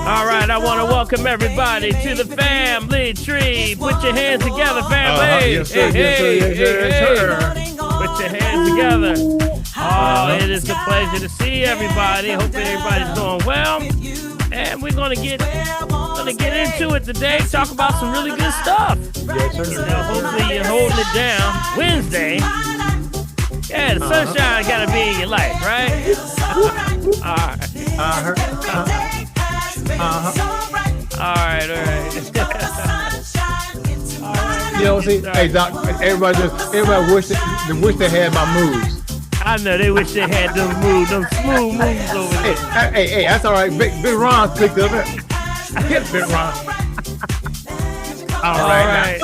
All right, I want to welcome everybody to the family tree. Put your hands together, family. Yes, sir. Yes, sir. Yes, sir. Put your hands together. Oh, it is a pleasure to see everybody. Hope everybody's doing well. And we're gonna get into it today. Talk about some really good stuff. Yes, sir. Hopefully you're holding it down. Wednesday. Yeah, the sunshine gotta be in your life, right? All right. You know, see, hey, Doc, everybody wish they had my moves. I know they wish they had them smooth moves over there. Hey, that's all right. Big Ron picked up it. Get Big Ron. All right.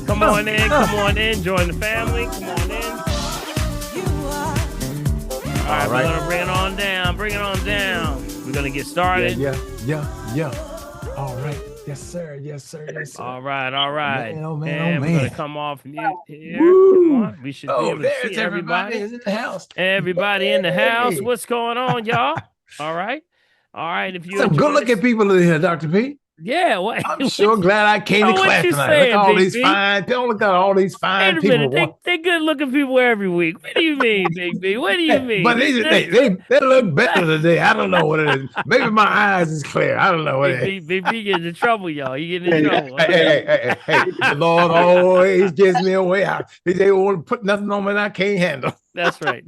Come on in. Join the family. Come on in. All right, we're gonna bring it on down. We're gonna get started. Yeah. All right. Yes, sir. All right. Man, we're gonna come off mute here. Come on. We should be able to see everybody. In the house. Everybody in the house. What's going on, y'all? All right. If you some good-looking people in here, Dr. P. Yeah, what? I'm sure glad I came to class tonight. Look at all these fine people. Wait a minute, they good-looking people every week. What do you mean, Big B? What do you mean? But they look better today. I don't know what it is. Maybe my eyes is clear. I don't know what it is. Big B getting in trouble, y'all. You getting in trouble. Hey. The Lord always gives me a way out. They won't put nothing on me that I can't handle. That's right.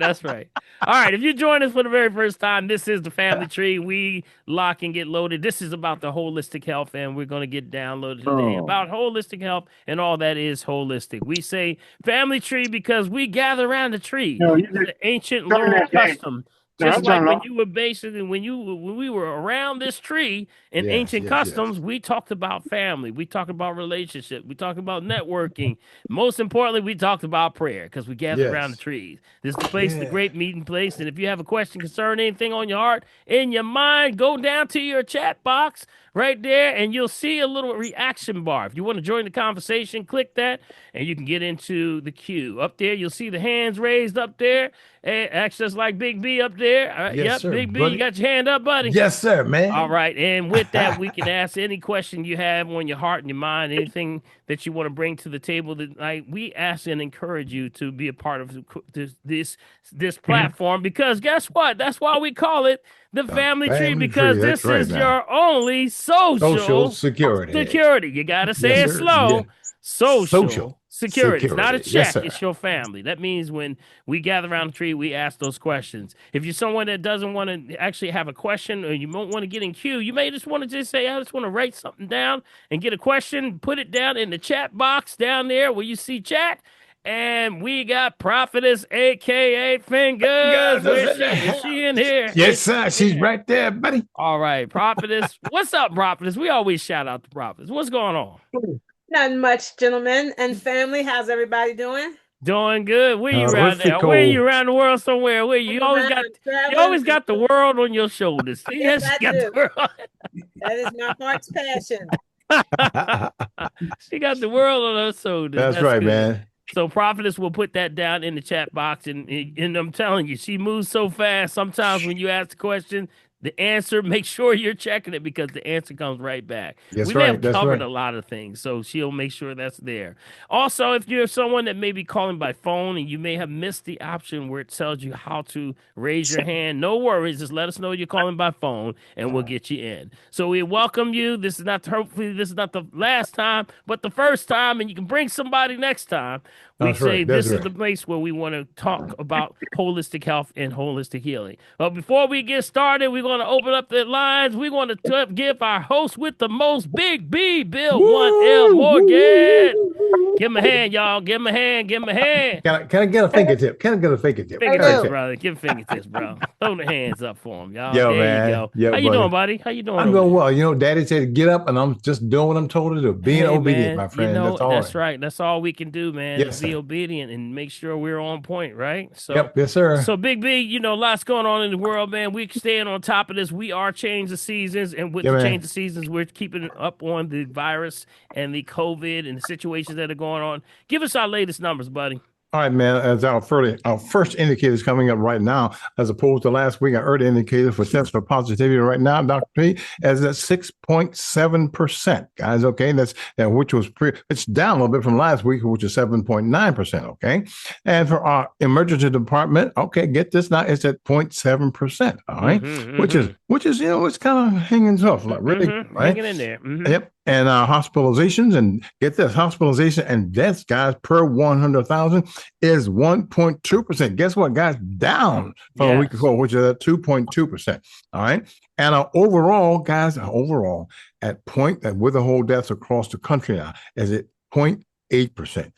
All right, if you join us for the very first time, this is the Family Tree. We lock and get loaded. This is about the holistic health, and we're going to get downloaded today about holistic health and all that is holistic. We say Family Tree because we gather around the tree. It's an ancient Laurel custom. Just like when we were around this tree in ancient customs, we talked about family, we talked about relationship, we talked about networking. Most importantly, we talked about prayer because we gathered around the trees. This is the place, the great meeting place. And if you have a question concerning anything on your heart, in your mind, go down to your chat box right there, and you'll see a little reaction bar. If you want to join the conversation, click that, and you can get into the queue. Up there, you'll see the hands raised up there. Access like Big B up there. Yes, sir, Big B, buddy. you got your hand up, buddy? Yes, sir, man. All right, and with that, we can ask any question you have on your heart and your mind, anything that you want to bring to the table tonight. We ask and encourage you to be a part of this platform because guess what? That's why we call it the Family Tree, because this is your only social security. You got to say it slow. Yeah. Social security. It's not a check. Yes, it's your family. That means when we gather around the tree, we ask those questions. If you're someone that doesn't want to actually have a question or you don't want to get in queue, you may just want to just say, I just want to write something down and get a question, put it down in the chat box down there where you see chat. And we got Prophetess, a.k.a. Fingers. Is she in here? Yes, sir. She's right there, buddy. All right, Prophetess. What's up, Prophetess? We always shout out to Prophetess. What's going on? Not much, gentlemen and family. How's everybody doing? Doing good. Where you around there? Where you around the world somewhere? Where you always got the world on your shoulders. Yes, I do. The world. That is my heart's passion. She got the world on her shoulders. That's right, good, man. So Prophetess will put that down in the chat box, and I'm telling you, she moves so fast. Sometimes when you ask the question, the answer, make sure you're checking it because the answer comes right back. We have covered a lot of things, so she'll make sure that's there. Also, if you're someone that may be calling by phone and you may have missed the option where it tells you how to raise your hand, no worries. Just let us know you're calling by phone, and we'll get you in. So we welcome you. Hopefully this is not the last time, but the first time, and you can bring somebody next time. We say this is the place where we want to talk about holistic health and holistic healing. But before we get started, we're going to open up the lines. We're going to give our host with the most, Big B, Bill 1L Morgan. Give him a hand, y'all. Give him a hand. Give him a hand. Can I get a fingertip? Fingertips, brother. Give fingertips, bro. Throw the hands up for him, y'all. Yo, there man. you go. Yo, How you doing, buddy? How you doing? I'm doing well. You know, Daddy said to get up, and I'm just doing what I'm told to do. Being obedient, man, my friend. That's right. That's all we can do, man. Yes, be obedient and make sure we're on point, right? So, yep, yes, sir. So, Big B, lots going on in the world, man. We're staying on top of this. We are changing the seasons, and with the change of seasons, we're keeping up on the virus and the COVID and the situations that are going on. Give us our latest numbers, buddy. All right, man. As our first indicators coming up right now, as opposed to last week, our early indicator for test for positivity right now, Dr. P, is at 6.7%. Guys, okay, which was it's down a little bit from last week, which is 7.9%. Okay. And for our emergency department, okay, get this now, it's at 0.7%. All right. Which is, it's kind of hanging tough, like really, right? Hanging in there. Yep. And hospitalizations, and get this, hospitalization and deaths, guys, per 100,000 is 1.2%. Guess what, guys? Down from a week before, which is at 2.2%. All right. And overall, guys, with the whole deaths across the country now, is at 0.8%.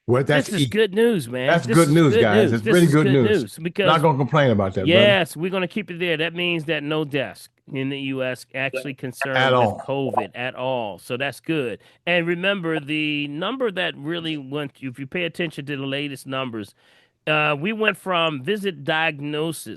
Well, this is good news, man. That's good news, guys. It's really good news. Because not going to complain about that. Yes, we're going to keep it there. That means that no deaths in the U.S. actually concerned with COVID at all. So that's good. And remember, the number that really went, if you pay attention to the latest numbers, we went from diagnosed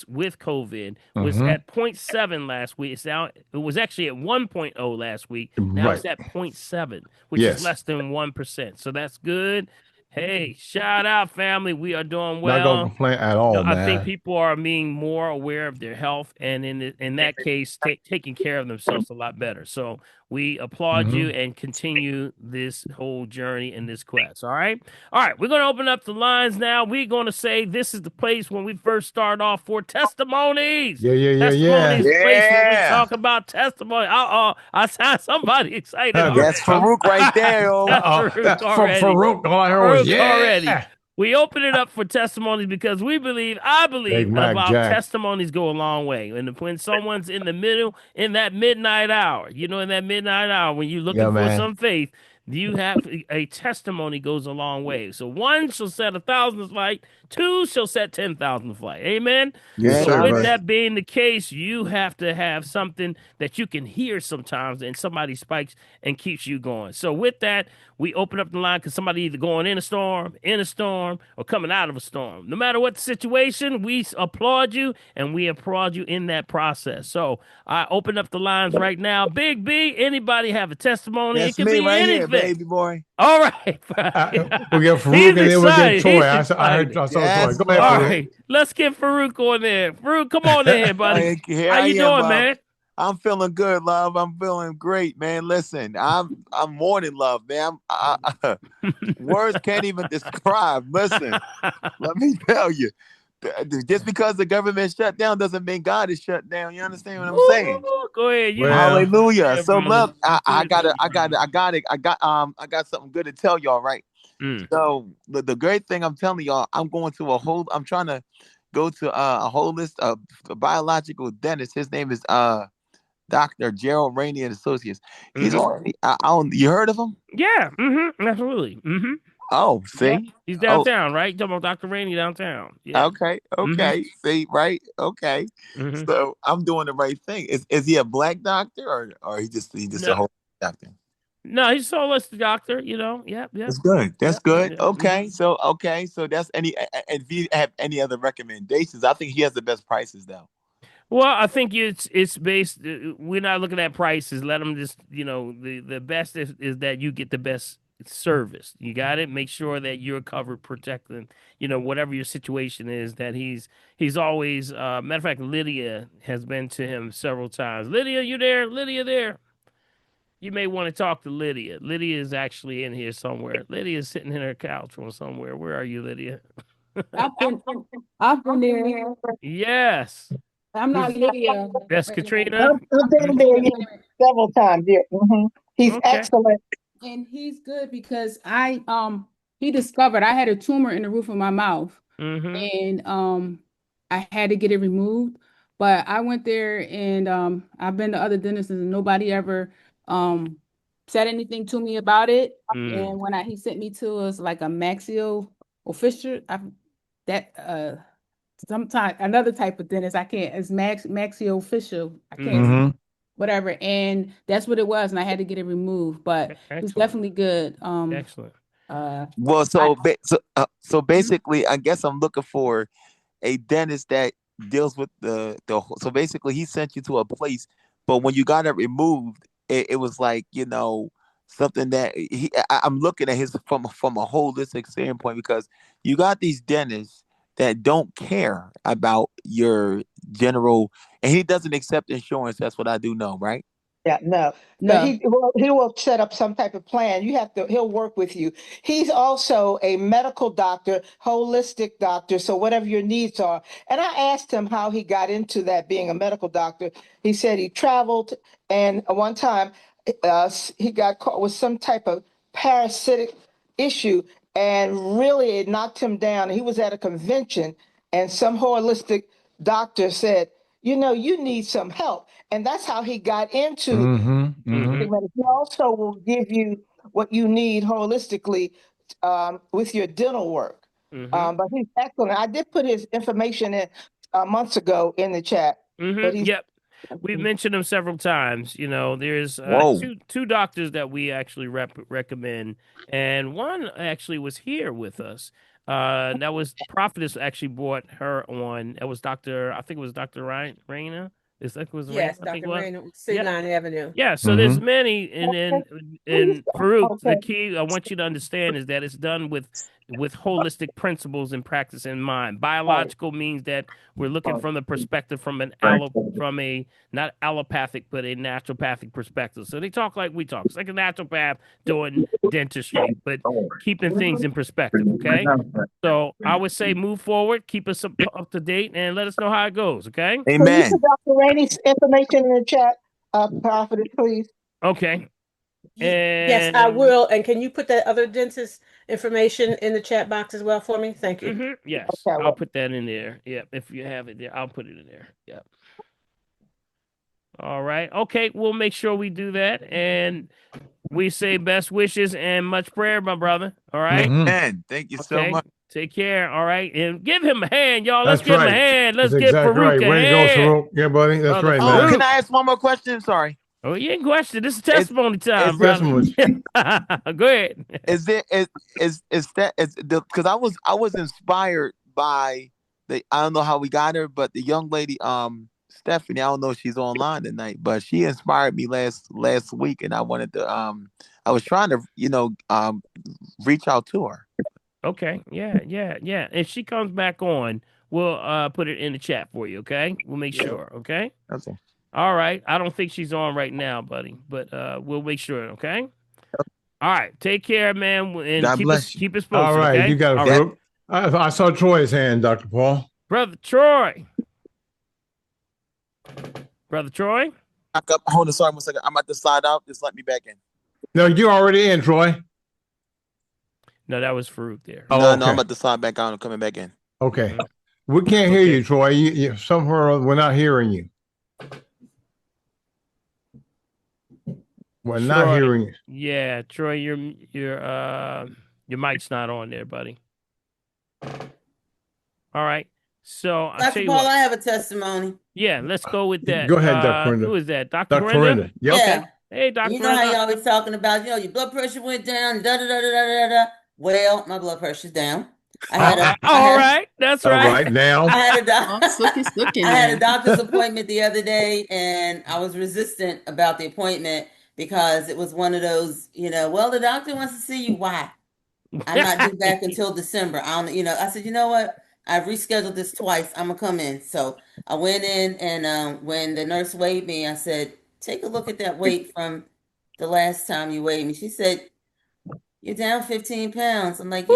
with COVID was at 0.7 last week. It was actually at 1.0 last week. Now it's at 0.7, which is less than 1%. So that's good. Hey, shout out, family. We are doing well. Not going to complain at all, man. I think people are being more aware of their health, and in that case, taking care of themselves a lot better. So we applaud you and continue this whole journey in this quest. All right. We're going to open up the lines now. We're going to say this is the place when we first start off for testimonies. Testimonies place when we talk about testimony. I saw somebody excited. That's Farouk right there. That's from Farouk. All I heard was already. We open it up for testimonies because I believe about testimonies go a long way. And when someone's in the middle, in that midnight hour, when you're looking for some faith, you have a testimony goes a long way. So one shall set 1,000 flight, two shall set 10,000 flight. Amen. Yes, so sir, with that being the case, you have to have something that you can hear sometimes, and somebody spikes and keeps you going. So with that, we open up the line because somebody either going in a storm, or coming out of a storm. No matter what the situation, we applaud you, and we applaud you in that process. So I open up the lines right now. Big B, anybody have a testimony? That's it can be right anything. Here, baby boy. All right. We'll get Farouk and then we'll get Troy. I saw Troy. Go ahead, Farouk. All right. Let's get Farouk on there. Farouk, come on in here, buddy. How you doing, man? I'm feeling good, love. I'm feeling great, man. Listen, I'm morning love, man. Words can't even describe. Listen, let me tell you. Just because the government shut down doesn't mean God is shut down. You understand what I'm saying? Go ahead. Hallelujah. So look, I got something good to tell y'all, right? So the great thing I'm telling y'all, I'm trying to go to a holistic, a biological dentist. His name is Dr. Gerald Rainey and Associates. He's already, you heard of him? Yeah. Absolutely. Oh, see? Yeah. He's downtown, right? You're talking about Dr. Rainey downtown. Yeah. Okay. See, right? Okay. So I'm doing the right thing. Is he a black doctor or he just a whole doctor? No, he's a holistic doctor, Yeah. That's good. That's good. Yeah. Okay. So that's if you have any other recommendations, I think he has the best prices though. Well, I think it's based. We're not looking at prices. Let them just, the best is that you get the best service. You got it. Make sure that you're covered, protecting, whatever your situation is. That he's always. Matter of fact, Lydia has been to him several times. Lydia, you there? Lydia, there. You may want to talk to Lydia. Lydia is actually in here somewhere. Lydia is sitting in her couch or somewhere. Where are you, Lydia? I've been there. Yes. I'm not Lydia. That's Katrina. I've been there several times. Yeah. He's excellent. And he's good because he discovered I had a tumor in the roof of my mouth. And I had to get it removed. But I went there and I've been to other dentists and nobody ever said anything to me about it. And when he sent me to was like a maxillofacial, sometimes another type of dentist. I can't. It's maxillofacial. I can't. Whatever, and that's what it was, and I had to get it removed. But it's definitely good. Excellent. Well, so basically, I guess I'm looking for a dentist that deals with the. So basically, he sent you to a place, but when you got it removed, it was like something that I'm looking at his from a holistic standpoint, because you got these dentists that don't care about your general, and he doesn't accept insurance. That's what I do know, right? Yeah, no, but No. he will set up some type of plan. He'll work with you. He's also a medical doctor, holistic doctor. So whatever your needs are. And I asked him how he got into that, being a medical doctor. He said he traveled, and one time he got caught with some type of parasitic issue, and really it knocked him down. He was at a convention, and some holistic doctor said, you need some help. And that's how he got into treatment. He also will give you what you need holistically with your dental work. But he's excellent. I did put his information in months ago in the chat. But he's Yep. We've mentioned him several times. There's Whoa. two doctors that we actually recommend, and one actually was here with us. That was Prophetess actually brought her on. That was I think it was Dr. Raina. Is that was Raina? Yes, I think Dr. it was. Rain, City Line Avenue. Yeah, so there's many, and okay. Farouk, the Okay. key I want you to understand is that it's done with holistic principles and practice in mind. Biological means that we're looking from the perspective from a not allopathic but a naturopathic perspective. So they talk like we talk. It's like a naturopath doing dentistry, but keeping things in perspective. Okay, so I would say move forward, keep us up to date, and let us know how it goes. Okay. Can you Amen. put Dr. Rainey's information in the chat, Prophet, please? Okay. Yes, I will. And can you put that other dentist information in the chat box as well for me? Thank you. Yes, Okay, I'll put that in there. Yep, if you have it there, I'll put it in there. Yep. All right. Okay, we'll make sure we do that, and we say best wishes and much prayer, my brother. All right. Amen. Thank you so Okay. much. Take care. All right, and give him a hand, y'all. Let's That's give him a right. hand. Let's That's give exactly Farouk right. a Way to go, hand. Farouk. Yeah, buddy. That's Brother right, Oh, man. can I ask one more question? Sorry. Oh, you ain't question. This is testimony time, is brother. testimony. Go ahead. Is there is that is the because I was inspired by I don't know how we got her, but the young lady Stephanie, I don't know if she's online tonight, but she inspired me last week, and I wanted to I was trying to reach out to her. Okay. Yeah. If she comes back on, we'll put it in the chat for you. Okay. We'll make sure. Okay. Okay. All right. I don't think she's on right now, buddy, but we'll make sure. Okay. All right. Take care, man, and God bless you. keep us posted. All right. Okay? You got it, All right. Farouk. I saw Troy's hand, Dr. Paul. Brother Troy. Brother Troy. Back up. Hold on, sorry, 1 second. I'm about to slide out. Just let me back in. No, you're already in, Troy. No, that was Farouk there. No, okay. no, I'm about to slide back out and coming back in. Okay. We can't hear you, Troy. You somewhere we're not hearing you. We're not hearing you. Yeah, Troy, your mic's not on there, buddy. All right. So I'll tell Dr. you Paul, what. I have a testimony. Yeah, let's go with that. Go ahead, Dr. Corinda. Who is that? Dr. Dr. Corinda? Corinda. Yep. Yeah. Hey, Dr. You know how you Corinda. always talking about, your blood pressure went down, da da da da da da da. Well, my blood pressure's down. All right. That's right. All right, now. I had I had a doctor's appointment the other day, and I was resistant about the appointment because it was one of those, well, the doctor wants to see you. Why? I'm not due back until December. I don't, I said, you know what? I've rescheduled this twice. I'm gonna come in. So I went in, and when the nurse weighed me, I said, take a look at that weight from the last time you weighed me. She said, you're down 15 pounds. I'm like, yeah.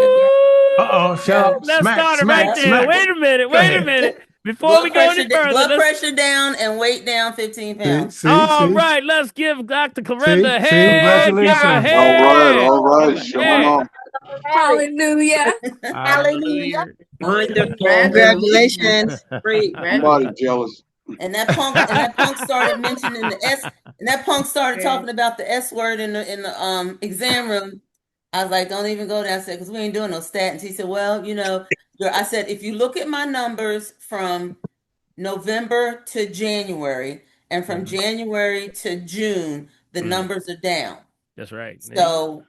Uh-oh, shut up. Let's Smack, start it smack, right there. smack. Wait a minute. Go Wait a ahead. minute. Before we go any further, Blood pressure down and weight down 15 pounds. See, all see? right, let's give Dr. Corinda a See? hand. Give her a Congratulations. hand. All right. Give her a Showing hand. off. Hallelujah. Hallelujah. Wonderful. Congratulations. Great. Somebody jealous. And that punk started mentioning the S, and that punk started talking about the S word in the exam room. I was like, don't even go there. I said, because we ain't doing no statins. He said, well, I said, if you look at my numbers from November to January and from January to June, the numbers are down. That's right. So,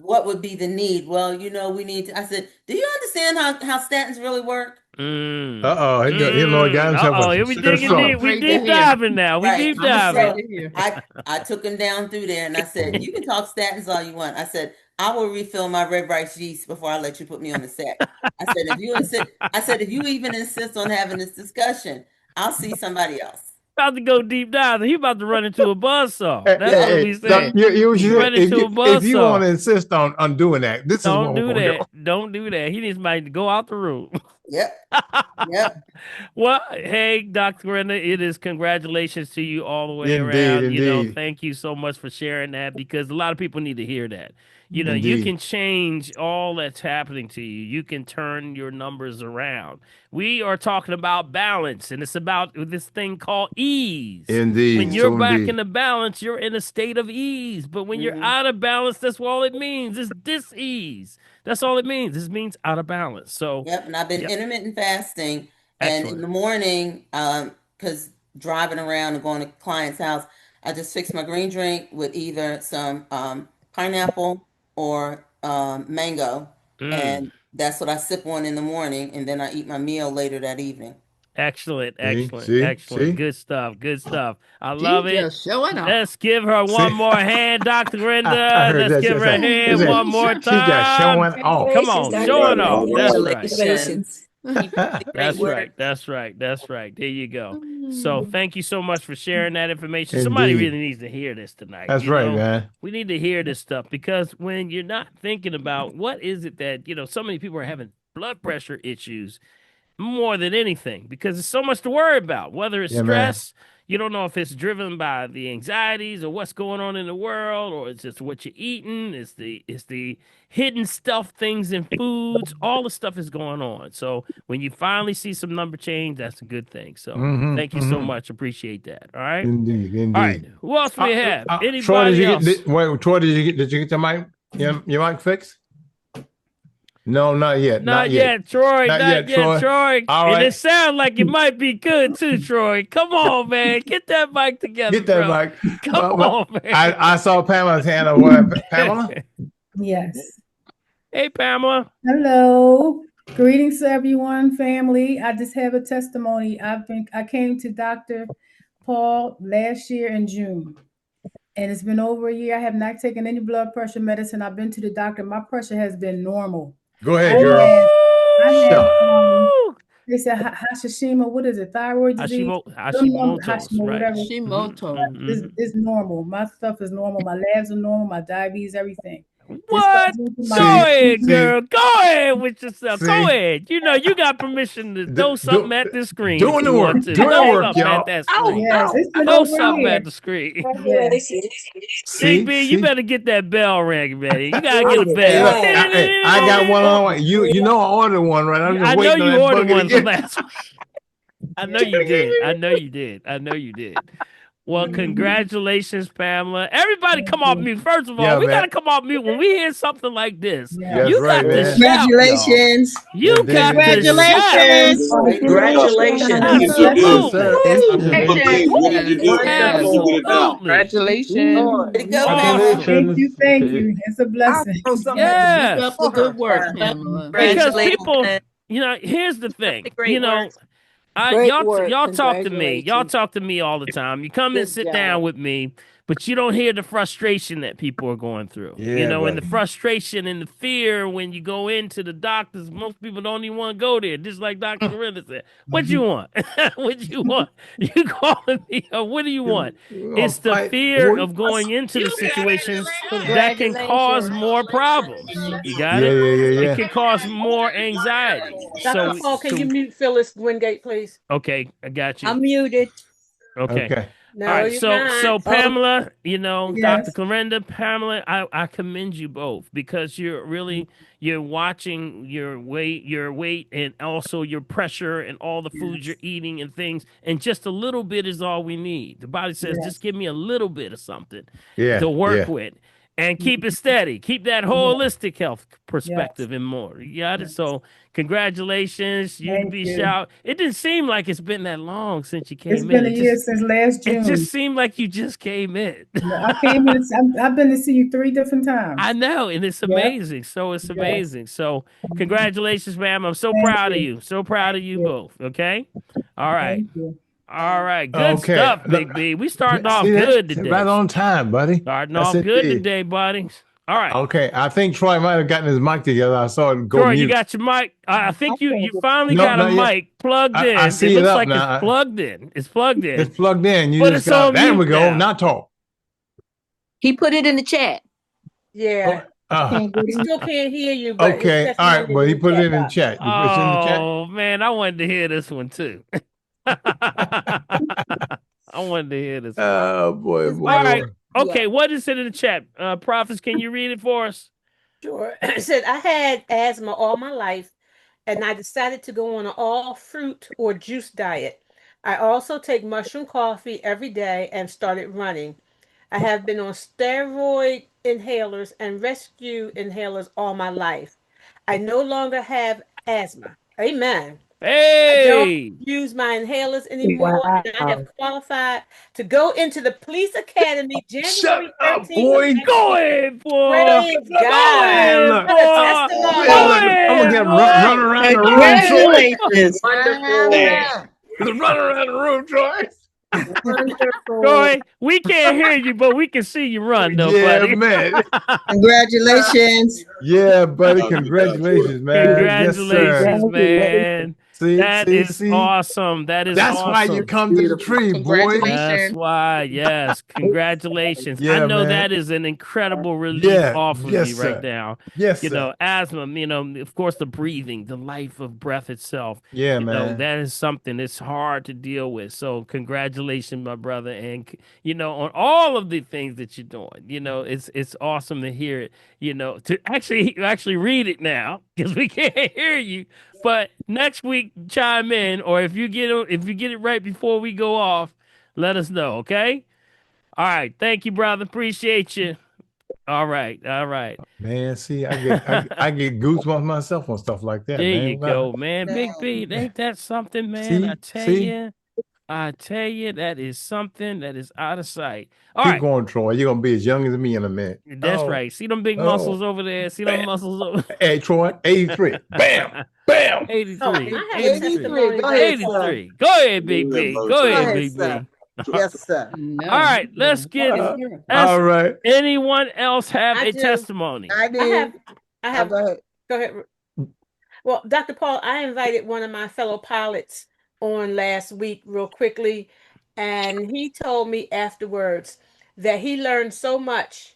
what would be the need? Well, we need to, I said, do you understand how statins really work? Uh-oh, he Lord got himself Uh-oh, a here we cigar digging straw. deep. We Great to deep hear. diving now. We Right. deep I'm gonna diving. say, I took him down through there and I said, you can talk statins all you want. I said, I will refill my red rice yeast before I let you put me on the set. I said, if you even insist on having this discussion, I'll see somebody else. About to go deep diving. He about to run into a buzzsaw. Hey, That's what we Doc, said. you He said, run into a if you want buzzsaw. to insist on doing that, this is Don't what we're do going to do. that. Don't do that. He needs somebody to go out the room. Yep. Yep. Well, hey, Dr. Brenda, it is congratulations to you all the way Indeed, around. You know, indeed. thank you so much for sharing that because a lot of people need to hear that. You know, you Indeed. can change all that's happening to you. You can turn your numbers around. We are talking about balance, and it's about this thing called ease. Indeed. When you're So back indeed. in the balance, you're in a state of ease. But when you're out of balance, that's all it means. It's dis-ease. That's all it means. This means out of balance. So, Yep. And I've been intermittent fasting. And in excellent. the morning, because driving around and going to client's house, I just fix my green drink with either some pineapple or mango. And that's what I sip on in the morning. And then I eat my meal later that evening. Excellent, See, excellent, see, excellent. see. Good stuff, good stuff. I She love it. just showing off. Let's give her one See? more hand, Dr. I Brenda. heard Let's that. give her a She hand one more said, she's just time. showing off. Come on, Dr. showing Brenda. off. That's right. Congratulations. Keep up the great That's work. right. That's right. That's right. There you go. So thank you so much for sharing that information. Indeed. Somebody really needs to hear this tonight. That's you right, know? man. We need to hear this stuff because when you're not thinking about what is it that, you know, so many people are having blood pressure issues more than anything because there's so much to worry about, whether it's Yeah, man. stress. You don't know if it's driven by the anxieties or what's going on in the world, or it's just what you're eating. It's the hidden stuff, things in foods. All the stuff is going on. So when you finally see some number change, that's a good thing. So thank you so much. Appreciate that. All right. Indeed, All right. indeed. Who else we have? Troy, Anybody else? Troy, did you get your mic? Your mic fixed? No, not yet. Not yet, Troy. Not Not yet, yet, Troy. All And right. it sounds like it might be good too, Troy. Come on, man. Get that mic together, Get that bro. mic. Come on, man. I saw Pamela's hand. Pamela? Yes. Hey, Pamela. Hello. Greetings to everyone, family. I just have a testimony. I came to Dr. Paul last year in June. And it's been over a year. I have not taken any blood pressure medicine. I've been to the doctor. My pressure has been normal. Go ahead, girl. They said Hashimoto, what is it? Thyroid disease? Hashimoto's, right. Whatever. Hashimoto. It's normal. My stuff is normal. My labs are normal. My diabetes, everything. What? Go ahead, girl. Go ahead with yourself. Go ahead. You know, you got permission to throw something at the screen. Doing the work. Doing the work, something y'all. at that screen. Yes, it's been Throw over a something year. at the screen. See, Big B, you better get that bell ring ready. You gotta get a bell. I got one on. You know I ordered one, right? I'm just I know waiting on you that ordered bucket one again. from last week. I know you did. I know you did. I know you did. Well, congratulations, Pamela. Everybody come off mute. First of all, we got to come off mute when we hear something like this. That's you right, got man. to shout, Congratulations. You got Congratulations. Congratulations. Congratulations. Absolutely. Thank you. It's a blessing. Yes. Keep up the good work, Pamela. Because people, you know, here's the thing. You know, y'all talk to me. Y'all talk to me all the time. You come and sit down with me, but you don't hear the frustration that people are going through. You know, and the frustration and the fear when you go into the doctors. Most people don't even want to go there. Just like Dr. Corinna said, what you want? What you want? You calling me? What do you want? It's the fear of going into the situations that can cause more problems. You got it? Yeah. It can cause more anxiety. Dr. Paul, can you mute Phyllis Wingate, please? Okay, I got you. I'm muted. Okay. No, all right. you're So not. Pamela, you know, Yes. Dr. Corinda, Pamela, I commend you both because you're watching your weight and also your pressure and all the foods you're eating and things. And just a little bit is all we need. The body says, just give me a little bit of something to work with. And keep it steady. Keep that holistic health perspective in more. You got it? So congratulations. You Thank be you. shout. It didn't seem like it's been that long since you It's came been in. a year since last It June. just seemed like you just came in. I came in. I've been to see you 3 different times. I know, and it's amazing. So it's amazing. So congratulations, ma'am. I'm so proud of you. So proud of you both. Okay. All right. Thank you. All right. Good Okay. stuff, Big B. We starting off See that? good today. Right on time, buddy. Starting That's off good indeed. today, buddy. All right. Okay. I think Troy might have gotten his mic together. I saw it go Troy, mute. you got your mic. I think you finally No, got a not yet. mic plugged in. I see it it looks up like now. it's plugged in. It's plugged in. It's plugged in. You But just it's got. on There we mute go. now. Now talk. He put it in the chat. Yeah. Can't get We in. still can't hear you, but his Okay. All right. testimony Well, is he in the put it chat in the box. chat. You put it in the chat. Oh man, I wanted to hear this one too. I wanted to hear this one. Oh boy. It's boy, All right. boy. Okay, what is it in the chat? Prophets, can you read it for us? Sure. It said, I had asthma all my life, and I decided to go on an all fruit or juice diet. I also take mushroom coffee every day and started running. I have been on steroid inhalers and rescue inhalers all my life. I no longer have asthma. Amen. I don't Hey, use my inhalers anymore, and I have Wow. qualified to go into the police academy Shut January up, 13th of boy. next go year. ahead, boy. Praise Go God. ahead, look. What a boy. Man, testimony. Go look, I'm gonna ahead, get boy. run around the room, Troy. Congratulations. Wonderful. Run around the room, Troy. Wonderful. Troy, we can't hear you, but we can see you run, though, Yeah, buddy. man. Congratulations. Yeah, buddy. Congratulations, man. Yes, sir. Congratulations, man. See, That see, is see. awesome. That is That's awesome. why you come to the tree, boy. That's why. Yes. Congratulations. I Yeah, know man. that is an incredible relief Yeah. off of Yes, you right sir. now. Yes, You sir. know, asthma, of course, the breathing, the life of breath itself. Yeah, You man. know, that is something that's hard to deal with. So congratulations, my brother. And, on all of the things that you're doing, it's awesome to hear it, to actually read it now because we can't hear you. But next week, chime in, or if you get it right before we go off, let us know, okay? All right, thank you, brother. Appreciate you. All right. Man, see, I get goosebumps myself on stuff like that, There man. you go, man. Big B, ain't that something, man? See? I tell you, that is something that is out of sight. All Keep right. going, Troy. You're gonna be as young as me in a minute. That's right. See them big muscles over there? See them muscles over Hey, Troy, 83. Bam! Bam! 83. Oh, I have a 83. testimony. Go ahead, that, 83. Go ahead, Big B. Go ahead, Big B. Yes, sir. No. All right, let's get All right. anyone else have I a do. testimony? I do. I have. Go ahead. Go ahead. Well, Dr. Paul, I invited one of my fellow pilots on last week real quickly, and he told me afterwards that he learned so much.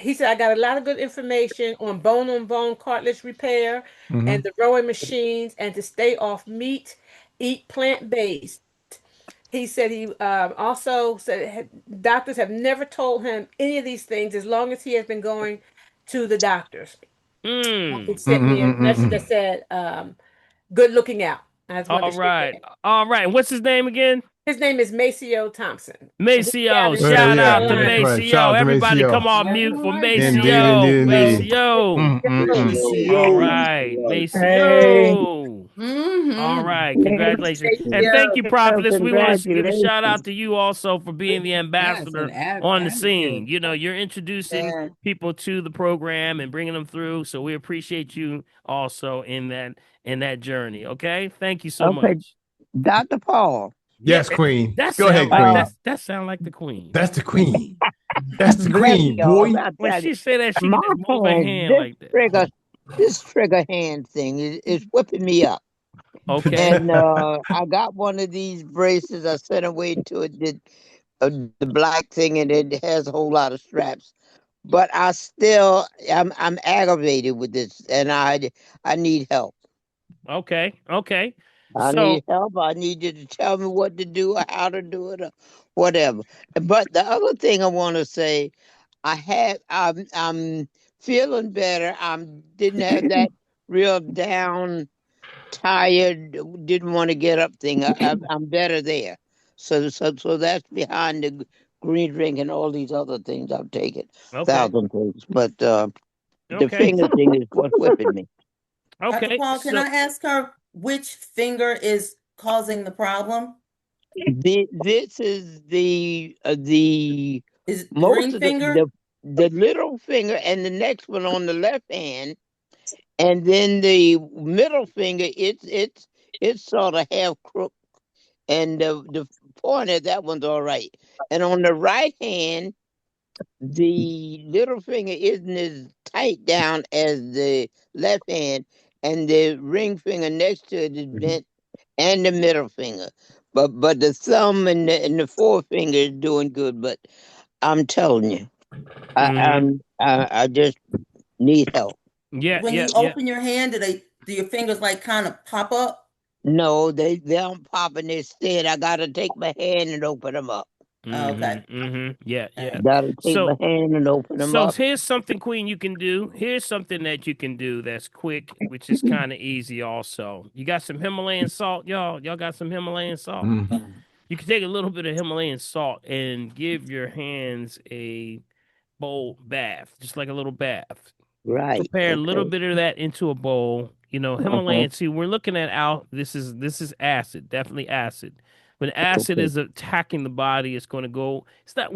He said, I got a lot of good information on bone cartilage repair and the rowing machines and to stay off meat, eat plant-based. He said he also said doctors have never told him any of these things as long as he has been going to the doctors. He sent me a message that said, good looking out. I just wanted to share that. All right. What's his name again? His name is Maceo Thompson. Maceo. He's Shout out to Carolina. Maceo. Shout out to Everybody Maceo. come on mute for Indeed, Maceo. indeed. Maceo. All right. Maceo. All right. Congratulations. And thank you, Prophetess. We want to give a shout out to you also for being the ambassador on the scene. You're introducing people to the program and bringing them through. So we appreciate you also in that journey. Okay. Thank you so much. Dr. Paul. Yes, Queen. Go ahead, Queen. Queen. That sound like the Queen. That's the Queen. That's the Queen, boy. When she said that, she can just move her hand like that. This trigger hand thing is whipping me up. Okay. And I got one of these braces. I sent away to it, the black thing, and it has a whole lot of straps. But I'm aggravated with this, and I need help. Okay. I need help. I need you to tell me what to do, or how to do it, or whatever. But the other thing I want to say, I'm feeling better. Didn't have that real down, tired, didn't want to get up thing. I'm better there. So that's behind the green drink and all these other things I've taken, Okay. thousand things. But the Okay. finger thing is what's whipping me. Dr. Okay. Paul, can I ask her which finger is causing the problem? This is the Is it the most ring of finger? the little finger and the next one on the left hand, and then the middle finger. It's sort of half crook, and the pointer, that one's all right. And on the right hand, the little finger isn't as tight down as the left hand, and the ring finger next to it is bent, and the middle finger. But the thumb and the forefinger is doing good. But I'm telling you, I just need help. Yeah. When Yeah. you Yeah. open your hand, do your fingers like kind of pop up? No, they don't pop in their stead. I gotta take my hand and open them up. Oh, okay. Yeah. Yeah. Gotta take my So. hand and open them So up. here's something, Queen, you can do. Here's something that you can do that's quick, which is kind of easy also. You got some Himalayan salt, y'all? Y'all got some Himalayan salt? You can take a little bit of Himalayan salt and give your hands a bowl bath, just like a little bath. Right. Prepare a little Okay. bit of that into a bowl. You know, Himalayan. See, we're looking at this is acid, definitely acid. When acid Okay. is attacking the body, it's going to go. It's not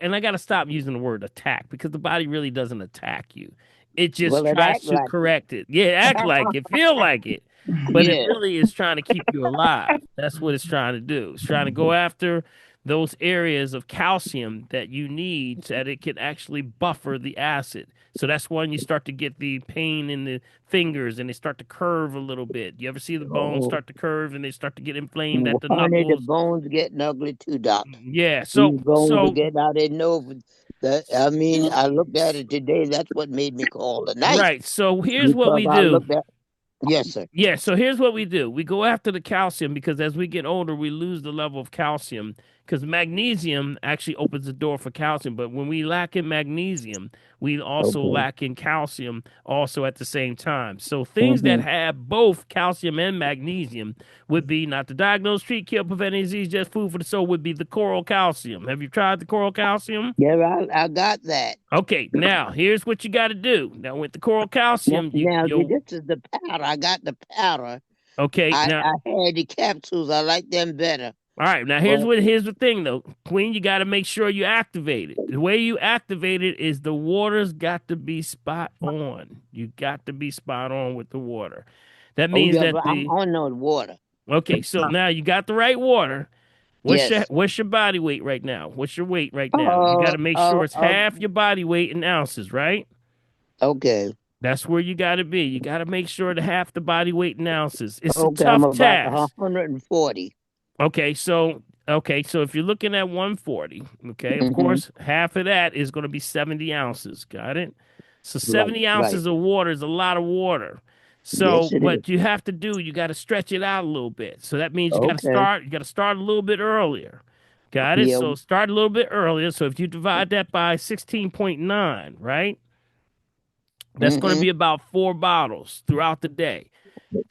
and I got to stop using the word attack because the body really doesn't attack you. It just Well, it tries act to like it. correct it. Yeah, act like it, feel like it, but it Yeah. really is trying to keep you alive. That's what it's trying to do. It's trying to go after those areas of calcium that you need so that it can actually buffer the acid. So that's when you start to get the pain in the fingers and they start to curve a little bit. You ever see the bones Oh, start to curve and they start to get inflamed at the honey, the knuckles? bones getting ugly too, Doc. Yeah. These So bones are getting out. They know that. I mean, I looked at it today. That's what made me call tonight. right. So here's what Because we I do. looked at. Yes, sir. Yeah, so here's what we do. We go after the calcium because as we get older, we lose the level of calcium because magnesium actually opens the door for calcium. But when we lack in magnesium, we also Okay. lack in calcium also at the same time. So things that Mm-hmm. have both calcium and magnesium would be not to diagnose, treat, kill, prevent any disease, just food for the soul would be the coral calcium. Have you tried the coral calcium? Yeah, I got that. Okay, now here's what you got to do. Now with the coral calcium, Now, this is the powder. I got the powder. okay, I now had the capsules. I like them better. all right, now But here's the thing though, Queen. You got to make sure you activate it. The way you activate it is the water's got to be spot on. You got to be spot on with the water. That means yeah, that but I'm on the water. okay. So now you got the right water. Yes. What's your body weight right now? What's your weight right now? You got to make sure it's half your body weight in ounces, right? Okay. That's where you got to be. You got to make sure to half the body weight in ounces. It's a Okay, I'm tough about task. 140. Okay, so if you're looking at 140, okay, of Mm-hmm. course, half of that is going to be 70 ounces. Got it? So 70 ounces of water is a lot of water. So, Yes, it is. what you have to do, you got to stretch it out a little bit. So that means you got to Okay. start a little bit earlier. Got it? Yeah. So start a little bit earlier. So if you divide that by 16.9, right? That's going to Mm-hmm. be about 4 bottles throughout the day.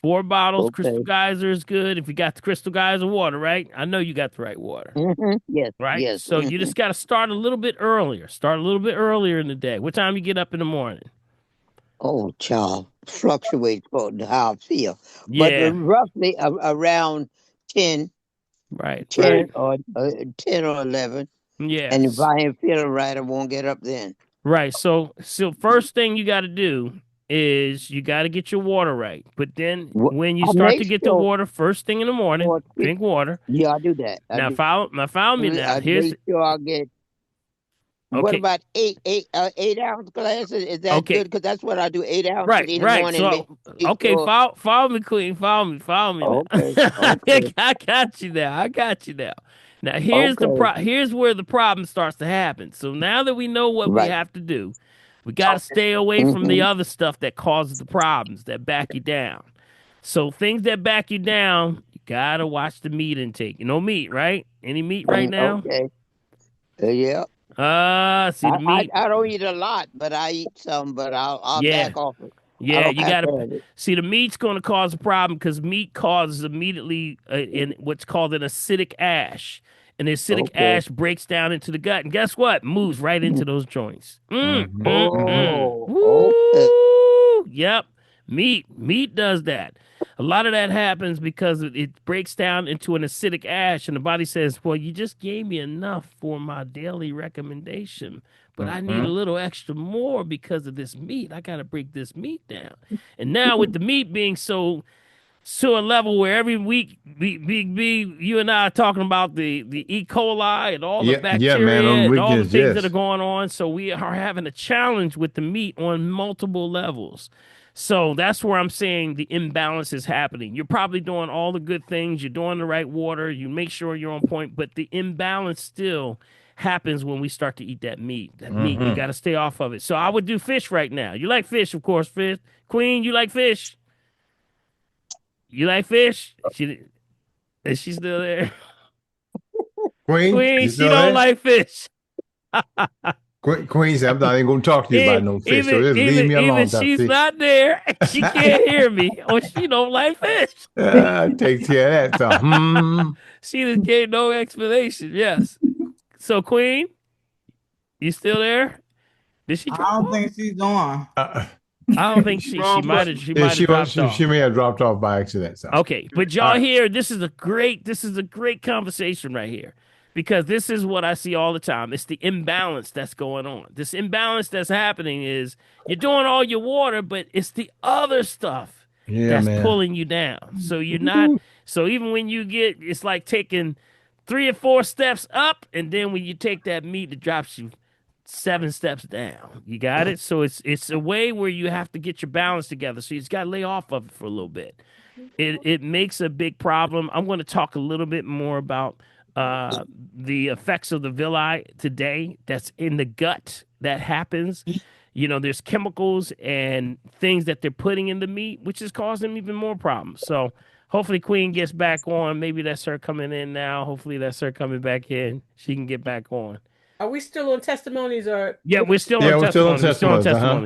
4 bottles. Crystal Okay. Geyser is good if you got the Crystal Geyser water, right? I know you got the right water, Mm-hmm. Yes. right? Yes. So you just got to start a little bit earlier. Start a little bit earlier in the day. What time you get up in the morning? Oh, child, fluctuates for how I feel, but Yeah, roughly around 10, right, 10 or 10 or 11. And if yes, I ain't feeling right, I won't get up then. right. So first thing you got to do is you got to get your water right. But then when you I start make to get the sure water first thing in the morning, drink water. Yeah, I do that. I Now do. follow me now. I Here's make sure I get. What okay. about 8 ounce glasses? Is that Okay. good? Because that's what I do. 8 ounces Right, in the right. morning. So, Make okay, sure. follow me, Queen. Follow me now. Okay. Okay. I got you now. I got you now. Now Okay. here's where the problem starts to happen. So now that we know what we Right. have to do, we got to stay away from the Mm-hmm. other stuff that causes the problems that back you down. So things that back you down, you gotta watch the meat intake. You know meat, right? Any meat right now? Okay. Yeah. See the meat. I don't eat a lot, but I eat some. But I'll Yeah. back off it. I Yeah, don't you have got to to have it. see the meat's going to cause a problem because meat causes immediately in what's called an acidic ash. and the acidic ash breaks down into the gut. And guess what? Moves right into those joints. Woo! Yep. Meat does that. A lot of that happens because it breaks down into an acidic ash, and the body says, well, you just gave me enough for my daily recommendation, but I need a little extra more because of this meat. I got to break this meat down. And now with the meat being so to a level where every week you and I are talking about the E. coli and all the man, on bacteria and all the weekends, things that are going on. So we are having a challenge with the meat on multiple levels. So that's where I'm saying the imbalance is happening. You're probably doing all the good things. You're doing the right water. You make sure you're on point, but the imbalance still happens when we start to eat that meat. We got to stay off of it. So I would do fish right now. You like fish, of course, fish. Queen, you like fish? You like fish? Is she still there? Queen, she don't like fish. Queen said, I'm not even going to talk to you about no fish, so just leave me alone. Even she's not there. She can't hear me, or she don't like fish. Take care of that. So, She just gave no explanation. Yes. So, Queen, you still there? Did she drop I don't off? think she's on. I don't think she might have dropped off. She may have dropped off by accident. So. Okay, but y'all here, this is a great conversation right here. Because this is what I see all the time. It's the imbalance that's going on. This imbalance that's happening is you're doing all your water, but it's the other stuff that's pulling you down. So you're not, so even when you get, it's like taking 3 or 4 steps up, and then when you take that meat, it drops you 7 steps down. You got it? So it's a way where you have to get your balance together. So you just got to lay off of it for a little bit. It makes a big problem. I'm going to talk a little bit more about the effects of the villi today. That's in the gut that happens. You know, there's chemicals and things that they're putting in the meat, which is causing even more problems. So hopefully Queen gets back on. Maybe that's her coming in now. Hopefully that's her coming back in. She can get back on. Are we still on testimonies or? Yeah, we're still on testimonies.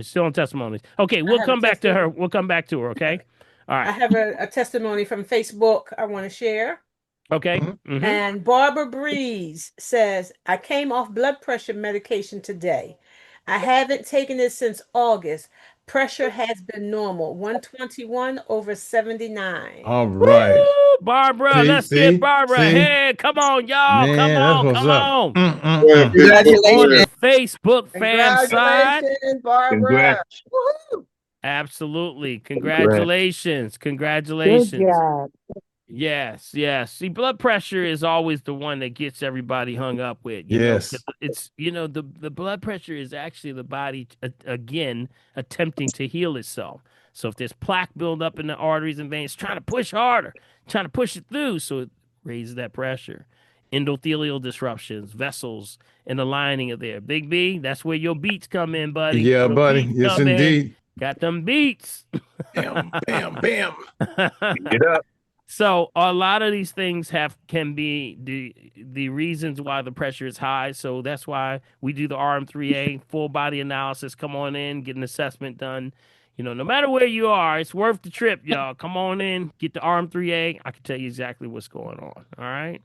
Still on testimonies. Okay, we'll come back to her. We'll come back to her. Okay. All right. I have a testimony from Facebook I want to share. Okay. And Barbara Breeze says, I came off blood pressure medication today. I haven't taken it since August. Pressure has been normal, 121/79. All right. Woo, Barbara, let's get Barbara. Hey, come on, y'all. Man, come on. Congratulations. On the Facebook fam side. Barbara. Absolutely. Congratulations. Congratulations. Good job. Yes. See, blood pressure is always the one that gets everybody hung up with. You know, it's, the blood pressure is actually the body, again, attempting to heal itself. So if there's plaque buildup in the arteries and veins, trying to push harder, trying to push it through, so it raises that pressure. Endothelial disruptions, vessels, and the lining of there. Big B, that's where your beats come in, buddy. Yeah, buddy. Yes, indeed. Got them beats. Bam, bam, bam. Get up. So a lot of these things can be the reasons why the pressure is high. So that's why we do the RM3A full body analysis. Come on in, get an assessment done. No matter where you are, it's worth the trip, y'all. Come on in, get the RM3A. I can tell you exactly what's going on. All right.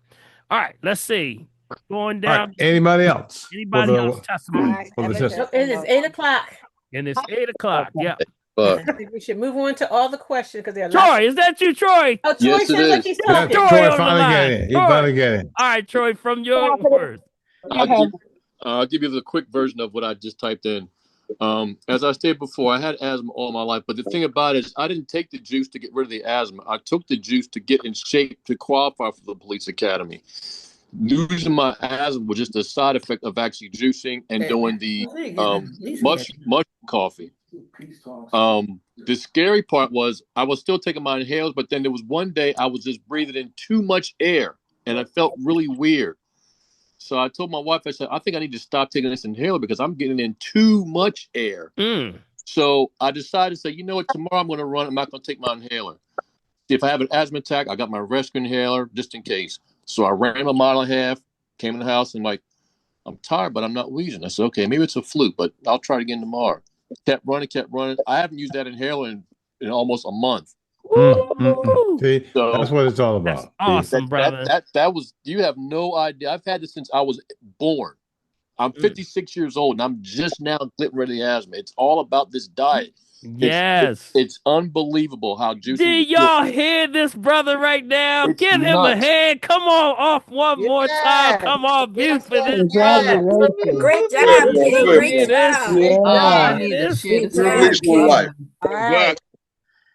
Let's see. Going down. Right. Anybody else? Anybody else? Testimony. It is 8 o'clock. And it's 8 o'clock. Yeah. I think we should move on to all the questions because they're Troy, is that you, Troy? Oh, Troy sounds like he's talking. Troy finally get in. He finally get in. All right, Troy, from your words. I'll give you the quick version of what I just typed in. As I stated before, I had asthma all my life, but the thing about it is I didn't take the juice to get rid of the asthma. I took the juice to get in shape to qualify for the police academy. Losing my asthma was just a side effect of actually juicing and doing the mushroom coffee. The scary part was I was still taking my inhalers, but then there was one day I was just breathing in too much air and I felt really weird. So I told my wife, I said, I think I need to stop taking this inhaler because I'm getting in too much air. So I decided to say, you know what, tomorrow I'm going to run. I'm not going to take my inhaler. If I have an asthma attack, I got my rescue inhaler just in case. So I ran a mile and a half, came in the house and I'm tired, but I'm not wheezing. I said, okay, maybe it's a fluke, but I'll try it again tomorrow. Kept running. I haven't used that inhaler in almost a month. Woo! See, So that's what it's all That's about. awesome, brother. that was, you have no idea. I've had this since I was born. I'm 56 years old and I'm just now getting rid of the asthma. It's all about this diet. Yes. It's unbelievable how juicing Did y'all hear this brother right now? It's Give him a nuts. hand. Come on off one more time. Come on, mute for this brother. Congratulations. Great Good, job, good, King. good, Great Hear man. this? job. Great Yeah. I job. Hear need to this? share Great this with You're a my job, reasonable King. wife. son. All right.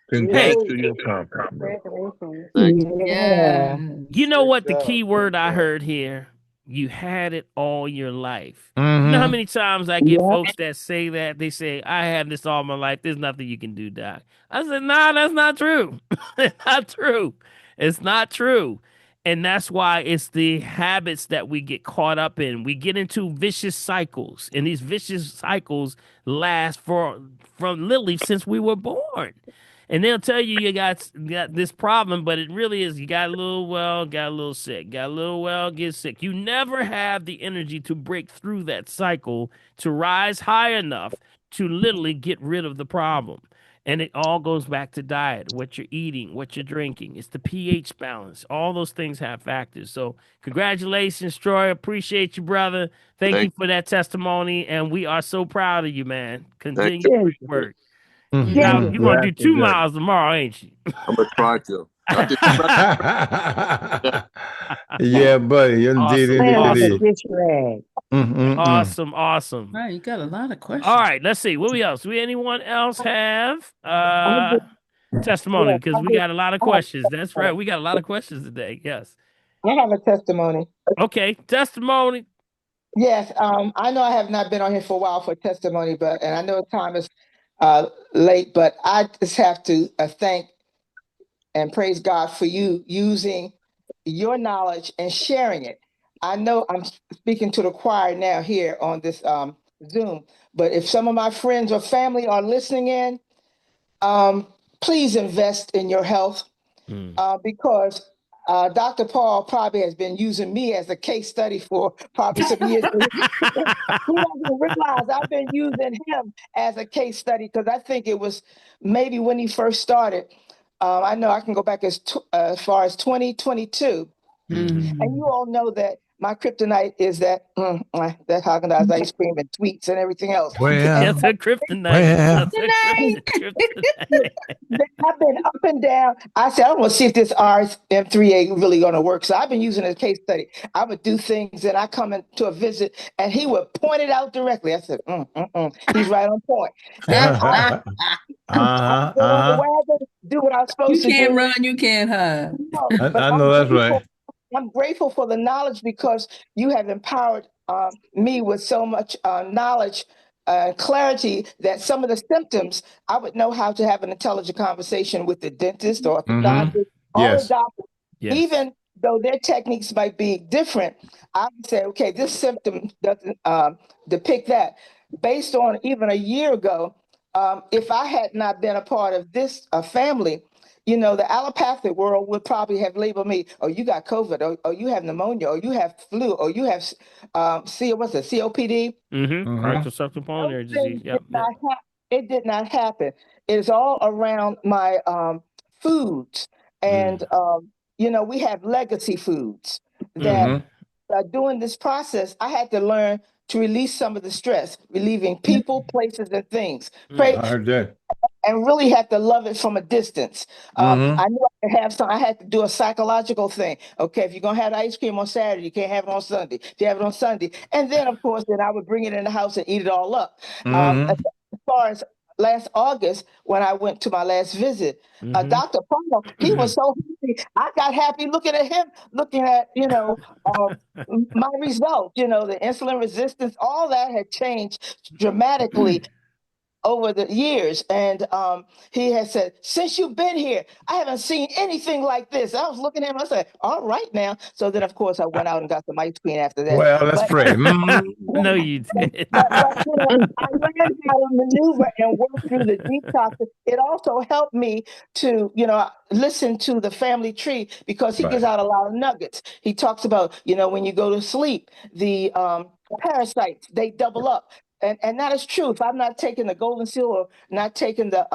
Hey, Congrats to your accomplishment. Congratulations. Thank you. Yeah. you know Great what the job. key word Great I job. heard here? You had it all your life. You know how Mm-hmm. many times I get folks that say that? They say, I had this all my life. There's nothing you can do, Doc. I said, nah, that's not true. It's not true. It's not true. And that's why it's the habits that we get caught up in. We get into vicious cycles, and these vicious cycles last from literally since we were born. And they'll tell you you got this problem, but it really is you got a little well, got a little sick, got a little well, get sick. You never have the energy to break through that cycle to rise high enough to literally get rid of the problem. And it all goes back to diet, what you're eating, what you're drinking. It's the pH balance. All those things have factors. So congratulations, Troy. Appreciate you, brother. Thank you for that testimony. And we are so proud of you, man. Thank Continue Yeah. great work. Yeah. You're gonna do 2 miles tomorrow, ain't you? I'm gonna try to. I did Yeah, buddy. Indeed, Awesome, indeed, Playing like a indeed. awesome, dish rag. awesome, awesome. All right, you got a lot of questions. All right, let's see. What we else? Do anyone else have testimony? Yeah, Because we got a lot of questions. That's right. We got a lot of questions today. Yes. I have a testimony. Okay, testimony. Yes, I know I have not been on here for a while for testimony, and I know time is late, but I just have to thank and praise God for you using your knowledge and sharing it. I know I'm speaking to the choir now here on this Zoom, but if some of my friends or family are listening in, please invest in your health because Dr. Paul probably has been using me as a case study for probably some years. He doesn't realize I've been using him as a case study because I think it was maybe when he first started. I know I can go back as far as 2022. And you all know that my kryptonite is that Haagen-Dazs ice cream and tweets and everything else. Well, That's a kryptonite. well. That's a kryptonite. I've been up and down. I said, I want to see if this RM3A really going to work. So I've been using it as a case study. I would do things and I come into a visit and he would point it out directly. I said, he's right on point. And I go on the wagon, do what I'm supposed You to can't do. run, you can't hide. No, but I know that's right. I'm grateful for the knowledge because you have empowered me with so much knowledge and clarity that some of the symptoms, I would know how to have an intelligent conversation with the dentist or orthodontist, all the Yes. doctors. Yes. Even though their techniques might be different, I would say, okay, this symptom doesn't depict that. Based on even a year ago, if I had not been a part of this family, the allopathic world would probably have labeled me, oh, you got COVID, or you have pneumonia, or you have flu, or you have COPD. Chronic obstructive pulmonary disease. Yep. It did not happen. It is all around my foods. And, we have legacy foods that during this process, I had to learn to release some of the stress, relieving people, places, and things. I heard that. And really had to love it from a distance. I knew I could have some. I had to do a psychological thing. Okay, if you're gonna have ice cream on Saturday, you can't have it on Sunday. If you have it on Sunday, and then of course, then I would bring it in the house and eat it all up. As far as last August, when I went to my last visit, Dr. Paul, he was so happy. I got happy looking at him, looking at my results. The insulin resistance, all that had changed dramatically over the years. And he had said, since you've been here, I haven't seen anything like this. I was looking at him, I said, all right now. So then, of course, I went out and got some ice cream after that. Well, let's pray. No, you did. I learned how to maneuver and work through the detox. It also helped me to, listen to the family tree because he gives out a lot of nuggets. He talks about, when you go to sleep, the parasites, they double up. and that is true. If I'm not taking the golden seal or not taking the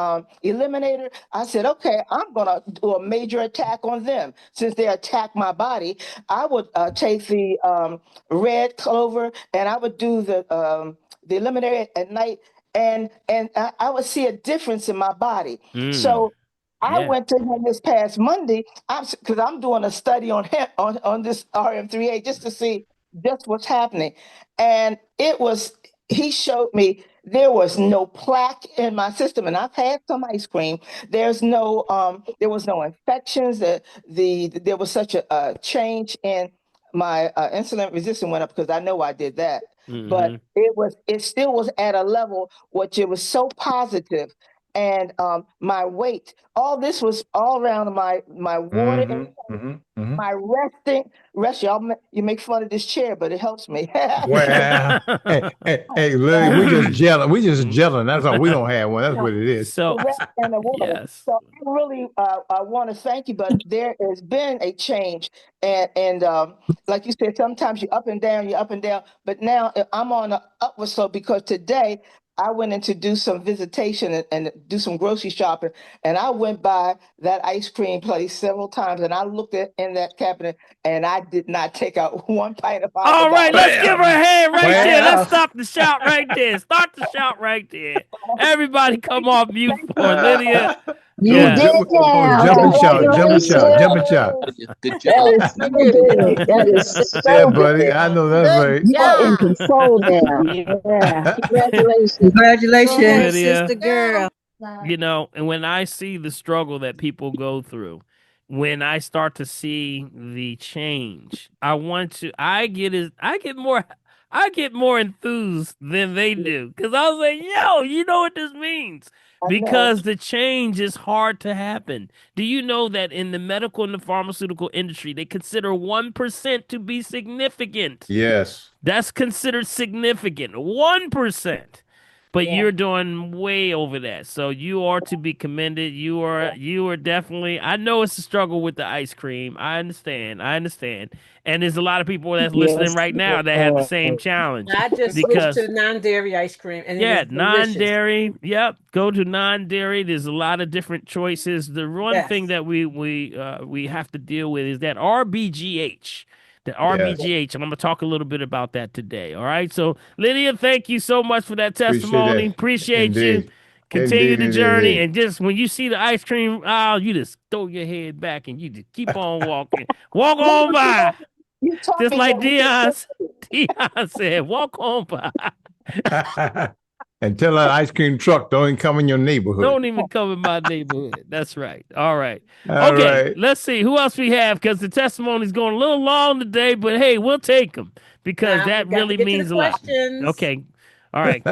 eliminator, I said, okay, I'm gonna do a major attack on them. Since they attack my body, I would take the red clover and I would do the eliminator at night, and I would see a difference in my body. So I Yeah. went to him this past Monday because I'm doing a study on him on this RM3A just to see just what's happening. And he showed me there was no plaque in my system, and I've had some ice cream. There was no infections. There was such a change in my insulin resistance went up because I know I did that. But it still was at a level which it was so positive, and my weight, all this was all around my water my rest. You make fun of this chair, but it helps me. Well, hey, Lily, we just gelling. We just gelling. That's all. We don't have one. That's what it is. So, the rest and the water. yes. So I really I want to thank you, but there has been a change, and like you said, sometimes you're up and down, but now I'm on the upward slope because today I went in to do some visitation and do some grocery shopping, and I went by that ice cream place several times, and I looked in that cabinet, and I did not take out one pint of All right, let's give her a hand right there. Let's Well. stop the shout right there. Start the shout right there. Everybody come off mute for Lydia. You Yeah. did now. Jump and shout, jump and shout, jump and shout. Good That job. is so good. That is Yeah, so buddy. good. I know that's right. You are in control now. Yeah. Congratulations. Congratulations, Lydia. sister girl. You know, and when I see the struggle that people go through, when I start to see the change, I get more enthused than they do. Cause I was like, yo, you know what this means? Because the change is hard to happen. Do you know that in the medical and the pharmaceutical industry, they consider 1% to be significant? Yes. That's considered significant. 1%. But you're doing way over that. So you are to be commended. You are definitely, I know it's a struggle with the ice cream. I understand. And there's a lot of people that's listening right now that have the same challenge. I just switched to non-dairy ice cream, and it is delicious. Non-dairy. Yep, go to non-dairy. There's a lot of different choices. The one thing that we have to deal with is that RBGH. The RBGH, and I'm going to talk a little bit about that today. All right. So, Lydia, thank you so much for that testimony. Appreciate you. Continue the journey. And just when you see the ice cream aisle, you just throw your head back and you just keep on walking. Walk on by. Just like Dion said, walk on by. And tell that ice cream truck don't even come in your neighborhood. Don't even come in my neighborhood. That's right. All right. Okay. Let's see who else we have, because the testimony's going a little long today, but hey, we'll take them because that really means a lot. Okay. All right.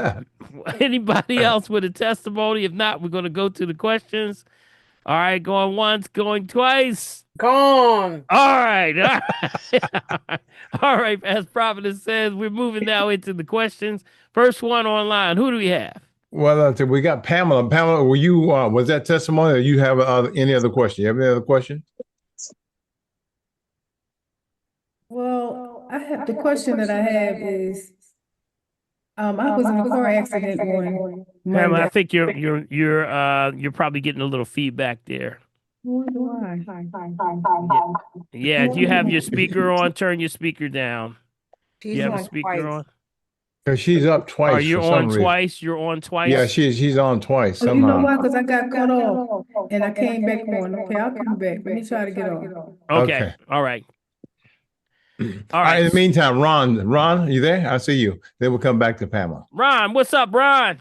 Anybody else with a testimony? If not, we're going to go to the questions. All right. Going once, going twice. Gone. All right. All right. As Providence says, we're moving now into the questions. First one online. Who do we have? Well, we got Pamela. Pamela, were you was that testimony, or you have any other question? You have any other question? Well, I have the question that I have is, I was in a car accident on Monday. Pamela, I think you're probably getting a little feedback there. Why? Yeah, do you have your speaker on? Turn your speaker down. You have a speaker on? Because she's up twice. Are you on twice? You're on twice? Yeah, she's on twice somehow. You know why? Because I got cut off and I came back on. Okay, I'll come back. Let me try to get on. Okay. All right. All right. In the meantime, Ron, you there? I see you. Then we'll come back to Pamela. Ron, what's up, Ron?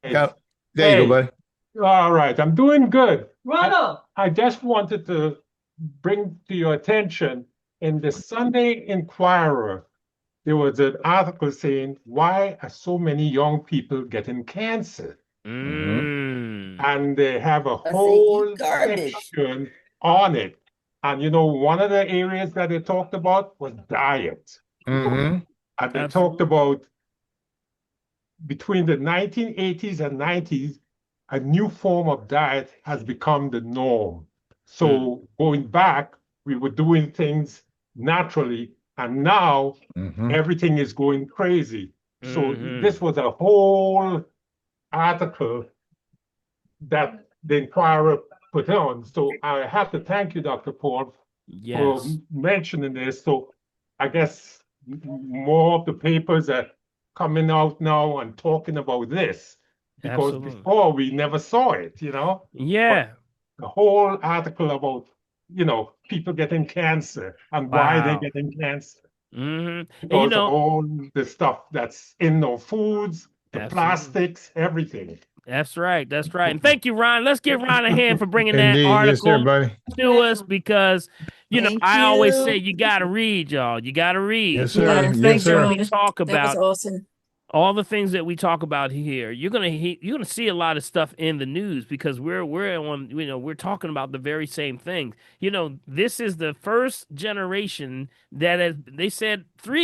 There you go, buddy. All right, I'm doing good. Ronald. I just wanted to bring to your attention, in the Sunday Inquirer, there was an article saying, why are so many young people getting cancer? And they have a whole section on it. And you know, one of the areas that they talked about was diet. And they talked about between the 1980s and 90s, a new form of diet has become the norm. So going back, we were doing things naturally, and now everything is going crazy. So this was a whole article that the Inquirer put on. So I have to thank you, Dr. Paul, for mentioning this. So I guess more of the papers are coming out now and talking about this, because before we never saw it, Yeah. But the whole article about, people getting cancer and why they're getting cancer. Because of all the stuff that's in our foods, the plastics, everything. That's right. That's right. And thank you, Ron. Let's give Ron a hand for bringing that Indeed. Yes, sir, article buddy. to us, because, Thank I always you. say you got to read, y'all. You got to read. Yes, sir. Yes, sir. We talk That was about awesome. all the things that we talk about here. You're gonna see a lot of stuff in the news, because we're on, we're talking about the very same thing. This is the first generation that they said 4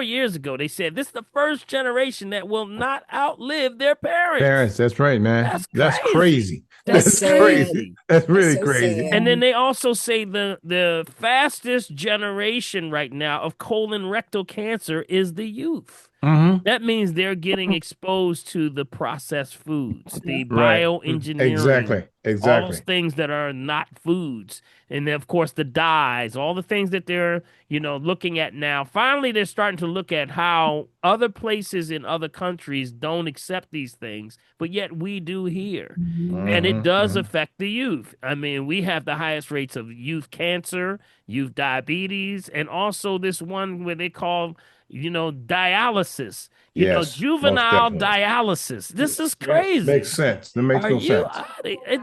years ago, they said this is the first generation that will not outlive their parents. That's right, man. That's crazy. That's sad. Crazy. That's really so crazy. sad. And then they also say the fastest generation right now of colon rectal cancer is the youth. That means they're getting exposed to the processed foods, the bioengineering, all those things that are not foods. And then, of course, the dyes, all the things that they're, looking at now. Finally, they're starting to look at how other places in other countries don't accept these things, but yet we do here. And it does affect the youth. I mean, we have the highest rates of youth cancer, youth diabetes, and also this one where they call dialysis, juvenile dialysis. This is crazy. Makes sense. That makes no sense.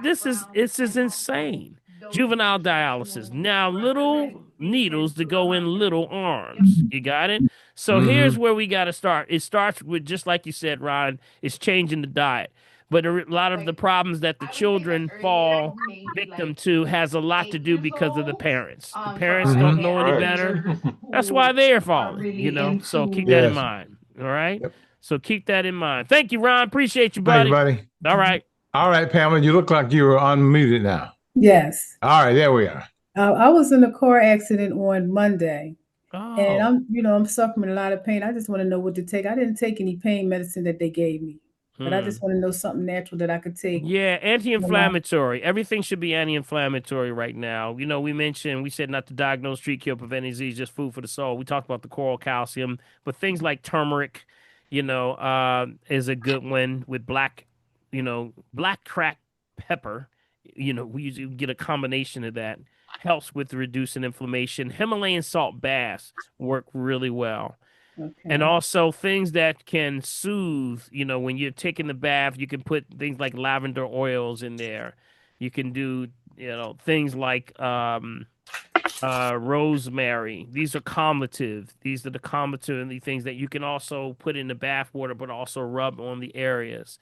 This is insane. Juvenile dialysis. Now, little needles to go in little arms. You got it? So here's where we got to start. It starts with, just like you said, Ron, it's changing the diet. But a lot of the problems that the children fall victim to has a lot to do because of the parents. The parents don't know any better. That's why they're falling, so keep that in mind. All right? Yep. So keep that in mind. Thank you, Ron. Appreciate you, buddy. Thank you, buddy. All right. All right, Pamela, you look like you were unmuted now. Yes. All right, there we are. I was in a car accident on Monday. Oh. And I'm suffering a lot of pain. I just want to know what to take. I didn't take any pain medicine that they gave me. But I just want to know something natural that I could take. Yeah, anti-inflammatory. Everything should be anti-inflammatory right now. We said not to diagnose, treat, cure, prevent disease, just food for the soul. We talked about the coral calcium, but things like turmeric, is a good one with black cracked pepper. We usually get a combination of that. Helps with reducing inflammation. Himalayan salt baths work really well. Okay. And also things that can soothe, when you're taking the bath, you can put things like lavender oils in there. You can do, things like rosemary. These are calmative. These are the calmative things that you can also put in the bath water, but also rub on the areas.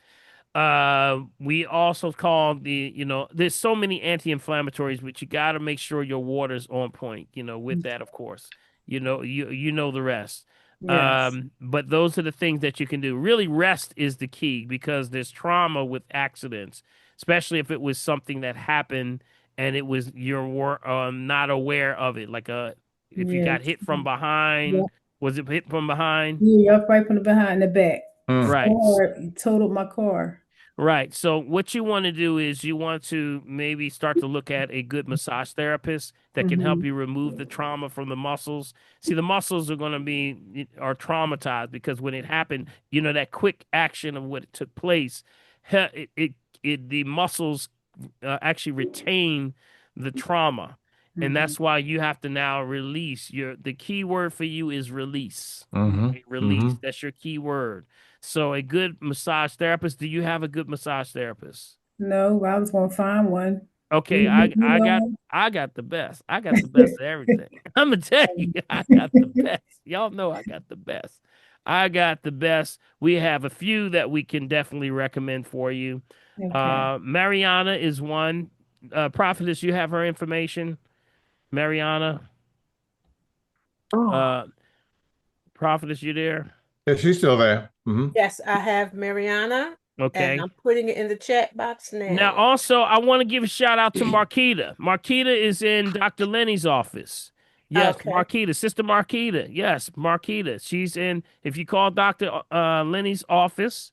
We also call there's so many anti-inflammatories, but you got to make sure your water's on point, with that, of course, you know the rest. Yes. But those are the things that you can do. Really, rest is the key, because there's trauma with accidents, especially if it was something that happened and it was you're not aware of it. Like if you got hit from behind, was it hit from behind? Yeah, right from the behind the back. Right. Or totaled my car. Right. So what you want to do is you want to maybe start to look at a good massage therapist that can help you remove the trauma from the muscles. See, the muscles are going to are traumatized because when it happened, that quick action of what took place, the muscles actually retain the trauma. And that's why you have to now release. The key word for you is release. Release. That's your key word. So a good massage therapist. Do you have a good massage therapist? No, I was going to find one. Okay, I got the best. I got the best of everything. I'm gonna tell you, I got the best. Y'all know I got the best. I got the best. We have a few that we can definitely recommend for you. Okay. Mariana is one. Prophetess, you have her information. Mariana. Prophetess, you there? Yeah, she's still there. Yes, I have Mariana. Okay. And I'm putting it in the chat box now. Now, also, I want to give a shout out to Marquita. Marquita is in Dr. Lenny's office. Yes, Okay. Marquita, Sister Marquita. Yes, Marquita. She's in. If you call Dr. Lenny's office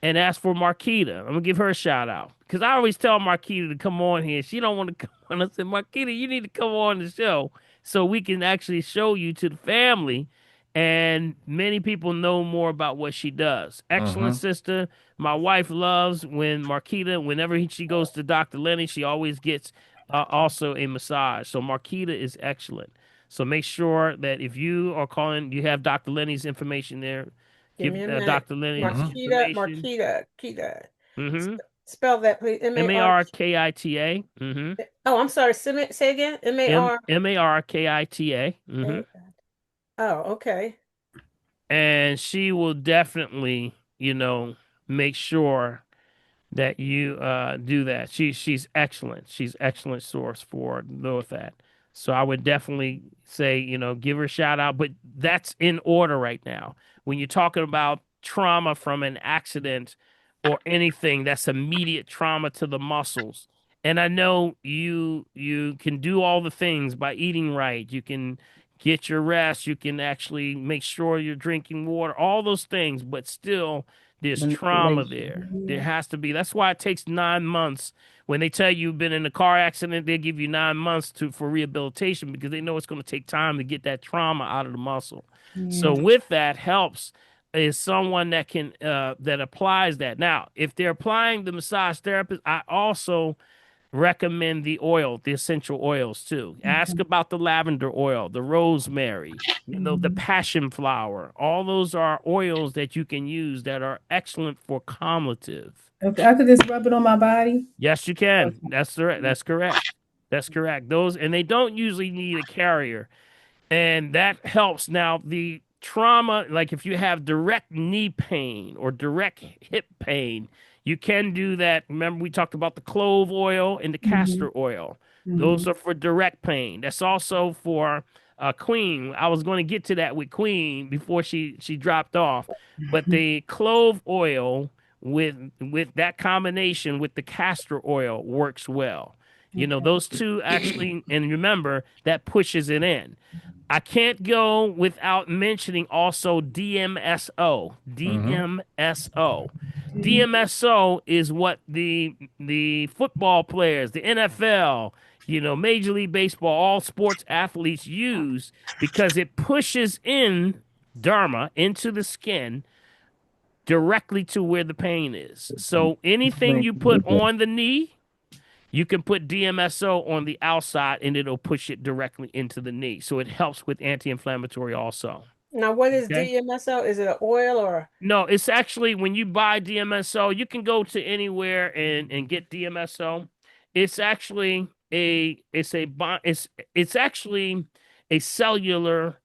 and ask for Marquita, I'm gonna give her a shout out because I always tell Marquita to come on here. She don't want to come on. I said, Marquita, you need to come on the show so we can actually show you to the family, and many people know more about what she does. Excellent sister. My wife loves when Marquita, whenever she goes to Dr. Lenny, she always gets also a massage. So Marquita is excellent. So make sure that if you are calling, you have Dr. Lenny's information there. Give me a minute. Dr. Lenny's Marquita, information. Marquita. Mm-hmm. Spell that, please. Markita. Mm-hmm. Oh, I'm sorry. Say again. M-A-R. Markita. Mm-hmm. Oh, okay. And she will definitely, make sure that you do that. She's excellent. She's excellent source for that. So I would definitely say, give her a shout out. But that's in order right now. When you're talking about trauma from an accident or anything, that's immediate trauma to the muscles. And I know you can do all the things by eating right. You can get your rest. You can actually make sure you're drinking water, all those things, but still there's trauma there. There has to be. That's why it takes 9 months. When they tell you you've been in a car accident, they give you 9 months for rehabilitation because they know it's going to take time to get that trauma out of the muscle. So with that helps is someone that can that applies that. Now, if they're applying the massage therapist, I also recommend the essential oils too. Ask about the lavender oil, the rosemary, the passion flower. All those are oils that you can use that are excellent for calmative. Okay, I could just rub it on my body. Yes, you can. That's correct. That's correct. That's correct. Those, and they don't usually need a carrier, and that helps. Now the trauma, like if you have direct knee pain or direct hip pain, you can do that. Remember, we talked about the clove oil and the castor oil. Those are for direct pain. That's also for Queen. I was going to get to that with Queen before she dropped off. But the clove oil with that combination with the castor oil works well. Those two actually, and remember, that pushes it in. I can't go without mentioning also DMSO. DMSO is what the football players, the NFL, Major League Baseball, all sports athletes use because it pushes in derma into the skin directly to where the pain is. So anything you put on the knee, you can put DMSO on the outside and it'll push it directly into the knee. So it helps with anti-inflammatory also. Now, what is DMSO? Is it an oil or? No, it's actually when you buy DMSO, you can go to anywhere and get DMSO. It's actually it's actually a cellular.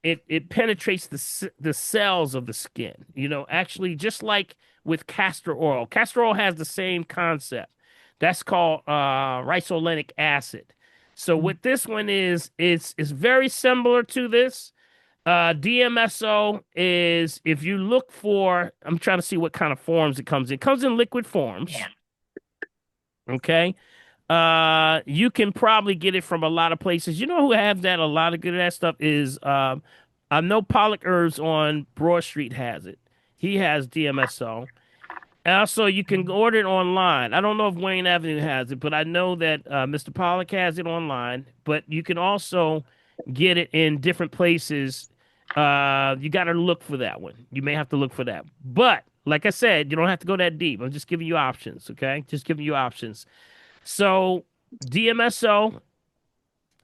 It penetrates the cells of the skin. Actually, just like with castor oil. Castor oil has the same concept. That's called rhizoleic acid. So what this one is very similar to this. DMSO is, if you look for, I'm trying to see what kind of forms it comes in. It comes in liquid forms. Okay. You can probably get it from a lot of places. You know who have that? A lot of good of that stuff is, I know Pollock Herbs on Broad Street has it. He has DMSO. Also, you can order it online. I don't know if Wayne Avenue has it, but I know that Mr. Pollock has it online. But you can also get it in different places. You got to look for that one. You may have to look for that. But like I said, you don't have to go that deep. I'm just giving you options, okay? Just giving you options. So DMSO,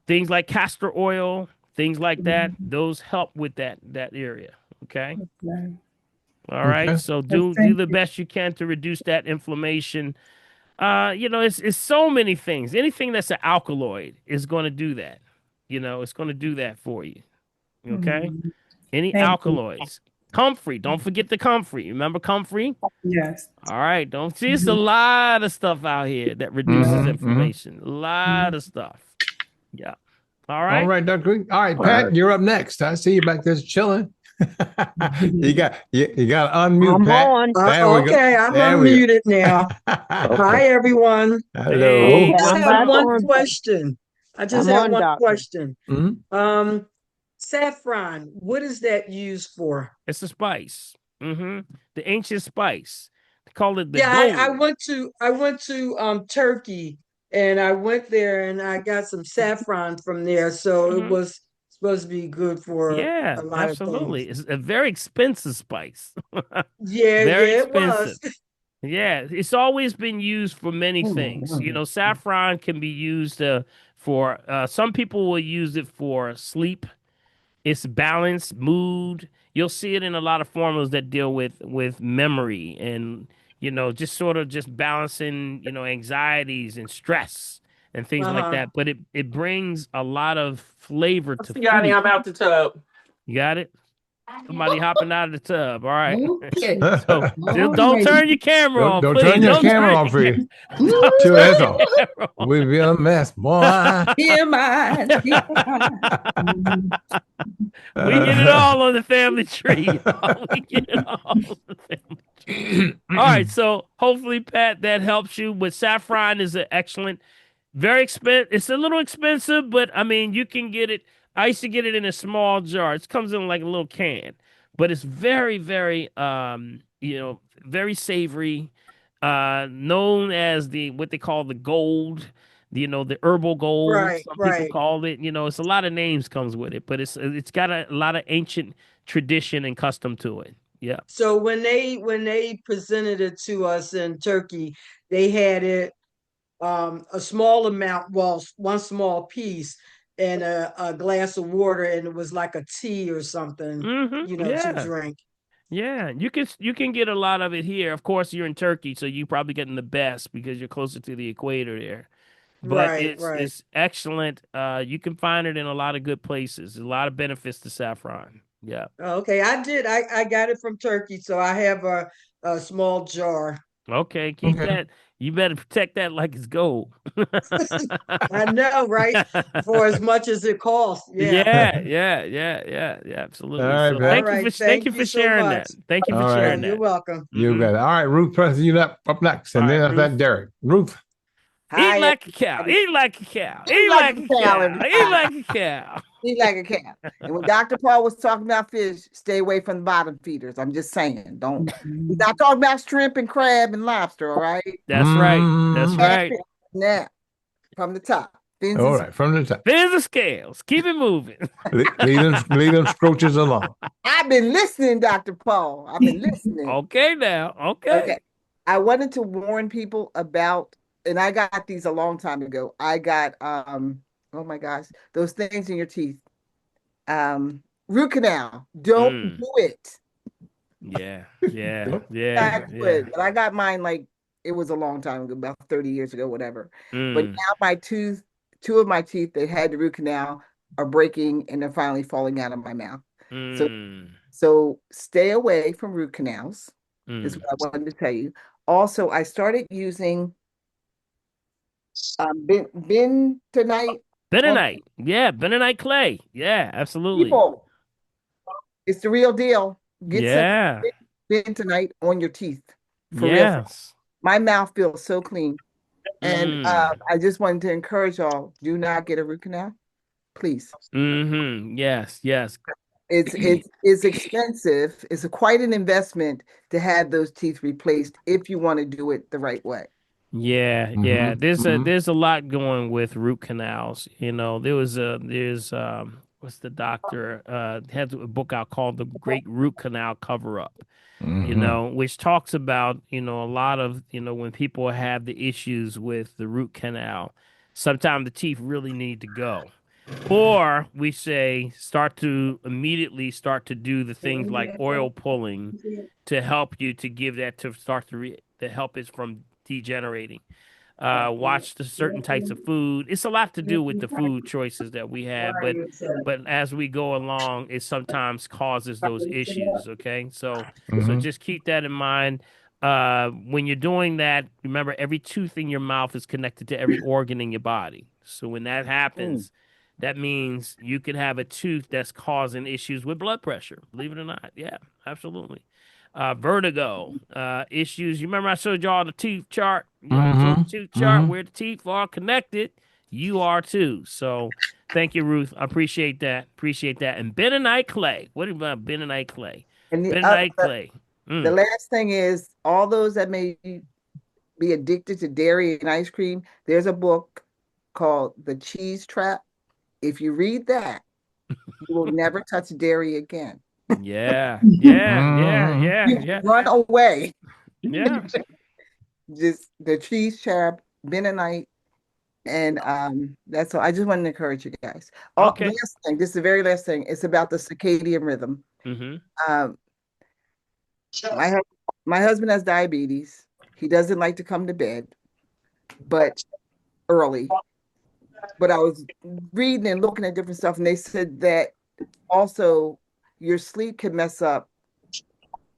things like castor oil, things like that, those help with that area, okay? All right. So do the best you can to reduce that inflammation. It's so many things. Anything that's an alkaloid is going to do that. It's going to do that for you. Okay. Any alkaloids. Comfrey. Don't forget the comfrey. Remember comfrey? Yes. All right. Don't see it's a lot of stuff out here that reduces inflammation. A lot of stuff. Yeah. All right. All right, Dr. Green. All right, Pat, you're up next. I see you back there chilling. you got to unmute, I'm Pat. on. Okay, I'm unmuted now. Hi, everyone. Hello. I just have one question. I just I'm have on, one doctor. question. Mhm. Saffron, what is that used for? It's a spice. The ancient spice. They call it the Yeah, I gold. went to Turkey, and I went there and I got some saffron from there. So it was supposed to be good for Yeah, a lot of absolutely. things. It's a very expensive spice. Yeah, Very yeah, it expensive. was. Yeah, it's always been used for many things. You know, saffron can be used for some people will use it for sleep. It's balance, mood. You'll see it in a lot of formulas that deal with memory and just sort of just balancing, anxieties and stress and things like Uh-huh. that. But it brings a lot of flavor to Yanni, food. I'm out the tub. You got it? Somebody hopping out of the tub. All right. Okay. So just All don't right. turn your camera on, Don't please. turn your Don't camera turn off, your Free. don't Till turn that's your all. camera on. We'll be a mess, boy. TMI. We get it all on the family tree. Y'all. We get it all on the family tree. All right, so hopefully, Pat, that helps you. But saffron is an excellent, very expensive. It's a little expensive, but I mean, you can get it. I used to get it in a small jar. It comes in like a little can, but it's very, very, very savory. Known as what they call the gold, the herbal gold. Right, Some people right. call it. It's a lot of names comes with it, but it's got a lot of ancient tradition and custom to it. Yeah. So when they presented it to us in Turkey, they had it a small amount, well, one small piece and a glass of water, and it was like a tea or something, to Yeah. drink. Yeah. You can get a lot of it here. Of course, you're in Turkey, so you're probably getting the best because you're closer to the equator there. But Right, it's right. it's excellent. You can find it in a lot of good places. A lot of benefits to saffron. Yeah. Okay, I did. I got it from Turkey, so I have a small jar. Okay, keep Okay. that. You better protect that like it's gold. I know, right? For as much as it costs. Yeah. Yeah. All Absolutely. right, So All Pat. right. thank you Thank you for so sharing much. that. Thank you for All Oh, right. sharing you're that. welcome. You got it. All right, Ruth Presley, you up next. All And then right, after that, Ruth. Derek. Ruth. Eat Hi, like a cow. everybody. Eat like a cow. Eat Eat like like a a cow, cow. Eat everybody. like a cow. Eat like a cow. And when Dr. Paul was talking about fish, stay away from the bottom feeders. I'm just saying, don't. He's not talking about shrimp and crab and lobster, all right? That's right. That's right. Catfish. Now, from the top. Fins All and right, from the top. Fins and scales. Keep it moving. Lead them scroaches along. I've been listening, Dr. Paul. I've been listening. Okay now. Okay. Okay. I wanted to warn people about, and I got these a long time ago. I got oh my gosh, those things in your teeth. Root canal. Don't do it. Yeah. Yeah. I Yeah. but I got mine like it was a long time ago, about 30 years ago, whatever. But Mm. now two of my teeth that had the root canal are breaking and they're finally falling out of my mouth. So Mm. so stay away from root canals is Mm. what I wanted to tell you. Also, I started using Ben tonight on Bentonite. Yeah. Bentonite clay. Yeah. Absolutely. people. It's the real deal. Get some Yeah. Ben tonight on your teeth. For real. Yes. My mouth feels so clean. And Mm. I just wanted to encourage y'all, do not get a root canal, please. Mm-hmm. Yes. Yes. It's expensive. It's quite an investment to have those teeth replaced if you want to do it the right way. Yeah, yeah. There's a lot going with root canals. There's what's the doctor has a book out called The Great Root Canal Cover Up. Which talks about, a lot of, when people have the issues with the root canal, sometimes the teeth really need to go. Or we say immediately start to do the things like oil pulling to help you to give that to start to help it from degenerating. Watch the certain types of food. It's a lot to do with the food choices that we have, but as we go along, it sometimes causes those issues. Okay, so just keep that in mind. When you're doing that, remember every tooth in your mouth is connected to every organ in your body. So when that happens, that means you can have a tooth that's causing issues with blood pressure. Believe it or not, yeah, absolutely. Vertigo, issues. You remember I showed y'all the teeth chart? Showed the tooth chart where the teeth are connected. You are too. So thank you, Ruth. I appreciate that. Appreciate that. And Bentonite clay. What about Bentonite clay? And Bentonite clay. the last thing is all those that may be addicted to dairy and ice cream, there's a book called The Cheese Trap. If you read that, you will never touch dairy again. Yeah, yeah. Run away. Yeah. Just The Cheese Trap, Bentonite, and that's all. I just wanted to encourage you guys. Okay. The last thing, this is the very last thing. It's about the circadian rhythm. Mm-hmm. My husband has diabetes. He doesn't like to come to bed, but early. But I was reading and looking at different stuff, and they said that also your sleep can mess up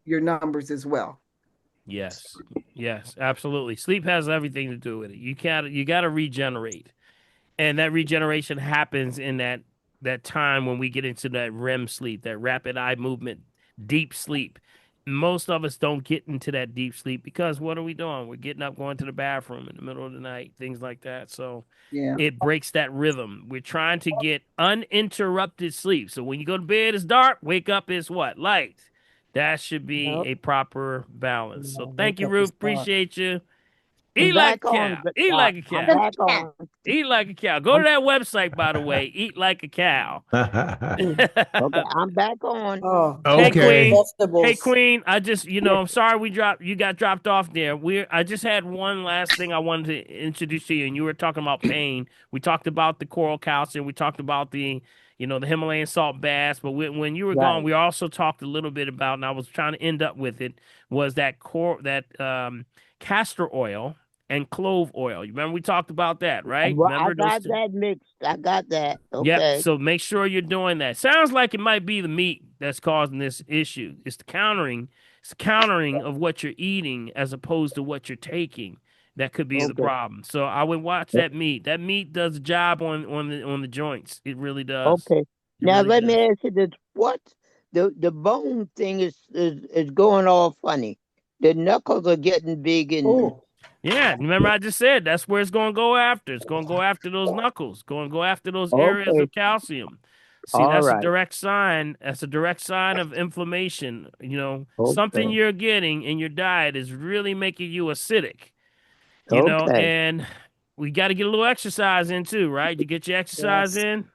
your numbers as well. Yes, absolutely. Sleep has everything to do with it. You got to regenerate, and that regeneration happens in that time when we get into that REM sleep, that rapid eye movement, deep sleep. Most of us don't get into that deep sleep because what are we doing? We're getting up, going to the bathroom in the middle of the night, things like that. So it breaks that rhythm. We're trying to get uninterrupted sleep. So when you go to bed, it's dark. Wake up, it's what? Light. That should be a proper balance. So thank you, Ruth. Appreciate you. Eat like a cow. Eat like a cow. Back on. Eat like a cow. Go to that website, by the way. Eat like a cow. Okay, I'm back on. Oh, Hey, Okay. Queen. vegetables. Hey, Queen. I just, I'm sorry you got dropped off there. I just had one last thing I wanted to introduce to you, and you were talking about pain. We talked about the coral calcium. We talked about the Himalayan salt baths. But when you were gone, we also talked a little bit about, and I was trying to end up with it, was that castor oil and clove oil. You remember we talked about that, right? Well, Remember I got that mixed. I got that. Okay. Yep. So make sure you're doing that. Sounds like it might be the meat that's causing this issue. It's the countering of what you're eating as opposed to what you're taking. That could be the problem. So I would watch that meat. That meat does a job on the joints. It really does. Okay. Now let me ask you this: what the bone thing is going all funny. The knuckles are getting big and Yeah, remember I just said that's where it's going to go after. It's going to go after those knuckles. Going to go after those areas of calcium. See, that's a direct sign. That's a direct sign of inflammation. Something you're getting in your diet is really making you acidic. And we got to get a little exercise in too, right? You get your exercise in?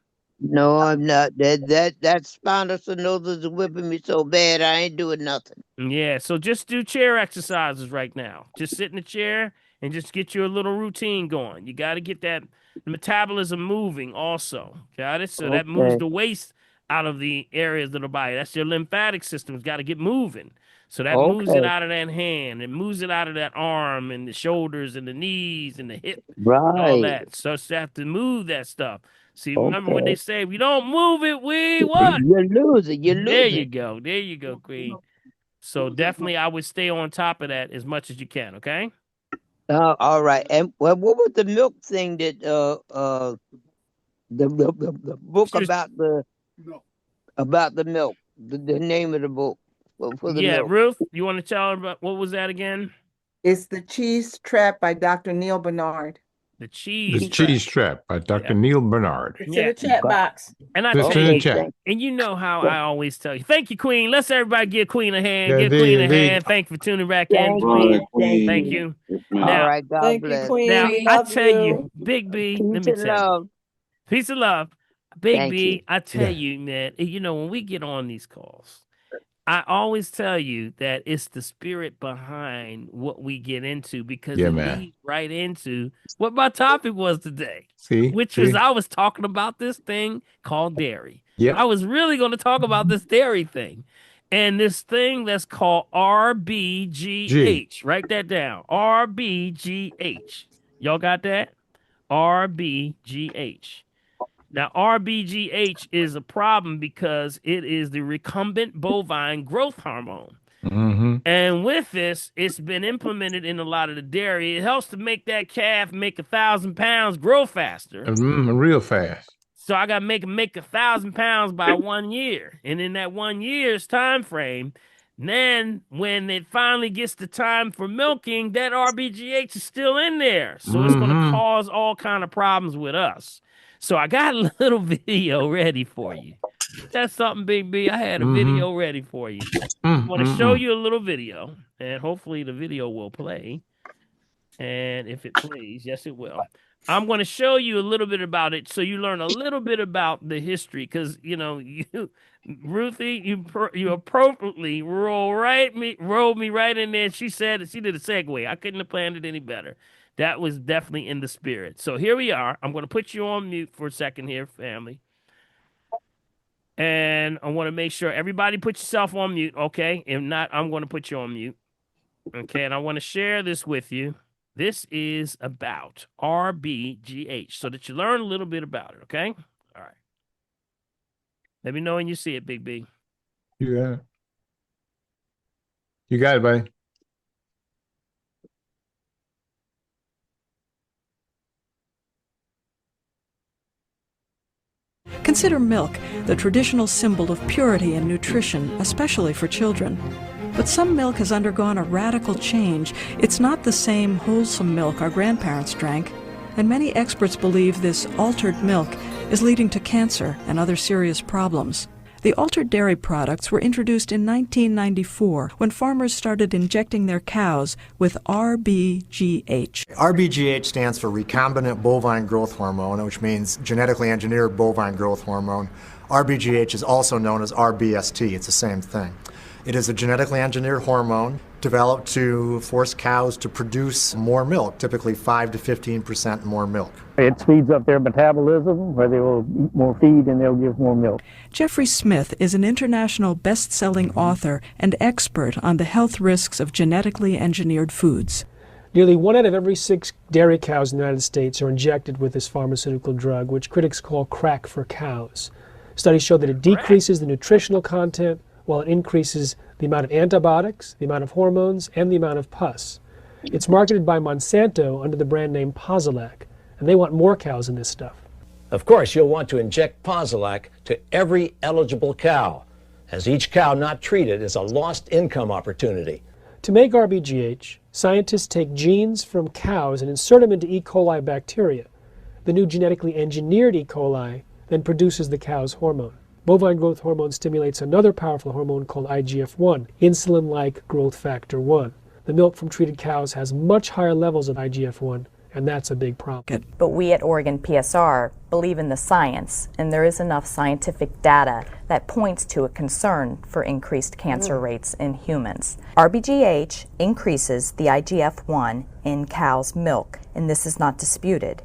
No, I'm not. That spinal stenosis is whipping me so bad I ain't doing nothing. Yeah, so just do chair exercises right now. Just sit in the chair and just get your little routine going. You got to get that metabolism moving also. Got it? So that moves the waste out of the areas of the body. That's your lymphatic system's got to get moving. So that moves it out of that hand. It moves it out of that arm and the shoulders and the knees and the hip. And all that. So you have to move that stuff. See, remember when they say, if you don't move it, we what? You lose it. You lose it. There you go. There you go, Queen. So definitely I would stay on top of that as much as you can, okay? All right. And what was the milk thing that the book about the milk? The name of the book for the milk. Ruth, you want to tell her about what was that again? It's The Cheese Trap by Dr. Neil Bernard. The Cheese Trap by Dr. Neil Bernard. It's in the chat box. And I tell you, and you know how I always tell you. Thank you, Queen. Let's everybody give Queen a hand. Give Queen a hand. Thank you for tuning back in, Queen. Thank you. Now, all right, God bless. Queen. Now, I tell you, Big B, let me tell you. Peace of love. Big B, I tell you, man, when we get on these calls, I always tell you that it's the spirit behind what we get into because it leads right into what my topic was today. Which was I was talking about this thing called dairy. I was really going to talk about this dairy thing. And this thing that's called RBGH. Write that down. RBGH. Y'all got that? RBGH. Now, RBGH is a problem because it is the recombinant bovine growth hormone. Mm-hmm. And with this, it's been implemented in a lot of the dairy. It helps to make that calf make 1,000 pounds grow faster. Real fast. So I got to make 1,000 pounds by 1 year. And in that 1 year's time frame, Then when it finally gets the time for milking, that RBGH is still in there. So it's going to cause all kind of problems with us. So I got a little video ready for you. That's something, Big B. I had a video ready for you. I want to show you a little video, and hopefully the video will play. And if it plays, yes, it will. I'm going to show you a little bit about it so you learn a little bit about the history because, you know, Ruthie, you appropriately rolled me right in there. She said, she did a segue. I couldn't have planned it any better. That was definitely in the spirit. So here we are. I'm going to put you on mute for a second here, family. And I want to make sure everybody put yourself on mute, okay? If not, I'm going to put you on mute. Okay, and I want to share this with you. This is about RBGH so that you learn a little bit about it, okay? All right. Let me know when you see it, Big B. You got it. You got it, buddy. Consider milk, the traditional symbol of purity and nutrition, especially for children. But some milk has undergone a radical change. It's not the same wholesome milk our grandparents drank, and many experts believe this altered milk is leading to cancer and other serious problems. The altered dairy products were introduced in 1994 when farmers started injecting their cows with RBGH. RBGH stands for recombinant bovine growth hormone, which means genetically engineered bovine growth hormone. RBGH is also known as RBST. It's the same thing. It is a genetically engineered hormone developed to force cows to produce more milk, typically 5 to 15% more milk. It speeds up their metabolism, where they will eat more feed and they'll give more milk. Jeffrey Smith is an international best-selling author and expert on the health risks of genetically engineered foods. Nearly 1 out of every 6 dairy cows in the United States are injected with this pharmaceutical drug, which critics call crack for cows. Studies show that it decreases the nutritional content while it increases the amount of antibiotics, the amount of hormones, and the amount of pus. It's marketed by Monsanto under the brand name Posilac, and they want more cows in this stuff. Of course, you'll want to inject Posilac to every eligible cow, as each cow not treated is a lost income opportunity. To make RBGH, scientists take genes from cows and insert them into E. coli bacteria. The new genetically engineered E. coli then produces the cow's hormone. Bovine growth hormone stimulates another powerful hormone called IGF-1, insulin-like growth factor 1. The milk from treated cows has much higher levels of IGF-1, and that's a big problem. But we at Oregon PSR believe in the science, and there is enough scientific data that points to a concern for increased cancer rates in humans. RBGH increases the IGF-1 in cow's milk, and this is not disputed.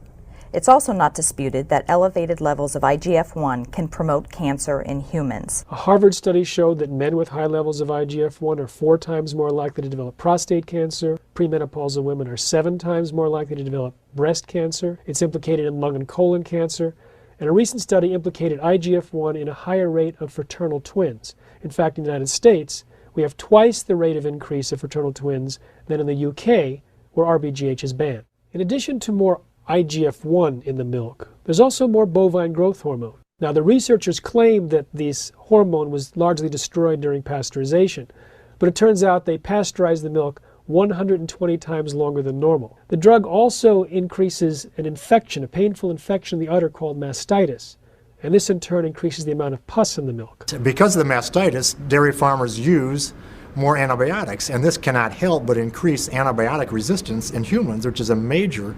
It's also not disputed that elevated levels of IGF-1 can promote cancer in humans. A Harvard study showed that men with high levels of IGF-1 are 4 times more likely to develop prostate cancer. Premenopausal women are 7 times more likely to develop breast cancer. It's implicated in lung and colon cancer. And a recent study implicated IGF-1 in a higher rate of fraternal twins. In fact, in the United States, we have twice the rate of increase of fraternal twins than in the UK, where RBGH is banned. In addition to more IGF-1 in the milk, there's also more bovine growth hormone. Now, the researchers claim that this hormone was largely destroyed during pasteurization, but it turns out they pasteurized the milk 120 times longer than normal. The drug also increases an infection, a painful infection in the udder called mastitis, and this in turn increases the amount of pus in the milk. Because of the mastitis, dairy farmers use more antibiotics, and this cannot help but increase antibiotic resistance in humans, which is a major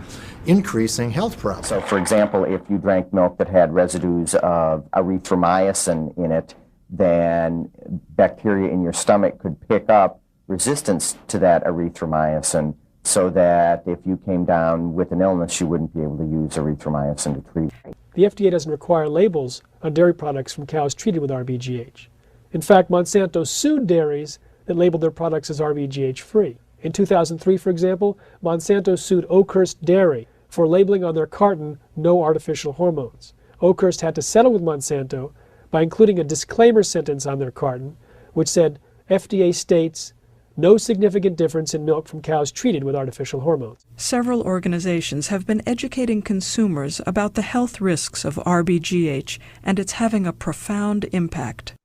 increasing health problem. So, for example, if you drank milk that had residues of erythromycin in it, then bacteria in your stomach could pick up resistance to that erythromycin, so that if you came down with an illness, you wouldn't be able to use erythromycin to treat. The FDA doesn't require labels on dairy products from cows treated with RBGH. In fact, Monsanto sued dairies that labeled their products as RBGH free. In 2003, for example, Monsanto sued Oakhurst Dairy for labeling on their carton no artificial hormones. Oakhurst had to settle with Monsanto by including a disclaimer sentence on their carton, which said, FDA states no significant difference in milk from cows treated with artificial hormones. Several organizations have been educating consumers about the health risks of RBGH, and it's having a profound impact.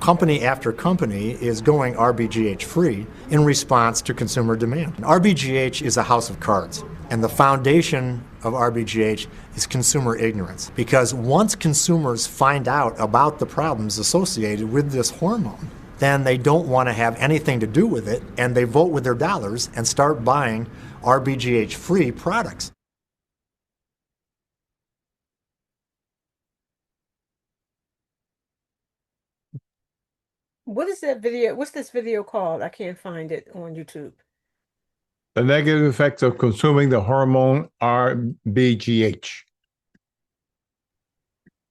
company after company is going RBGH free in response to consumer demand. RBGH is a house of cards, and the foundation of RBGH is consumer ignorance. Because once consumers find out about the problems associated with this hormone, then they don't want to have anything to do with it, and they vote with their dollars and start buying RBGH free products. What is that video? What's this video called? I can't find it on YouTube. The negative effects of consuming the hormone RBGH.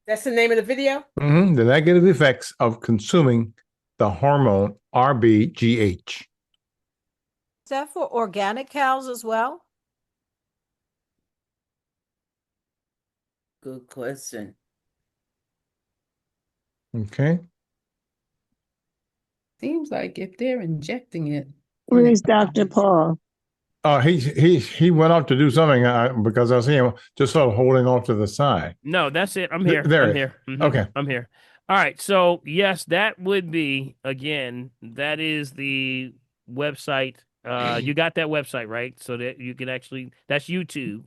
That's the name of the video? The negative effects of consuming the hormone RBGH. Is that for organic cows as well? Good question. Okay. Seems like if they're injecting it. Where's Dr. Paul? He went off to do something because I see him just sort of holding off to the side. No, that's it. I'm here. There I'm it is. here. Mhm. Okay. I'm here. All right. So yes, that would be, again, that is the website. You got that website, right? So that you can actually, that's YouTube.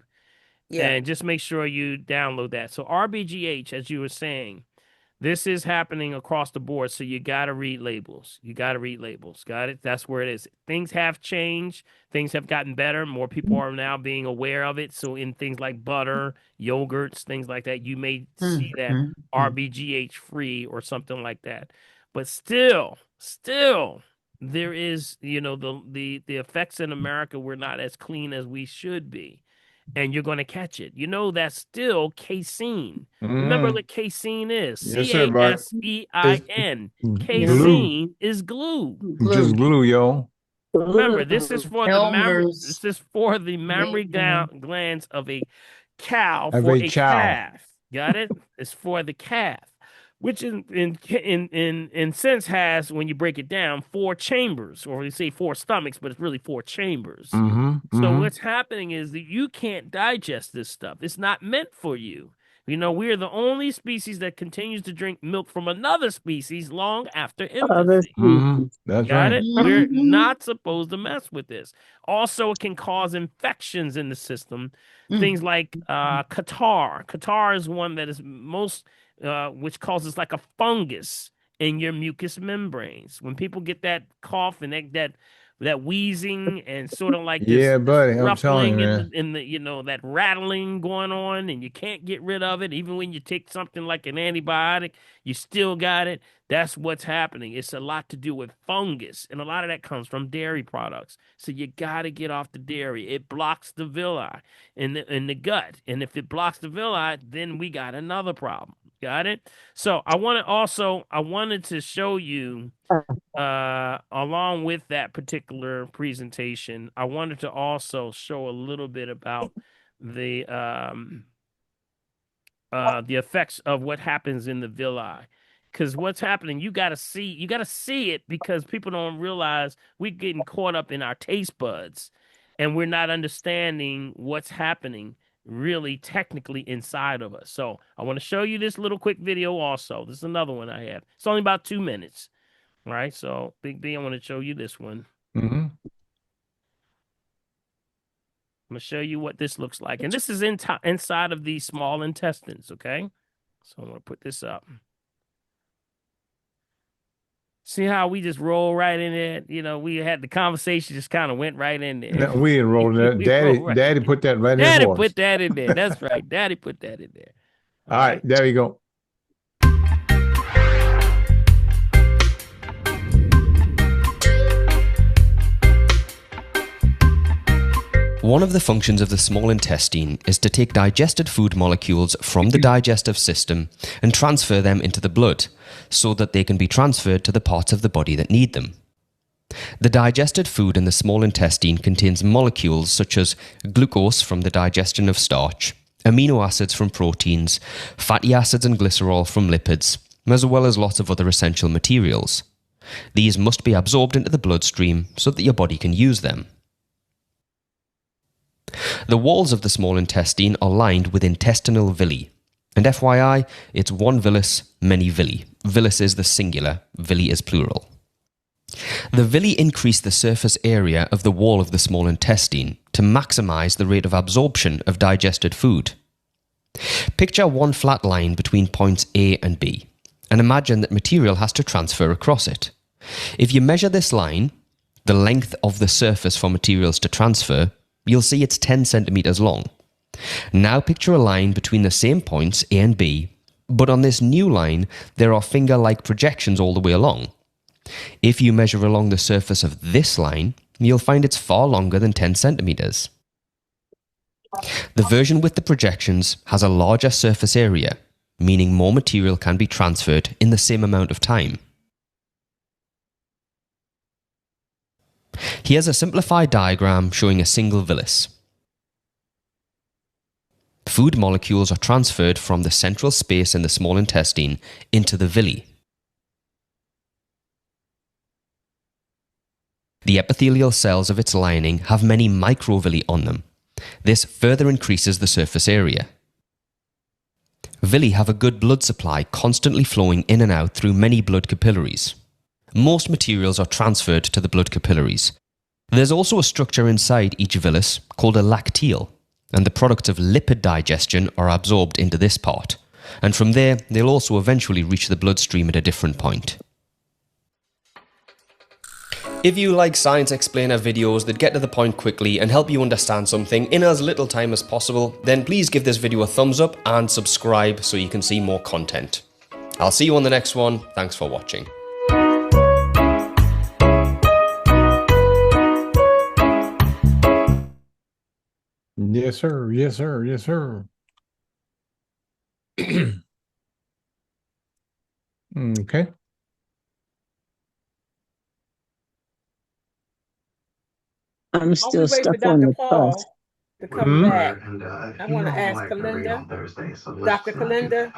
Yeah. And just make sure you download that. So RBGH, as you were saying, this is happening across the board. So you got to read labels. You got to read labels. Got it? That's where it is. Things have changed. Things have gotten better. More people are now being aware of it. So in things like butter, yogurts, things like that, you may see that RBGH free or something like that. But still, there is, the effects in America, we're not as clean as we should be. And you're going to catch it. That's still casein. Remember what casein is. Yes, sir, bud. CASEIN. Glue. Casein is glue. Just glue, yo. Remember, this is for the mammary. Elmer's. This is for the mammary glands of a cow Of for a a chow. calf. Got it? It's for the calf, which in sense has, when you break it down, 4 chambers, or you say 4 stomachs, but it's really 4 chambers. So what's happening is that you can't digest this stuff. It's not meant for you. We're the only species that continues to drink milk from another species long after infancy. That's Got right. it? We're not supposed to mess with this. Also, it can cause infections in the system. Things like catarrh. Catarrh is one that is most, which causes like a fungus in your mucous membranes. When people get that cough and that wheezing and sort of like this, Yeah, buddy, this I'm telling ruffling you, in man. that rattling going on, and you can't get rid of it. Even when you take something like an antibiotic, you still got it. That's what's happening. It's a lot to do with fungus, and a lot of that comes from dairy products. So you got to get off the dairy. It blocks the villi in the gut, and if it blocks the villi, then we got another problem. Got it? So I wanted to show you, along with that particular presentation, I wanted to also show a little bit about the effects of what happens in the villi. Because what's happening, you gotta see it, because people don't realize we're getting caught up in our taste buds, and we're not understanding what's happening really technically inside of us. So I want to show you this little quick video also. This is another one I have. It's only about 2 minutes. All right, so Big B, I want to show you this one. I'm going to show you what this looks like. And this is inside of the small intestines, okay? So I'm going to put this up. See how we just roll right in there? We had the conversation, just kind of went right in there. No, we enrolled in that. Daddy put that right in there. Daddy put that in there. That's right. Daddy put that in there. All right, there you go. One of the functions of the small intestine is to take digested food molecules from the digestive system and transfer them into the blood, so that they can be transferred to the parts of the body that need them. The digested food in the small intestine contains molecules such as glucose from the digestion of starch, amino acids from proteins, fatty acids and glycerol from lipids, as well as lots of other essential materials. These must be absorbed into the bloodstream so that your body can use them. The walls of the small intestine are lined with intestinal villi, and FYI, it's one villus, many villi, Villus is the singular, villi is plural. The villi increase the surface area of the wall of the small intestine to maximize the rate of absorption of digested food. Picture one flat line between points A and B, and imagine that material has to transfer across it. If you measure this line, the length of the surface for materials to transfer, you'll see it's 10 centimeters long. Now picture a line between the same points A and B, but on this new line, there are finger-like projections all the way along. If you measure along the surface of this line, you'll find it's far longer than 10 centimeters. The version with the projections has a larger surface area, meaning more material can be transferred in the same amount of time. Here's a simplified diagram showing a single villus. Food molecules are transferred from the central space in the small intestine into the villi. The epithelial cells of its lining have many microvilli on them. This further increases the surface area. Villi have a good blood supply constantly flowing in and out through many blood capillaries. Most materials are transferred to the blood capillaries. There's also a structure inside each villus called a lacteal, and the products of lipid digestion are absorbed into this part, and from there they'll also eventually reach the bloodstream at a different point. If you like Science Explainer videos that get to the point quickly and help you understand something in as little time as possible, then please give this video a thumbs up and subscribe so you can see more content. I'll see you on the next one. Thanks for watching. Yes, sir. Yes, sir. Yes, sir. Okay. While I'm we still wait for stuck on Dr. the bus. Paul to come back, I want to ask Kalinda. Dr. Kalinda.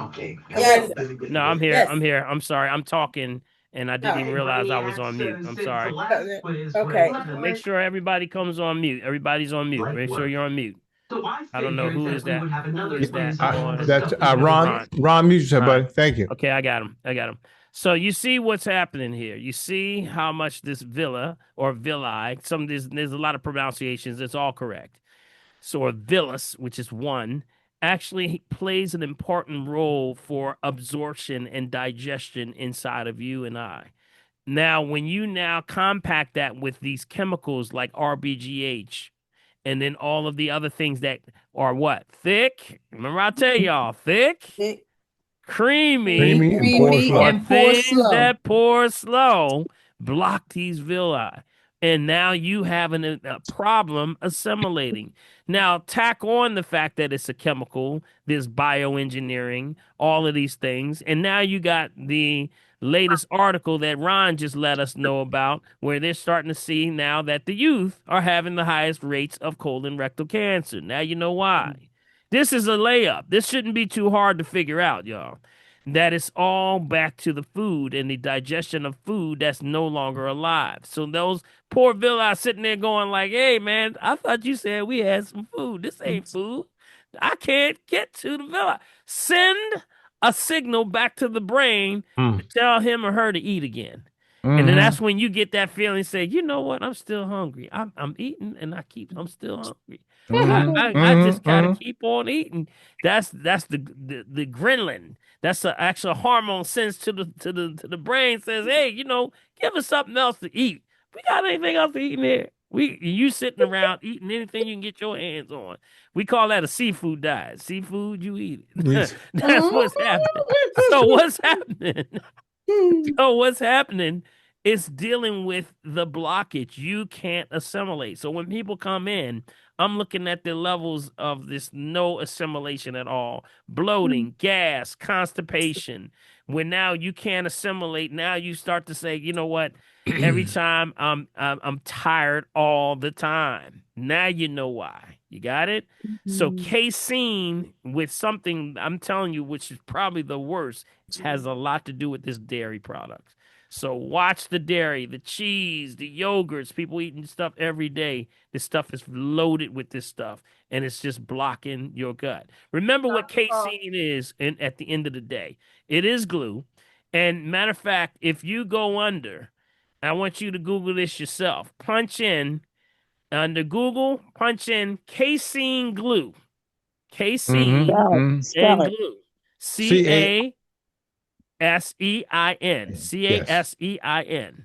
Yes. Kalinda. No, I'm here. Yes. I'm here. I'm sorry. I'm talking and I didn't even realize I was on mute. I'm sorry. Okay. Make sure everybody comes on mute. Everybody's on mute. Make sure you're on mute. I don't know who is that. Who is that? That's Ron. Ron, mute yourself, buddy. Thank you. Okay, I got him. So you see what's happening here. You see how much this villa or villi, there's a lot of pronunciations. It's all correct. So a villus, which is one, actually plays an important role for absorption and digestion inside of you and I. Now, when you now compact that with these chemicals like RBGH, and then all of the other things that are what? Thick. Remember I tell y'all, thick, creamy, and pour slow. That pour slow block these villi. And now you have a problem assimilating. Now, tack on the fact that it's a chemical, there's bioengineering, all of these things. And now you got the latest article that Ron just let us know about, where they're starting to see now that the youth are having the highest rates of colon rectal cancer. Now you know why. This is a layup. This shouldn't be too hard to figure out, y'all. That it's all back to the food and the digestion of food that's no longer alive. So those poor villi sitting there going like, hey, man, I thought you said we had some food. This ain't food. I can't get to the villi. Send a signal back to the brain to tell him or her to eat again. And then that's when you get that feeling, say, you know what? I'm still hungry. I'm eating and I'm still hungry. I just gotta keep on eating. That's the ghrelin. That's the actual hormone sends to the brain, says, hey, give us something else to eat. We got anything else to eat in here? You sitting around eating anything you can get your hands on. We call that a seafood diet. Seafood, you eat it. Yes. That's what's happening. So what's happening? What's happening is dealing with the blockage. You can't assimilate. So when people come in, I'm looking at the levels of this no assimilation at all. Bloating, gas, constipation. When now you can't assimilate, now you start to say, you know what? Every time I'm tired all the time. Now you know why. You got it? So casein with something, I'm telling you, which is probably the worst, has a lot to do with this dairy product. So watch the dairy, the cheese, the yogurts, people eating stuff every day. This stuff is loaded with this stuff, and it's just blocking your gut. Remember what casein is at the end of the day. It is glue. And matter of fact, if you go under, I want you to Google this yourself. Punch in under Google, punch in casein glue. Casein Spell and it. glue. C-A- CASEIN. Yes. CASEIN.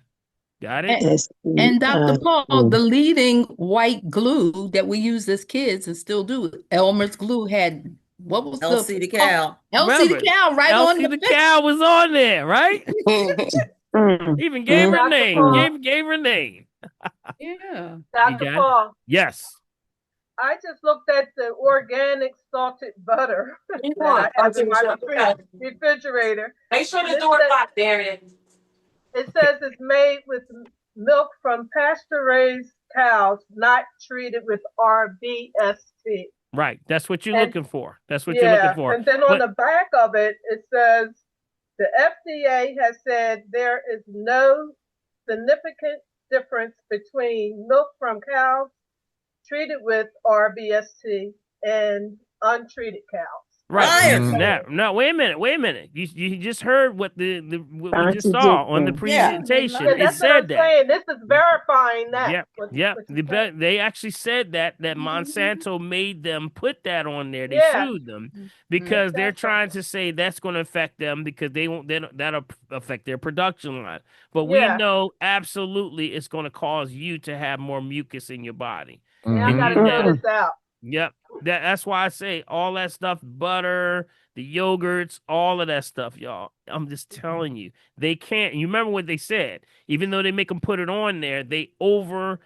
Got it? And Dr. Paul, the leading white glue that we used as kids and still do, Elmer's glue had what was LC the cow. LC the cow right on LC the cow was on there, right? Even gave her Dr. name. Paul. Gave her name. Yeah. Dr. Paul, Yes. I just looked at the organic salted butter that I have in my refrigerator. Make sure the door locked, Darian. It says it's made with milk from pasture-raised cows, not treated with RBST. Right. That's what you're looking for. That's what Yeah, you're looking for. and then on the back of it, it says the FDA has said there is no significant difference between milk from cows treated with RBST and untreated cows. Right. No, wait a minute. You just heard what what we just saw on the presentation. Yeah, It that's what said I'm that. saying. This is verifying that. Yep. They actually said that Monsanto made them put that on there. They Yeah. sued them because they're trying to say that's going to affect them because that'll affect their production line. But we Yeah. know absolutely it's going to cause you to have more mucus in your body. Yeah, I gotta throw this out. Yep. That's why I say all that stuff, butter, the yogurts, all of that stuff, y'all. I'm just telling you, they can't. You remember what they said? Even though they make them put it on there, they over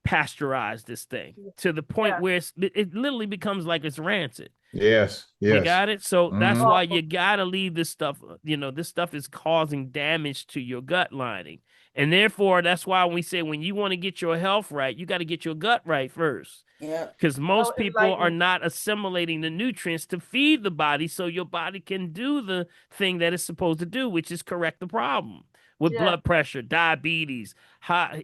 pasteurize this thing to the point where it literally becomes like it's rancid. Yes. You got it? So that's Mhm. why you got to leave this stuff. This stuff is causing damage to your gut lining. And therefore, that's why we say when you want to get your health right, you got to get your gut right first. Yeah. Because most people are not assimilating the nutrients to feed the body so your body can do the thing that it's supposed to do, which is correct the problem with blood pressure, diabetes,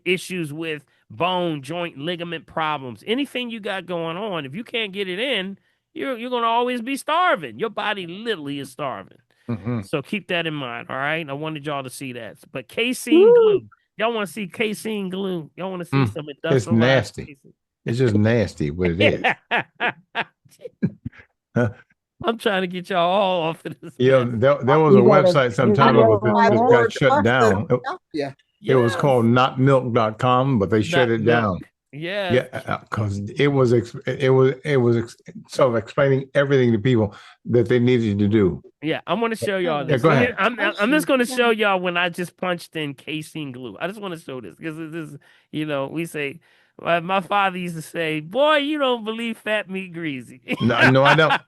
issues with bone, joint, ligament problems. Anything you got going on, if you can't get it in, you're going to always be starving. Your body literally is starving. Mm-hmm. So keep that in mind, all right? I wanted y'all to see that. But casein glue. Y'all want to see casein glue? Y'all want to see some industrial? It's nasty. It's just nasty what it is. I'm trying to get y'all all off of this. Yeah, there was a website some time ago that got shut down. Yeah. It was called notmilk.com, but they shut it down. Yeah. Yeah, because it was sort of explaining everything to people that they needed to do. Yeah, I'm going to show y'all this. Yeah, go ahead. I'm just going to show y'all when I just punched in casein glue. I just want to show this because this is, we say, my father used to say, "Boy, you don't believe fat meat greasy." No, I don't.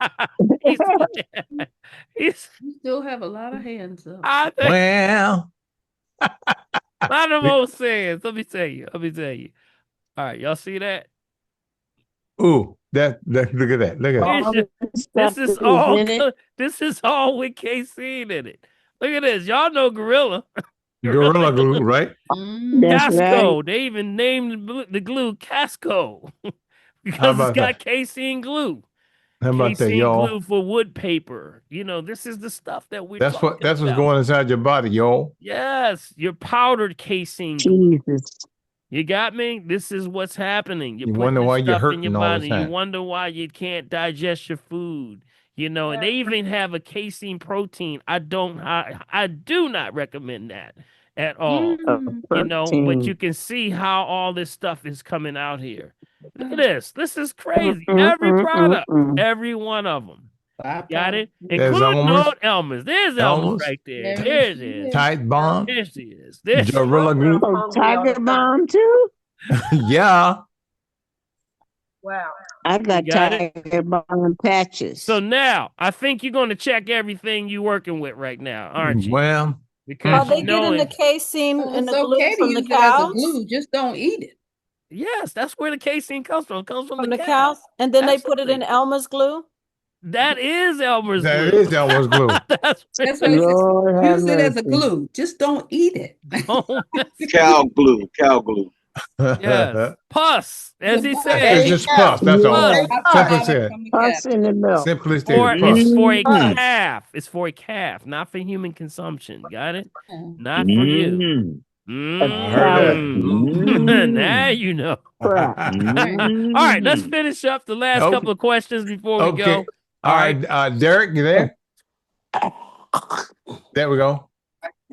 You still have a lot of hands up. Well, a lot of old sayings. Let me tell you. All right, y'all see that? Ooh, that look at that. Look at that. This is all with casein in it. Look at this. Y'all know Gorilla. Gorilla glue, right? Casco. Right. They even named the glue Casco because it's got casein glue. How about casein that, y'all? Glue for wood paper. This is the stuff that we're that's talking what's about. going inside your body, y'all. Yes, your powdered casein glue. You got me? This is what's happening. You wonder why you're hurting in your all body. the time. You wonder why you can't digest your food. And they even have a casein protein. I do not recommend that at all. But you can see how all this stuff is coming out here. Look at this. This is crazy. Every product, every one of them. Got it? Including Elmer's. There's Elmer's right there. There it is. Tight Bomb. There she is. There Gorilla glue. Tiger Bomb too? Yeah. Wow. I got Tiger Bomb patches. So now, I think you're going to check everything you're working with right now, aren't you? Well, because they getting the casein and the glue okay from to the use it as a cows? glue, just don't eat it. Yes, that's where the casein comes from. It comes from the cows. And then Absolutely. They put it in Elmer's glue? That is Elmer's glue. That is Elmer's glue. That's why use it as a glue. Just don't eat it. Cow glue. Yes. Pus, as he There said. It's you just go. pus. That's all. Say Simply pus. said. Pus in the milk. Simply For stated. it's Pus. for a Pus. calf. It's for a calf, not for human consumption. Got it? Not for you. Mm. I heard that. Now you know. Crap. All right, let's finish up the last Okay. couple of questions before we Okay. go. All right. Derek, you there? There we go.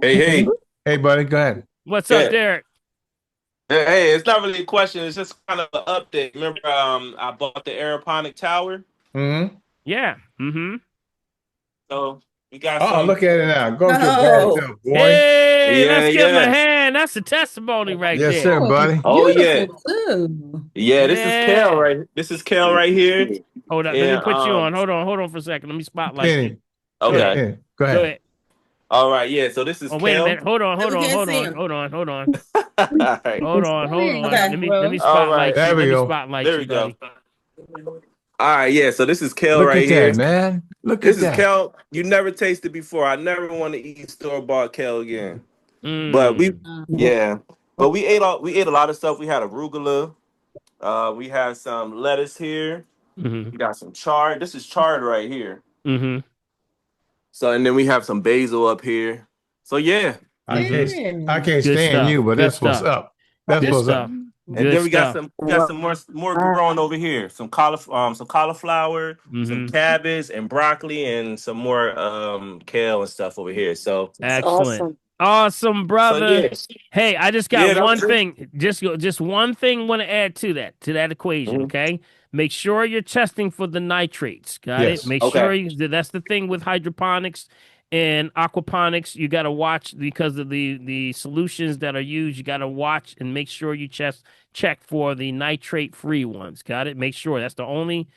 Hey. Hey, buddy. Go ahead. What's Yeah. up, Derek? Hey, it's not really a question. It's just kind of an update. Remember, I bought the aeroponic tower. Mm-hmm. Yeah. Mm-hmm. So we got Oh, some. look at it now. Go to No. yourself, boy. Hey, let's give him a Yeah. hand. That's a testimony right Yes, there. sir, buddy. Oh yeah, Beautiful too. yeah. This is Kel right. This is Kel right here. Hold on. Let me And put you on. Hold on for a second. Let me spotlight you. Penny. okay. Penny. Go ahead. Go ahead. All right. Yeah. So this is Oh, wait a Kel. minute. Hold on. We can't see him. Hold on. All right. Hold on. Okay. Let me All spotlight right. you. There we Let me go. spotlight There you, we go. buddy. All right. Yeah. So this is Kel Look right at here. that, man. Look This at is that. Kel. You never tasted before. I never want to eat store-bought Kel again. Mm. But but we ate a lot of stuff. We had arugula. We had some lettuce here. Mm-hmm. We got some chard. This is chard right here. Mm-hmm. So and then we have some basil up here. So yeah. I can't Good stand stuff. you, but Good that's what's stuff. up. That's Good what's stuff. up. And Good then we got stuff. some more growing over here. Some cauliflower, some cabbage and broccoli, and some more kale and stuff over here. So Excellent. Awesome, brother. yes. Hey, I just Yeah, got that one was it. thing. Just one thing want to add to that equation, okay? Make sure you're testing for the nitrates. Got it? Yes. Make Okay. sure that's the thing with hydroponics and aquaponics. You got to watch because of the solutions that are used. You got to watch and make sure you check for the nitrate free ones. Got it? Make sure that's the only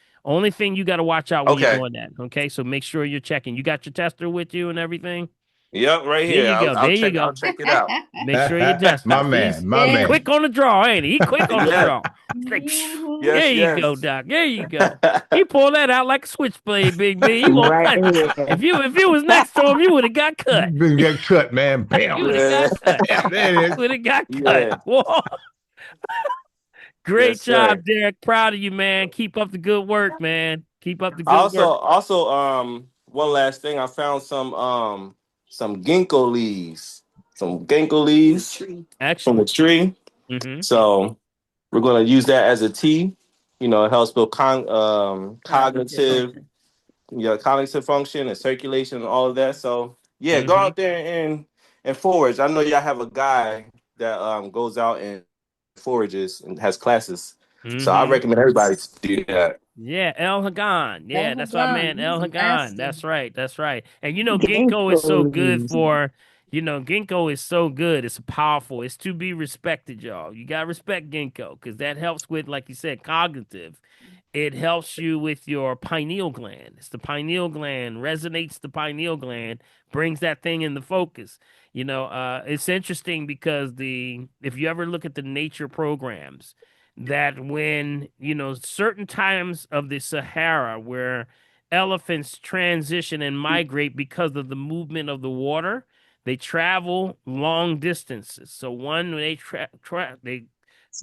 thing you got to watch out when you're Okay. doing that. Okay, so make sure you're checking. You got your tester with you and everything. Yep, right There here. you go. I'll There you check. go. I'll check it out. Make sure you test My it. man. My He's man. quick on the draw, ain't he? He quick on the Yeah. draw. It's like, Yes, there you yes. go, Doc. There you go. He pulled that out like a switchblade, Big B. He won't Right cut. here. If you was next to him, you would have got cut. You get cut, man. Bam. You would have got cut. Yeah, there it is. Would have got cut. Yeah. Whoa. Great Yes, sir. job, Derek. Proud of you, man. Keep up the good work, man. Keep up the good work. Also, one last thing. I found some ginkgo leaves. Some ginkgo leaves from Excellent. the tree. Mm-hmm. So we're gonna use that as a tea. You know, it helps build cognitive function and circulation and all of that. So yeah, go out there and forage. I know y'all have a guy that goes out and forages and has classes. So I recommend everybody to do that. Yeah, El Hagan. Yeah, El that's our man, Hagan. El He's a Hagan. master. That's right. That's right. And ginkgo is so good for, ginkgo is so good. It's powerful. It's to be respected, y'all. You got to respect ginkgo because that helps with, like you said, cognitive. It helps you with your pineal gland. It's the pineal gland, resonates the pineal gland, brings that thing into focus. It's interesting because if you ever look at the nature programs, that when, certain times of the Sahara where elephants transition and migrate because of the movement of the water, they travel long distances. So when they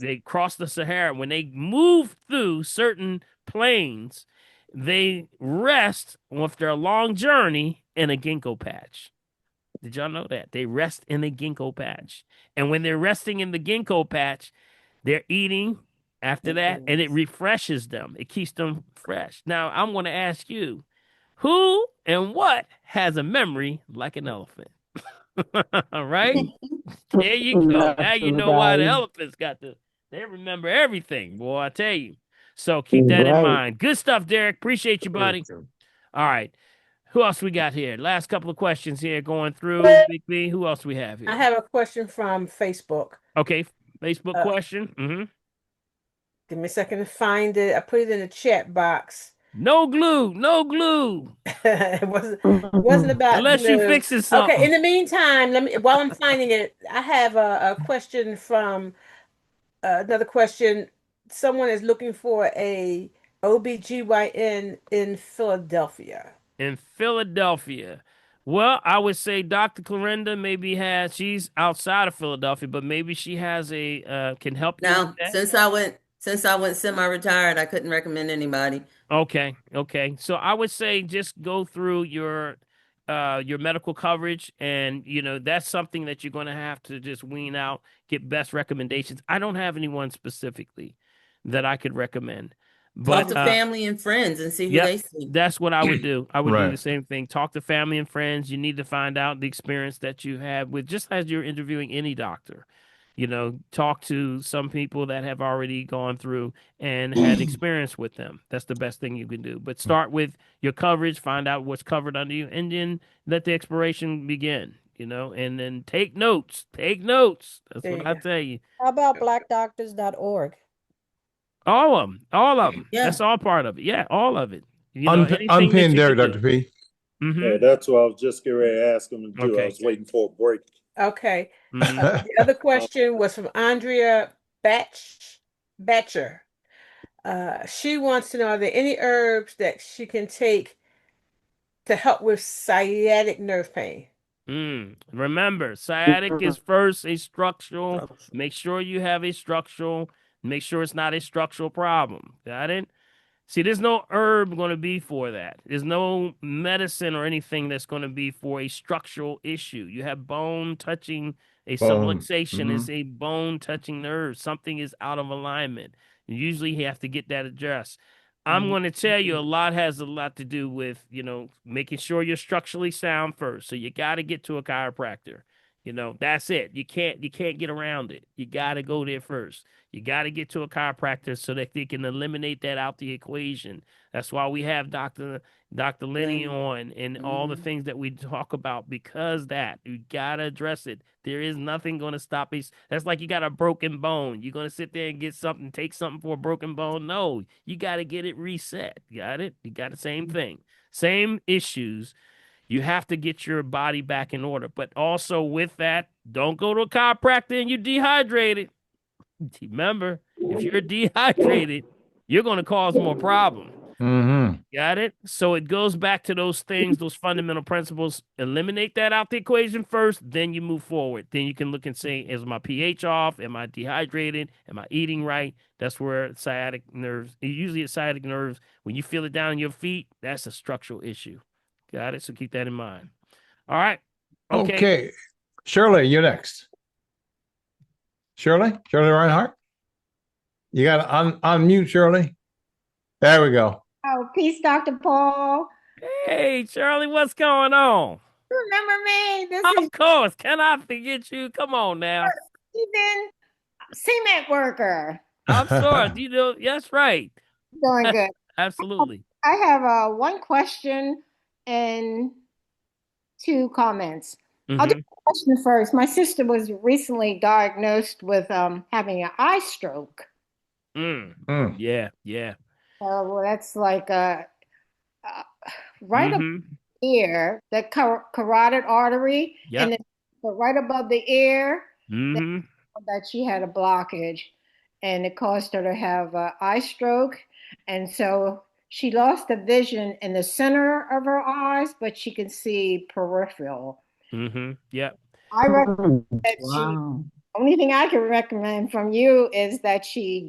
they cross the Sahara, when they move through certain plains, they rest with their long journey in a ginkgo patch. Did y'all know that? They rest in a ginkgo patch. And when they're resting in the ginkgo patch, they're eating after that, and it refreshes them. It keeps them fresh. Now, I'm going to ask you, who and what has a memory like an elephant? All right? There you go. Now you know why the elephants they remember everything, boy, I tell you. So keep that in mind. Good stuff, Derek. Appreciate you, buddy. All right. Who else we got here? Last couple of questions here going through. Big B, who else we have here? I have a question from Facebook. Okay, Facebook question. Mm-hmm. Give me a second to find it. I put it in the chat box. No glue. No glue. It wasn't about unless glue. you fixing something. Okay, in the meantime, while I'm finding it, I have a question from another question. Someone is looking for a OBGYN in Philadelphia. In Philadelphia. Well, I would say Dr. Clorinda maybe she's outside of Philadelphia, but maybe she has can help you with Now, that. since I went semi-retired, I couldn't recommend anybody. Okay. So I would say just go through your medical coverage, and that's something that you're going to have to just wean out, get best recommendations. I don't have anyone specifically that I could recommend, Talk but to family and friends and see who yep, they see. that's what I would do. I would do the Right. same thing. Talk to family and friends. You need to find out the experience that you have with, just as you're interviewing any doctor. Talk to some people that have already gone through and had experience with them. That's the best thing you can do. But start with your coverage, find out what's covered under you, and then let the expiration begin. And then take notes. Take notes. That's what I tell you. How about blackdoctors.org? All of them. All of them. Yeah. That's all part of it. Yeah, all of it. Anything that Unpin you there, can do. Dr. P. Yeah, that's what I was just getting ready to ask him to do. Okay. I was waiting for a break. Okay. The other question was from Andrea Batcher. She wants to know, are there any herbs that she can take to help with sciatic nerve pain? Remember, sciatic is first a structural. Make sure you have a structural. Make sure it's not a structural problem. Got it? See, there's no herb going to be for that. There's no medicine or anything that's going to be for a structural issue. You have bone touching. A subluxation is a bone touching nerve. Something is out of alignment. Usually you have to get that addressed. I'm going to tell you, a lot has a lot to do with, making sure you're structurally sound first. So you got to get to a chiropractor. That's it. You can't get around it. You got to go there first. You got to get to a chiropractor so that they can eliminate that out the equation. That's why we have Dr. Lenny on and all the things that we talk about, because that you got to address it. There is nothing going to stop it. That's like you got a broken bone. You're going to sit there and take something for a broken bone? No, you got to get it reset. Got it? You got the same thing. Same issues. You have to get your body back in order. But also with that, don't go to a chiropractor and you're dehydrated. Remember, if you're dehydrated, you're going to cause more problems. Got it? So it goes back to those things, those fundamental principles. Eliminate that out the equation first, then you move forward. Then you can look and say, is my pH off? Am I dehydrated? Am I eating right? That's where sciatic nerves, usually it's sciatic nerves. When you feel it down in your feet, that's a structural issue. Got it? So keep that in mind. All right. Okay. Shirley, you're next. Shirley Reinhardt. You got to unmute, Shirley. There we go. Oh, peace, Dr. Paul. Hey, Shirley, what's going on? You remember me? Of course. Can I forget you? Come on now. Stephen, cement worker. I'm sorry. That's right. Doing good. Absolutely. I have one question and 2 comments. I'll do the question first. My sister was recently diagnosed with having an eye stroke. Yeah. Well, that's like right up the ear, the carotid artery, and then right above the ear, that she had a blockage, and it caused her to have an eye stroke, and so she lost the vision in the center of her eyes, but she can see peripheral. Yep. I recommend that only thing I can recommend from you is that she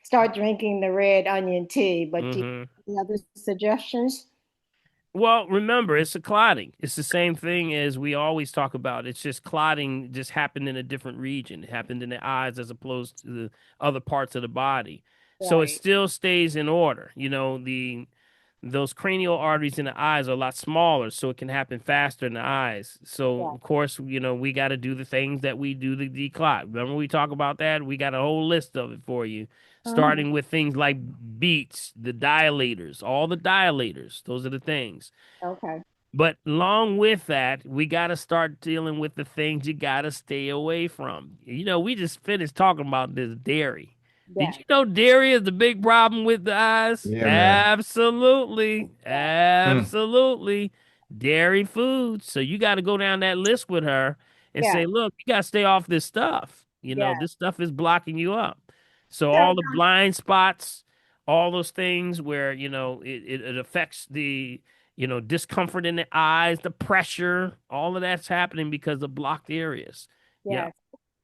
start drinking the red onion tea. But do you have any other suggestions? Well, remember, it's a clotting. It's the same thing as we always talk about. It's just clotting just happened in a different region. It happened in the eyes as opposed to the other parts of the body. Right. So it still stays in order. Those cranial arteries in the eyes are a lot smaller, so it can happen faster in the eyes. So, of course, we got to do the things that we do to declot. Remember we talk about that? We got a whole list of it for you, starting with things like beets, the dilators, all the dilators. Those are the things. Okay. But along with that, we got to start dealing with the things you got to stay away from. We just finished talking about this dairy. Yeah. Did you know dairy is the big problem with the eyes? Yeah, absolutely. Absolutely. Dairy foods. So you got to go down that list with her and say, look, you got to stay off this stuff. This stuff is blocking you up. So all the blind spots, all those things where, it affects the discomfort in the eyes, the pressure, all of that's happening because of blocked areas. Yeah. Yes.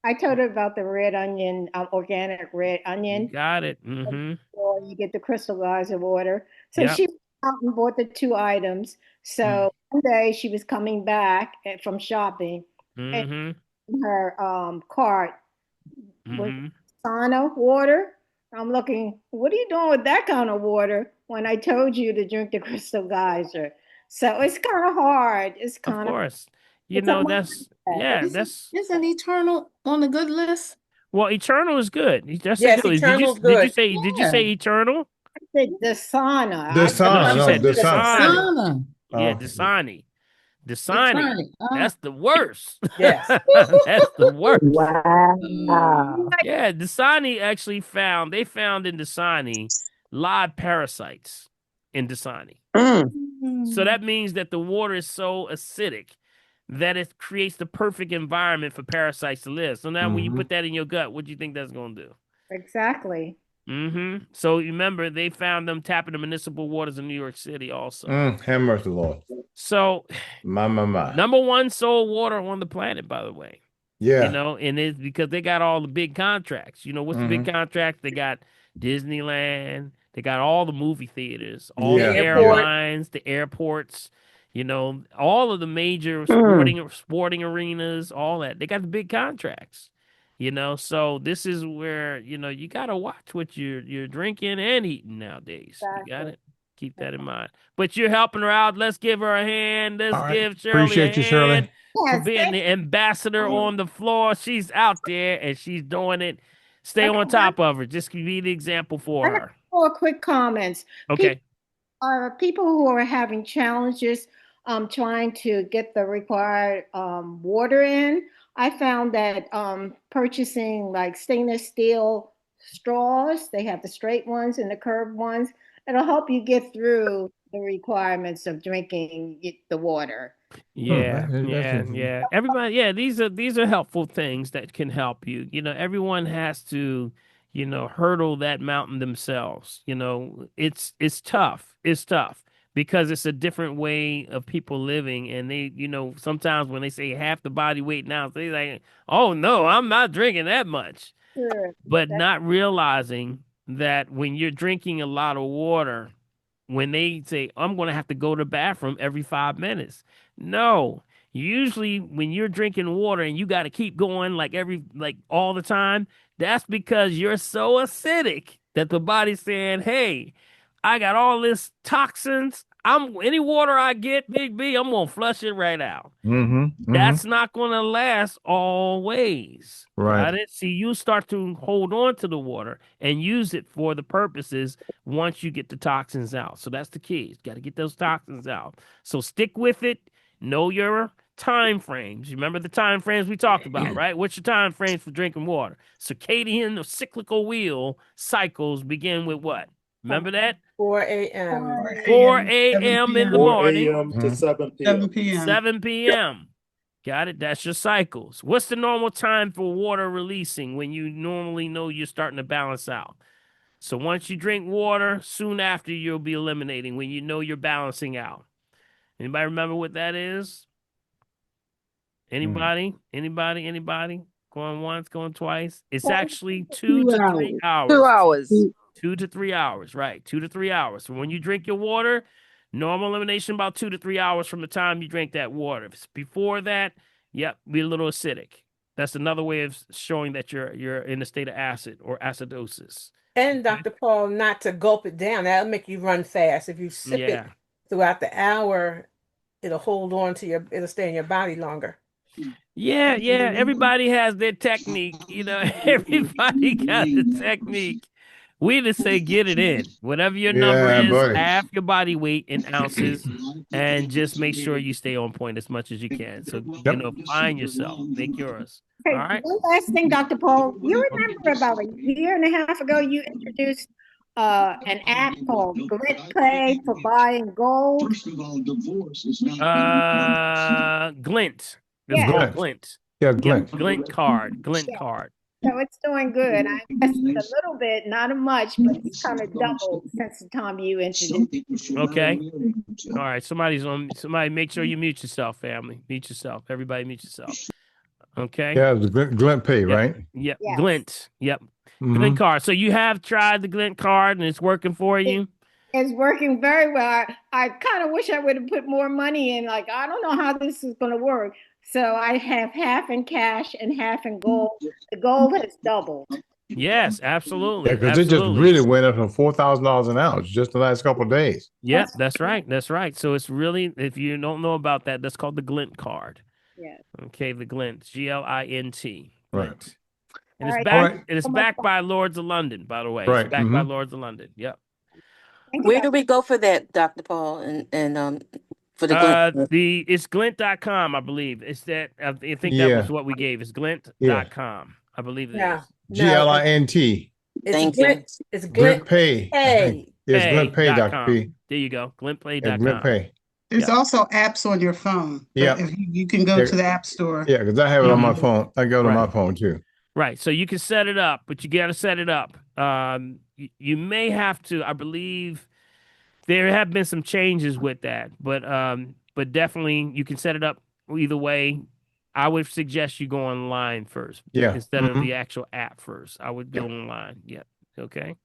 I told her about the red onion, organic red onion. You got it. Mm-hmm. Or you get the crystal geyser water. So Yep. she went out and bought the two items. So one day she was coming back from shopping, and in her cart was sauna water. I'm looking, what are you doing with that kind of water when I told you to drink the crystal geyser? So it's kind of hard. It's kind Of of, course. it's Isn't Eternal on the good list? Well, Eternal is good. That's Yes, a good. Eternal's Did you good. say? Did you say Eternal? I said Dasana. Dasana, She no, said Dasana. Dasani. Yeah, Oh. Dasani. Dasani. Dasani. That's the worst. Yes. That's the worst. Wow. Yeah, Dasani actually found in Dasani live parasites in Dasani. So that means that the water is so acidic that it creates the perfect environment for parasites to live. So now when you put that in your gut, what do you think that's going to do? Exactly. So remember, they found them tapping the municipal waters in New York City also. Have mercy, Lord. So, my. Number one sold water on the planet, by the way. Yeah. And it's because they got all the big contracts. What's the big contracts? They got Disneyland. They got all the movie theaters, all the airlines, the airports, all of the major sporting arenas, all that. They got the big contracts. So this is where, you got to watch what you're drinking and eating nowadays. Exactly. You got it. Keep that in mind. But you're helping her out. Let's give her a hand. Let's give Shirley Appreciate you, Shirley. for being the ambassador on the floor. She's out there and she's doing it. Stay on top of her. Just be the example for her. 4 quick comments. Okay. People who are having challenges trying to get the required water in, I found that purchasing like stainless steel straws, they have the straight ones and the curved ones, it'll help you get through the requirements of drinking the water. Yeah. Everybody, these are helpful things that can help you. Everyone has to, hurdle that mountain themselves. It's tough. It's tough because it's a different way of people living. And they, sometimes when they say half the body weight now, they like, oh no, I'm not drinking that much. Sure. But not realizing that when you're drinking a lot of water, when they say, I'm going to have to go to the bathroom every 5 minutes. No, usually when you're drinking water and you got to keep going like all the time, that's because you're so acidic that the body's saying, hey, I got all this toxins. Any water I get, Big B, I'm going to flush it right out. That's not going to last always. Right. Got it? See, you start to hold on to the water and use it for the purposes once you get the toxins out. So that's the key. You got to get those toxins out. So stick with it. Know your time frames. You remember the time frames we talked about, right? What's your time frames for drinking water? Circadian or cyclical wheel cycles begin with what? Remember that? 4 a.m. 4 a.m. in the morning. 4 a.m. to 7 p.m. 7 p.m. 7 p.m. Got it? That's your cycles. What's the normal time for water releasing when you normally know you're starting to balance out? So once you drink water, soon after you'll be eliminating when you know you're balancing out. Anybody remember what that is? Anybody? Going once, going twice? It's actually 2 to 3 hours. 2 hours. 2 to 3 hours, right? 2 to 3 hours. So when you drink your water, normal elimination about 2 to 3 hours from the time you drink that water. If it's before that, be a little acidic. That's another way of showing that you're in a state of acid or acidosis. And Dr. Paul, not to gulp it down. That'll make you run fast. If you sip it throughout the hour, it'll hold on to it'll stay in your body longer. Yeah. Everybody has their technique. Everybody got a technique. We just say get it in. Whatever your number is, buddy. half your body weight in ounces, and just make sure you stay on point as much as you can. So, find yourself. Make yours. Okay, all right? one last thing, Dr. Paul. You remember about a year and a half ago, you introduced an app called Glint Pay for buying gold. Glint. It's called Glint. Yeah, Glint. Glint card. Glint card. So it's doing good. I invested a little bit, not much, but it's kind of doubled since the time you introduced. Okay. All right. Somebody make sure you mute yourself, family. Mute yourself. Everybody mute yourself. Okay. Yeah, the Glint Pay, Yep. right? Yep. Yes. Glint. Yep. Glint card. So you have tried the Glint card and it's working for you? It's working very well. I kind of wish I would have put more money in. Like, I don't know how this is going to work. So I have half in cash and half in gold. The gold has doubled. Yes, absolutely. Yeah, because it just Absolutely. really went up from $4,000 an ounce just the last couple of days. Yep, that's right. That's right. So it's really, if you don't know about that, that's called the Glint card. Yeah. Okay, the Glint, Glint. Right. Glint. And All it's right. backed. It's backed by Lords of London, by the way. Right. It's backed by Lords of London. Yep. Where do we go for that, Dr. Paul, and for the Glint? It's glint.com, I believe. It's that I think that Yeah. was what we gave. It's glint.com. I believe it is. GLINT. Thank you. It's Glint Pay. Pay. It's Glint Pay, Dr. Pay.com. P. There you go. Glintplay.com. Yeah, Glint Pay. There's also apps on your phone. Yeah. If you can go to the App Store. Yeah, because I have it on my phone. I go to my phone too. Right. So you can set it up, but you got to set it up. You may have to, I believe there have been some changes with that, but definitely you can set it up either way. I would suggest you go online first. Yeah. Instead of the actual app first. I would go online. Yeah. Okay.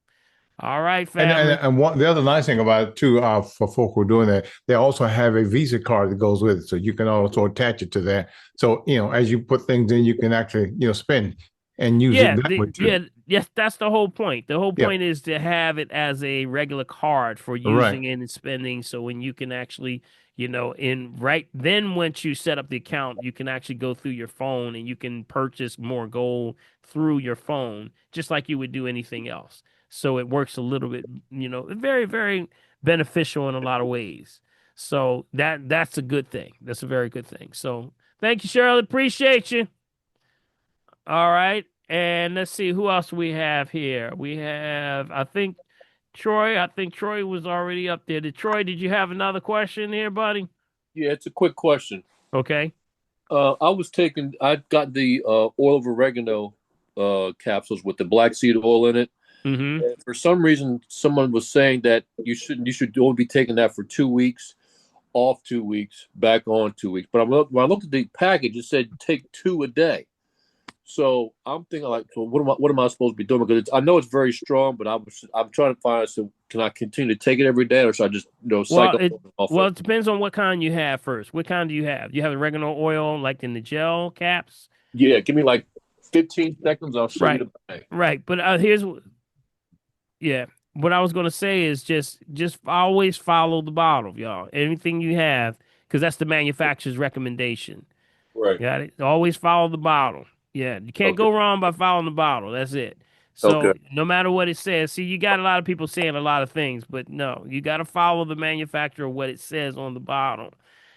All right, family. And the other nice thing about it too, for folk who are doing that, they also have a Visa card that goes with it, so you can also attach it to that. So as you put things in, you can actually spend and use it that way too. Yes, that's the whole point. The whole point is to have it as a regular card for using it and spending. So when you can actually, then once you set up the account, you can actually go through your phone and you can purchase more gold through your phone, just like you would do anything else. So it works a little bit, very, very beneficial in a lot of ways. So that's a good thing. That's a very good thing. So thank you, Shirley. Appreciate you. All right. And let's see who else we have here. We have, I think Troy was already up there. Troy, did you have another question here, buddy? Yeah, it's a quick question. Okay. I got the oil of oregano capsules with the black seed oil in it. Mm-hmm. And for some reason, someone was saying that you should only be taking that for 2 weeks, off 2 weeks, back on 2 weeks. But when I looked at the package, it said take 2 a day. So I'm thinking so what am I supposed to be doing? Because I know it's very strong, but I'm trying to find out. So can I continue to take it every day, or should I just cycle off? Well, it depends on what kind you have first. What kind do you have? You have oregano oil, like in the gel caps? Yeah, give me like 15 seconds. I'll show you the bag. Right, but what I was gonna say is just always follow the bottle, y'all. Anything you have, because that's the manufacturer's recommendation. Right. Got it. Always follow the bottle. Yeah, you can't go wrong by following the bottle. That's it. So no matter what it says, see, you got a lot of people saying a lot of things, but no, you got to follow the manufacturer, what it says on the bottle.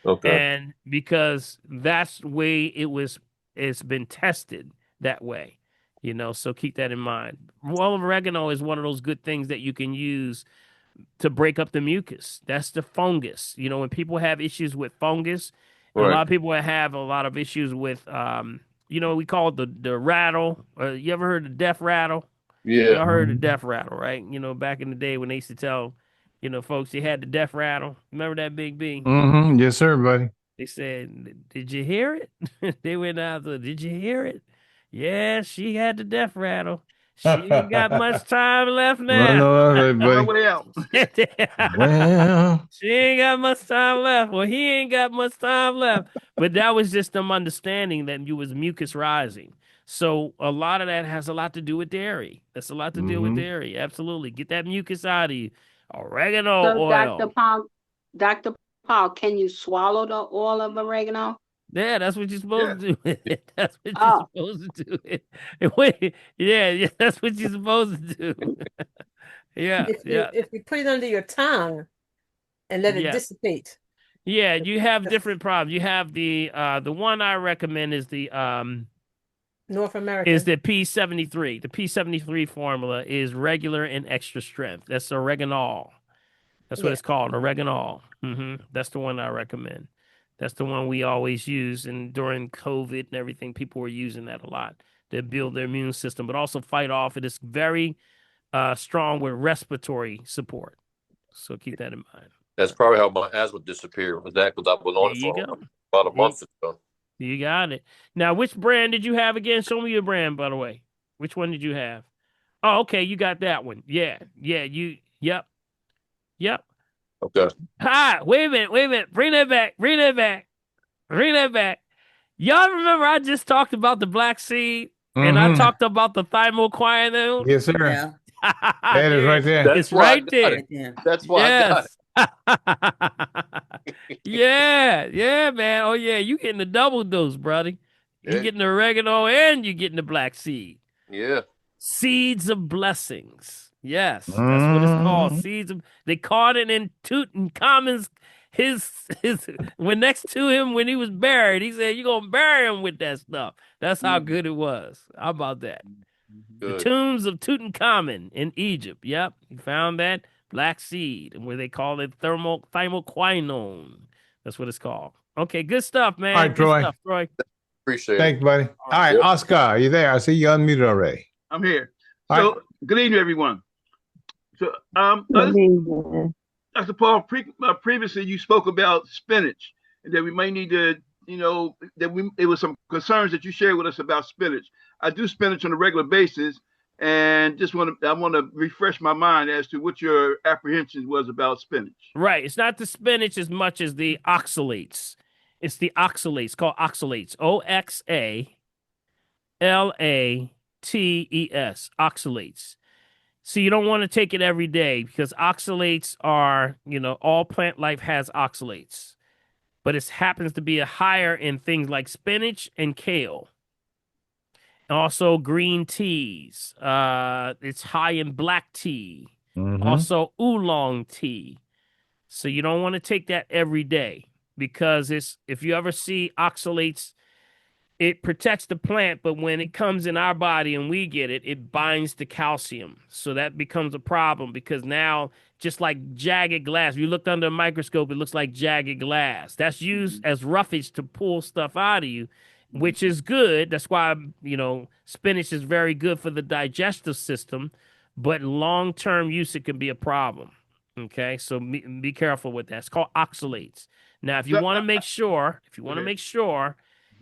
Okay. And because that's the way it's been tested that way, so keep that in mind. Oil of oregano is one of those good things that you can use to break up the mucus. That's the fungus. When people have issues with fungus, and a lot of people have a lot of issues with, we call it the rattle. You ever heard of death rattle? Yeah. Y'all heard of death rattle, right? Back in the day when they used to tell, folks they had the death rattle. Remember that, Big B? Mm-hmm. Yes, sir, buddy. They said, did you hear it? They went out there, did you hear it? Yeah, she had the death rattle. She ain't got much time left now. Well, she ain't got much time left. Well, he ain't got much time left. But that was just them understanding that you was mucus rising. So a lot of that has a lot to do with dairy. That's a lot to do with dairy. Absolutely. Get that mucus out of you. Oregano oil. Dr. Paul, can you swallow the oil of oregano? Yeah, that's what you're supposed to do with it. That's what you're supposed to do with it. Yeah, that's what you're supposed to do. If you put it under your tongue and let it dissipate. Yeah, you have different problems. You have the one I recommend is the North America. Is the P73. The P73 formula is regular and extra strength. That's oregano. That's what it's called, oregano. That's the one I recommend. That's the one we always use, and during COVID and everything, people were using that a lot that build their immune system, but also fight off it. It's very strong with respiratory support. So keep that in mind. That's probably how my asthma disappeared. Was that because I was on it for about a month ago? You got it. Now, which brand did you have again? Show me your brand, by the way. Which one did you have? Oh, okay, you got that one. Yeah, yep. Okay. Hi, wait a minute. Bring that back. Y'all remember I just talked about the black seed and I talked about the thymoquinone? Yes, sir. Yeah. That is right there. That's It's why I right got there. it. That's why I got it. yeah, man. Oh yeah, you getting the double dose, brother. You getting the oregano and you getting the black seed. Yeah. Seeds of blessings. Yes, that's what it's called. Seeds of. They caught it in Tutankhamun's his when next to him when he was buried. He said, "You gonna bury him with that stuff." That's how good it was. How about that? Good. The tombs of Tutankhamun in Egypt. Yep, he found that black seed, where they call it thymoquinone. That's what it's called. Okay, good stuff, man. All right, good Troy. stuff, Troy. Appreciate Thanks, buddy. All right, Oscar, are you there? I see you unmuted already. I'm here. All So, right. good evening, everyone. So, Dr. Paul, previously you spoke about spinach and that we may need to, it was some concerns that you shared with us about spinach. I do spinach on a regular basis, and I want to refresh my mind as to what your apprehension was about spinach. Right. It's not the spinach as much as the oxalates. It's the oxalates, called oxalates. OXALATES. Oxalates. So you don't want to take it every day because oxalates are, all plant life has oxalates. But it happens to be a higher in things like spinach and kale. Also green teas. It's high in black tea. Also oolong tea. So you don't want to take that every day because if you ever see oxalates, it protects the plant, but when it comes in our body and we get it, it binds to calcium. So that becomes a problem because now, just like jagged glass, if you looked under a microscope, it looks like jagged glass. That's used as roughage to pull stuff out of you, which is good. That's why, spinach is very good for the digestive system, but long-term use, it can be a problem. Okay, so be careful with that. It's called oxalates. Now, if you want to make sure,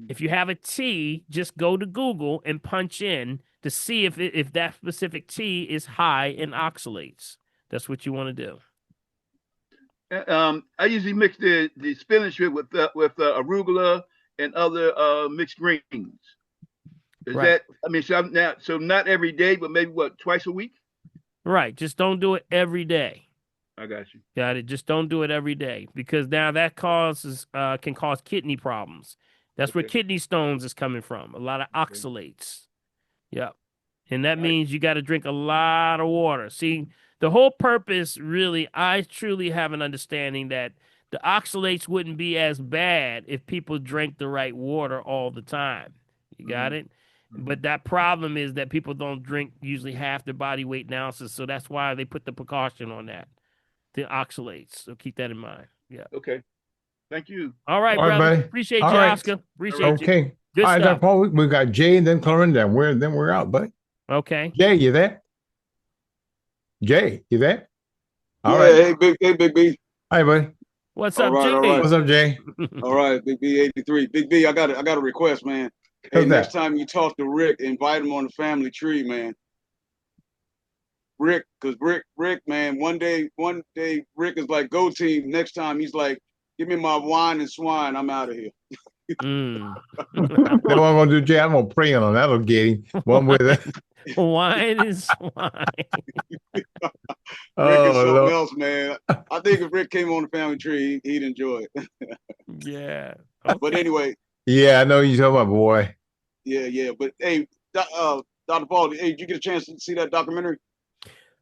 if you have a tea, just go to Google and punch in to see if that specific tea is high in oxalates. That's what you want to do. I usually mix the spinach with arugula and other mixed greens. Is Right. that? So not every day, but maybe twice a week? Right. Just don't do it every day. I got you. Got it. Just don't do it every day because now that can cause kidney problems. That's where kidney stones is coming from. A lot of oxalates. Yep. And that means you got to drink a lot of water. See, the whole purpose, really, I truly have an understanding that the oxalates wouldn't be as bad if people drank the right water all the time. You got it? But that problem is that people don't drink usually half their body weight in ounces. So that's why they put the precaution on that, the oxalates. So keep that in mind. Yeah. Okay. Thank you. All right, All right, brother. buddy. Appreciate All you, right. Oscar. Appreciate you. Okay. Good All right, stuff. Dr. Paul, we got Jay and then Clorinda. Then we're out, buddy. Okay. Jay, you there? Jay, you there? All yeah, right. Hey, Big B. Hi, buddy. What's All up, right, Jay? all right. What's up, Jay? All right, Big B 83. Big B, I got a request, man. Hey, What's next that? time you talk to Rick, invite him on the family tree, man. Rick, because Rick, man, one day Rick is like, go team. Next time he's like, give me my wine and swine. I'm out of here. Mm. That's what I'm going to do, Jay. I'm going to pray on him. That'll get him. One way that. Wine is swine. Rick Oh, is something Lord. else, man. I think if Rick came on the family tree, he'd enjoy it. Yeah. But anyway, Yeah, I know you're talking about, boy. yeah. But hey, Dr. Paul, hey, did you get a chance to see that documentary?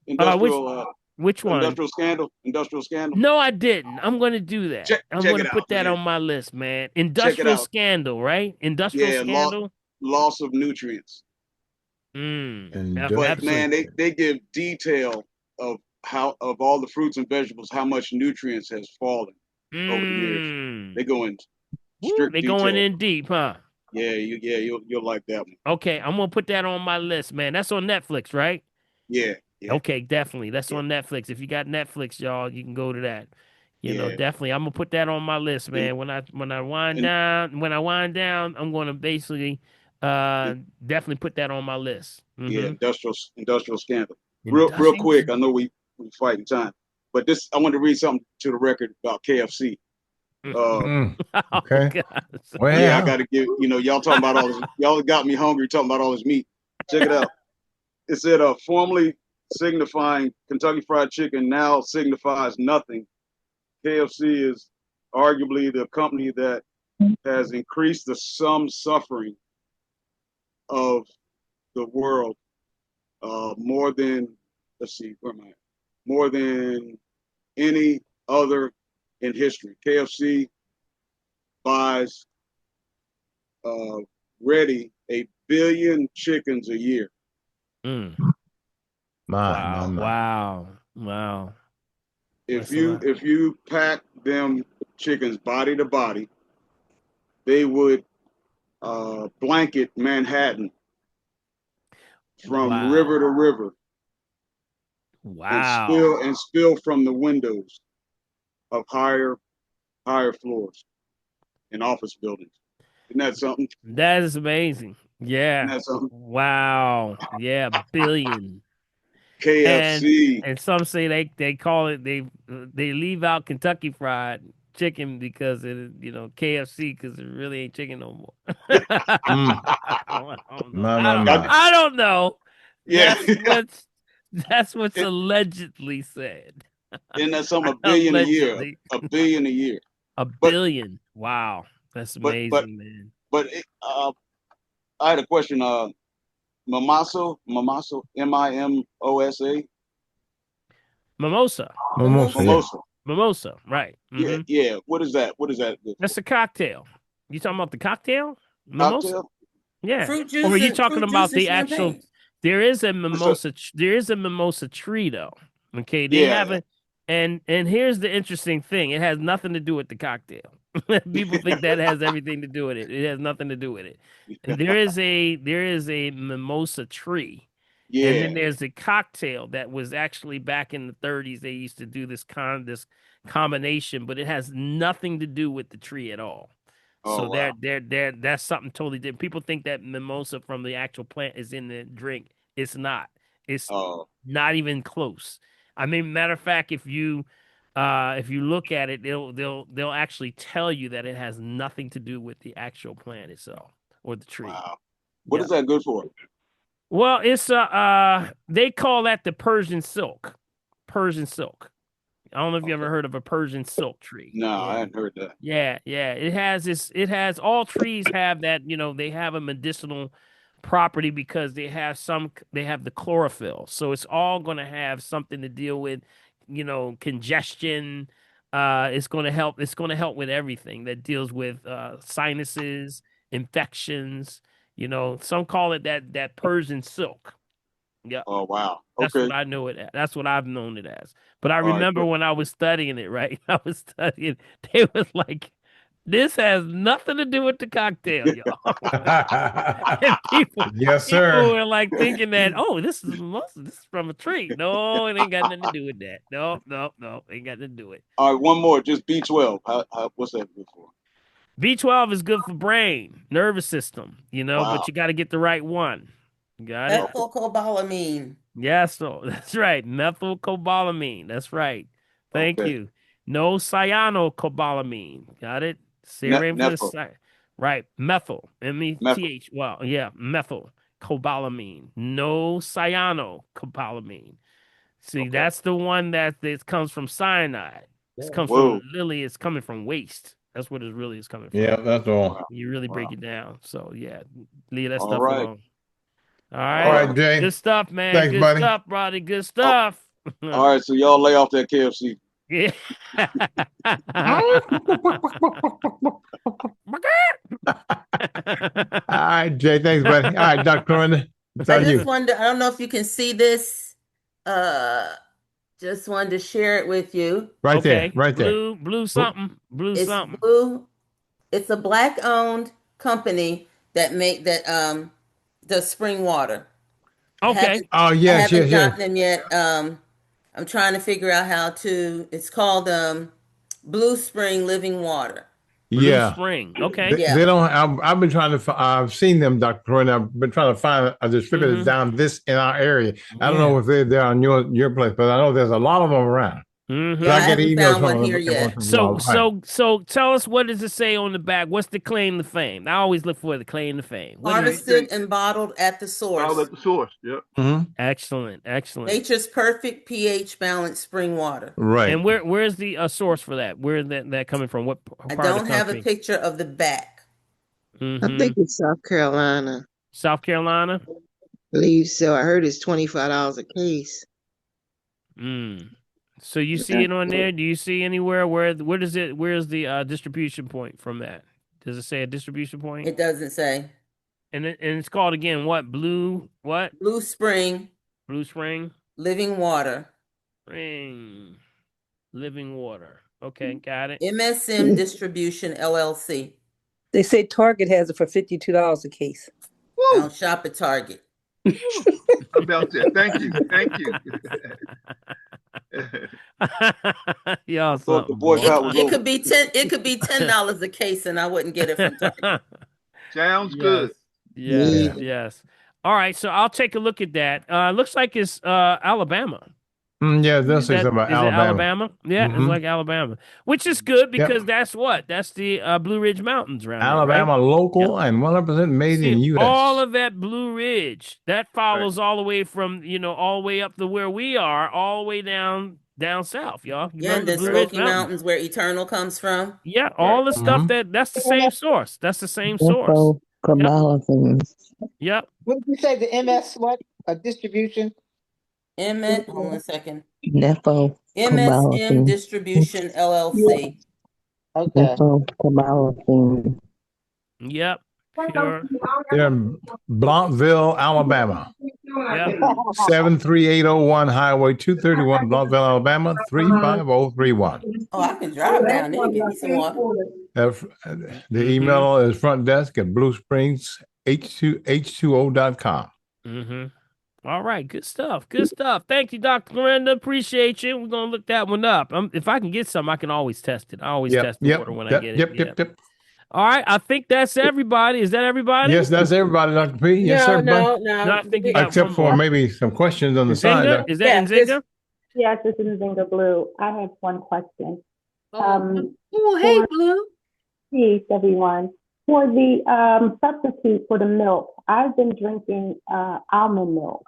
Which one? Industrial Scandal. No, I didn't. I'm going to do that. I'm check going it to put out, that man. on my list, man. Check it Industrial out. Scandal, right? Industrial Yeah, Scandal. loss of nutrients. But man, they give detail of all the fruits and vegetables, how much nutrients has fallen over the years. They go in strict They detail. going in deep, huh? You'll like that one. Okay, I'm gonna put that on my list, man. That's on Netflix, right? Yeah. Okay, definitely. That's on Netflix. If you got Netflix, y'all, you can go to that. You know, Yeah. definitely. I'm gonna put that on my list, man. When I wind down, I'm gonna basically definitely put that on my list. Yeah, Mm-hmm. industrial scandal. Real quick, I know we fighting time, but this I want to read something to the record about KFC. Okay. Well, Yeah, I got to give y'all talking about all this. Y'all got me hungry talking about all this meat. Check it out. It said, formerly signifying Kentucky Fried Chicken, now signifies nothing. KFC is arguably the company that has increased the suffering of the world more than, let's see, where am I? More than any other in history. KFC buys ready 1 billion chickens a year. Wow. If you pack them chickens body to body, they would blanket Manhattan from river to river. Wow. And spill from the windows of higher floors in office buildings. Isn't that something? That is amazing. Yeah. Isn't that something? Wow. Yeah, billion. KFC. And some say they call it they leave out Kentucky Fried Chicken because it KFC because it really ain't chicken no more. I don't know. Yeah. That's what's allegedly said. Isn't that something? $1 billion a year. $1 billion a year. $1 billion. Wow. That's amazing, man. But I had a question. Mimosa, MIMOSA. Mimosa, right. Mm-hmm. Yeah. What is that? That's a cocktail. You talking about the cocktail? Mimosa? Cocktail? Yeah. Fruit juice. Or were you talking about the champagne. actual? There is a mimosa tree though. Okay, they have it, and here's the interesting thing: it has nothing to do with the cocktail. People think that has everything to do with it. It has nothing to do with it. And there is a mimosa tree. Yeah. And then there's a cocktail that was actually back in the 30s. They used to do this combination, but it has nothing to do with the tree at all. So that's something totally different. People think that mimosa from the actual plant is in the drink. It's not. It's not even close. I mean, matter of fact, if you look at it, they'll actually tell you that it has nothing to do with the actual plant itself or the tree. Wow. What is that good for? Well, it's they call that the Persian silk. Persian silk. I don't know if you ever heard of a Persian silk tree. No, I hadn't heard that. Yeah. It has all trees have that, they have a medicinal property because they have the chlorophyll. So it's all going to have something to deal with, congestion. It's going to help with everything that deals with sinuses, infections. Some call it that Persian silk. Yeah. Oh wow. That's Okay. what I know it as. That's what I've known it as. But I remember when I was studying it, right? They was like, this has nothing to do with the cocktail, y'all. And people were like thinking that, oh, this is from a tree. No, it ain't got nothing to do with that. No, ain't got nothing to do with it. All right, one more, just B12. What's that good for? B12 is good for brain, nervous system, but you got to get the right one. Got it? Methylcobalamin. Yes, so that's right. Methylcobalamin. That's right. Thank you. No cyanocobalamin. Got it? Right. Methyl. M-E-T-H. Well, yeah, methylcobalamin. No cyanocobalamin. See, that's the one that comes from cyanide. It comes from lily. It's coming from waste. That's what it really is coming from. Yeah, that's all. You really break it down. So yeah, leave that stuff alone. All right. All right, Jay. Good stuff, man. Thanks, Good buddy. stuff, brother. Good stuff. All right, so y'all lay off that KFC. Yeah. All right, Jay. Thanks, buddy. All right, Dr. Corner. I just wanted to, I don't know if you can see this. Just wanted to share it with you. Right there. Blue something. Blue it's something. Blue. It's a Black-owned company that make that the spring water. Okay. I yes, haven't yes, yes. gotten them yet. I'm trying to figure out how to. It's called Blue Spring Living Water. Blue Yeah. Spring. Okay. They don't. I've been trying to. I've seen them, Dr. Troy, and I've been trying to find a distributor down this in our area. I don't know if they're on your place, but I know there's a lot of them around. Yeah, I get haven't emails found one from here them yet. once in a while. So tell us, what does it say on the back? What's the claim to fame? I always look for the claim to fame. What is it? Harvested and bottled at the source. Bottled at the source. Yep. Excellent. Nature's perfect pH balanced spring water. Right. And where's the source for that? Where is that coming from? What part I of don't the have a country? picture of the back. I think it's South Carolina. South Carolina? I believe so. I heard it's $25 a case. So you see it on there? Do you see anywhere where's the distribution point from that? Does it say a distribution point? It doesn't say. And it's called again what? Blue Spring. Blue Spring. Living water. Living water. Okay, got it. MSM Distribution LLC. They say Target has it for $52 a case. I don't shop at Target. About that. Thank you. Y'all, the boycott was It over. could be $10 a case, and I wouldn't get it from Target. Sounds good. Yes. All right, so I'll take a look at that. Looks like it's Alabama. Yeah, this is about Alabama. Yeah, Mhm. it's like Alabama, which is good because that's the Blue Ridge Mountains around Alabama there, right? local and 100% made in U.S. All of that Blue Ridge that follows all the way from all the way up to where we are, all the way down south, y'all. You Yeah, and remember the Blue Ridge Smoky Mountains where Eternal comes from. Yeah, all the stuff that's the same source. That's the same source. Info from Allison. Yep. What did you say? The MS what? A distribution? MS. Hold on a second. Nefo MSM Distribution LLC. Okay. Nefo Allison. Yep. Pure. They're in Blounteville, Alabama. Yep. 73801 Highway 231, Blounteville, Alabama 35031. Oh, I can drive down there and get me some water. The email is front desk at Blue Springs H2O.com. All right, good stuff. Thank you, Dr. Glenda. Appreciate you. We're gonna look that one up. If I can get some, I can always test it. I always test the water when I get it. Yep. All right, I think that's everybody. Is that everybody? Yes, that's everybody, Dr. P. Yes, sir. No. I think you got except one for more. maybe some questions on the side. Is that Nzinga? Yes, this is Nzinga Blue. I have one question. Hey, Blue. Peace, everyone. For the substitute for the milk, I've been drinking almond milk.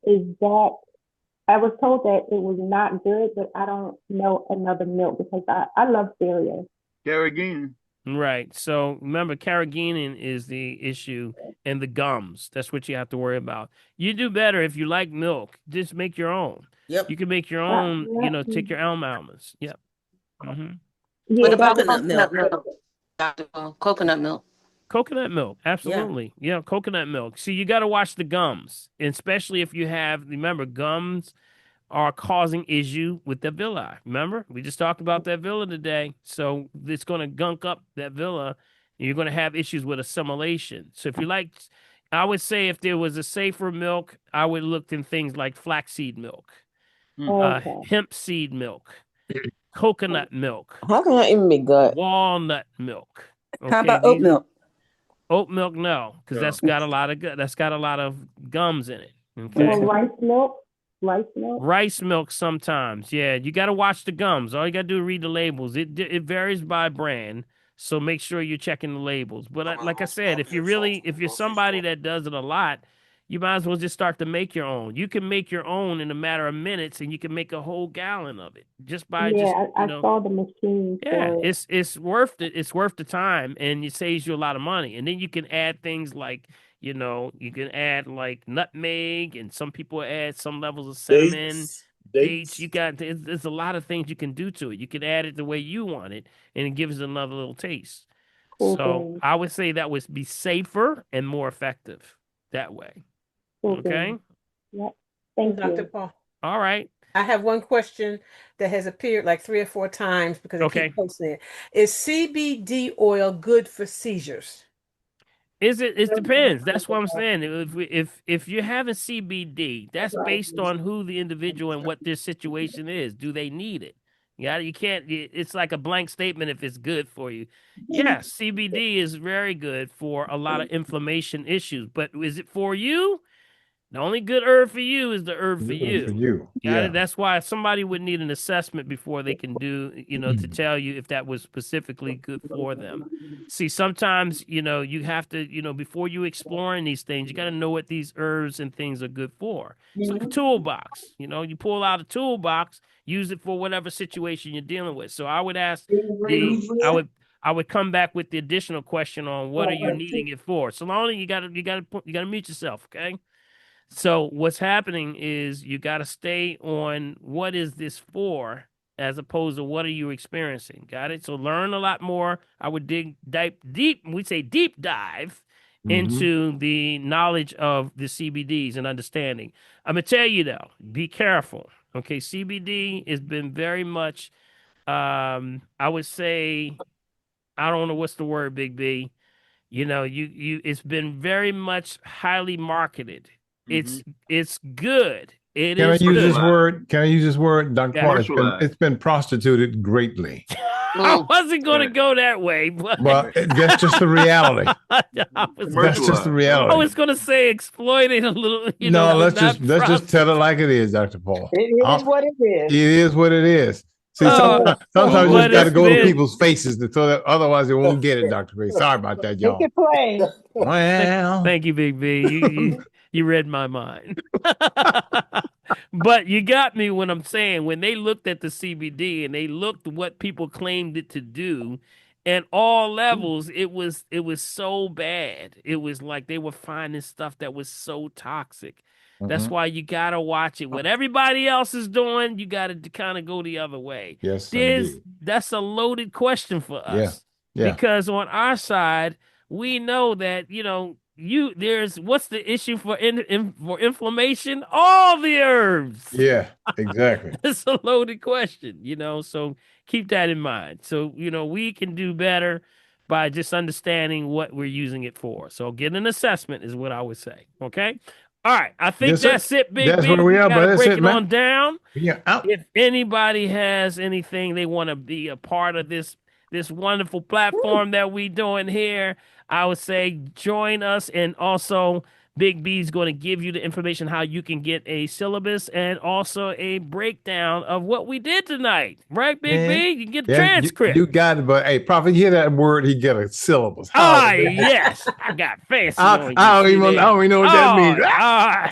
I was told that it was not good, but I don't know another milk because I love cereal. Carrageenan. Right. So remember, carrageenan is the issue, and the gums. That's what you have to worry about. You do better if you like milk. Just make your own. Yep. You can make your own. Take your own almonds. Yep. What about coconut milk? Coconut milk. Coconut milk, absolutely. Yeah, coconut milk. See, you got to watch the gums, and especially if you remember, gums are causing issue with the villi. Remember, we just talked about that villi today. So it's going to gunk up that villi, and you're going to have issues with assimilation. So if you I would say if there was a safer milk, I would look in things like flaxseed milk, hemp seed milk, coconut milk. How can that even be good? Walnut milk. How about oat milk? Oat milk, no, because that's got a lot of gums in it. Okay. Or rice milk. Rice milk sometimes, yeah. You got to watch the gums. All you got to do is read the labels. It varies by brand, so make sure you're checking the labels. But like I said, if you're somebody that does it a lot, you might as well just start to make your own. You can make your own in a matter of minutes, and you can make a whole gallon of it just by I saw the machine. Yeah, it's worth it. It's worth the time, and it saves you a lot of money. And then you can add things like, you can add like nutmeg, and some people add some levels of cinnamon, dates. There's a lot of things you can do to it. You can add it the way you want it, and it gives it another little taste. So I would say that would be safer and more effective that way. Okay. Yep. Thank you, Dr. Paul. All right. I have one question that has appeared like 3 or 4 times because I keep posting it. Is CBD oil good for seizures? It depends. That's what I'm saying. If you're having CBD, that's based on who the individual and what their situation is. Do they need it? Yeah, you can't. It's like a blank statement if it's good for you. Yes, CBD is very good for a lot of inflammation issues, but is it for you? The only good herb for you is the herb for Good for you. you. Got Yeah. it? That's why somebody would need an assessment before they can do, to tell you if that was specifically good for them. See, sometimes, you have to, before you exploring these things, you got to know what these herbs and things are good for. It's like a toolbox. You pull out a toolbox, use it for whatever situation you're dealing with. So I would ask I would come back with the additional question on what are you needing it for. So long you got to mute yourself, okay? So what's happening is you got to stay on what is this for as opposed to what are you experiencing. Got it? So learn a lot more. I would dig deep. We say deep dive into the knowledge of the CBDs and understanding. I'm going to tell you though, be careful. Okay. CBD has been very much, I would say, I don't know what's the word, Big B. It's been very much highly marketed. It's good. It Can I is use good. this word? Can I use this word, Dr. Paul? Commercialized. It's been prostituted greatly. I wasn't going to go that way, but Well, that's just the reality. That's just the reality. I was going to say exploited a little. No, but let's not just tell it like it is, Dr. Paul. It is what it is. It is what it is. See, sometimes you just got to go to people's faces so that otherwise they won't get it, Dr. Ray. Sorry about that, y'all. Make it plain. Well, thank you, Big B. You read my mind. But you got me when I'm saying when they looked at the CBD and they looked at what people claimed it to do, at all levels, it was so bad. It was like they were finding stuff that was so toxic. That's why you gotta watch it. What everybody else is doing, you gotta kind of go the other way. Yes, that's a loaded question for us. Yeah. Because on our side, we know that there's what's the issue for inflammation? All the herbs. Yeah, exactly. It's a loaded question, so keep that in mind. So, we can do better by just understanding what we're using it for. So get an assessment is what I would say. Okay. All right. I think that's it, Big That's B. where we are, but that's break it, it man. on down. Yeah. If anybody has anything they want to be a part of this wonderful platform that we doing here, I would say join us. And also Big B is going to give you the information how you can get a syllabus and also a breakdown of what we did tonight. Right, Big B? You can get the transcript. You got it, but hey, Prophet, hear that word, he get a syllabus. Oh, yes. I got fancy on you. I don't even know what that means. All right.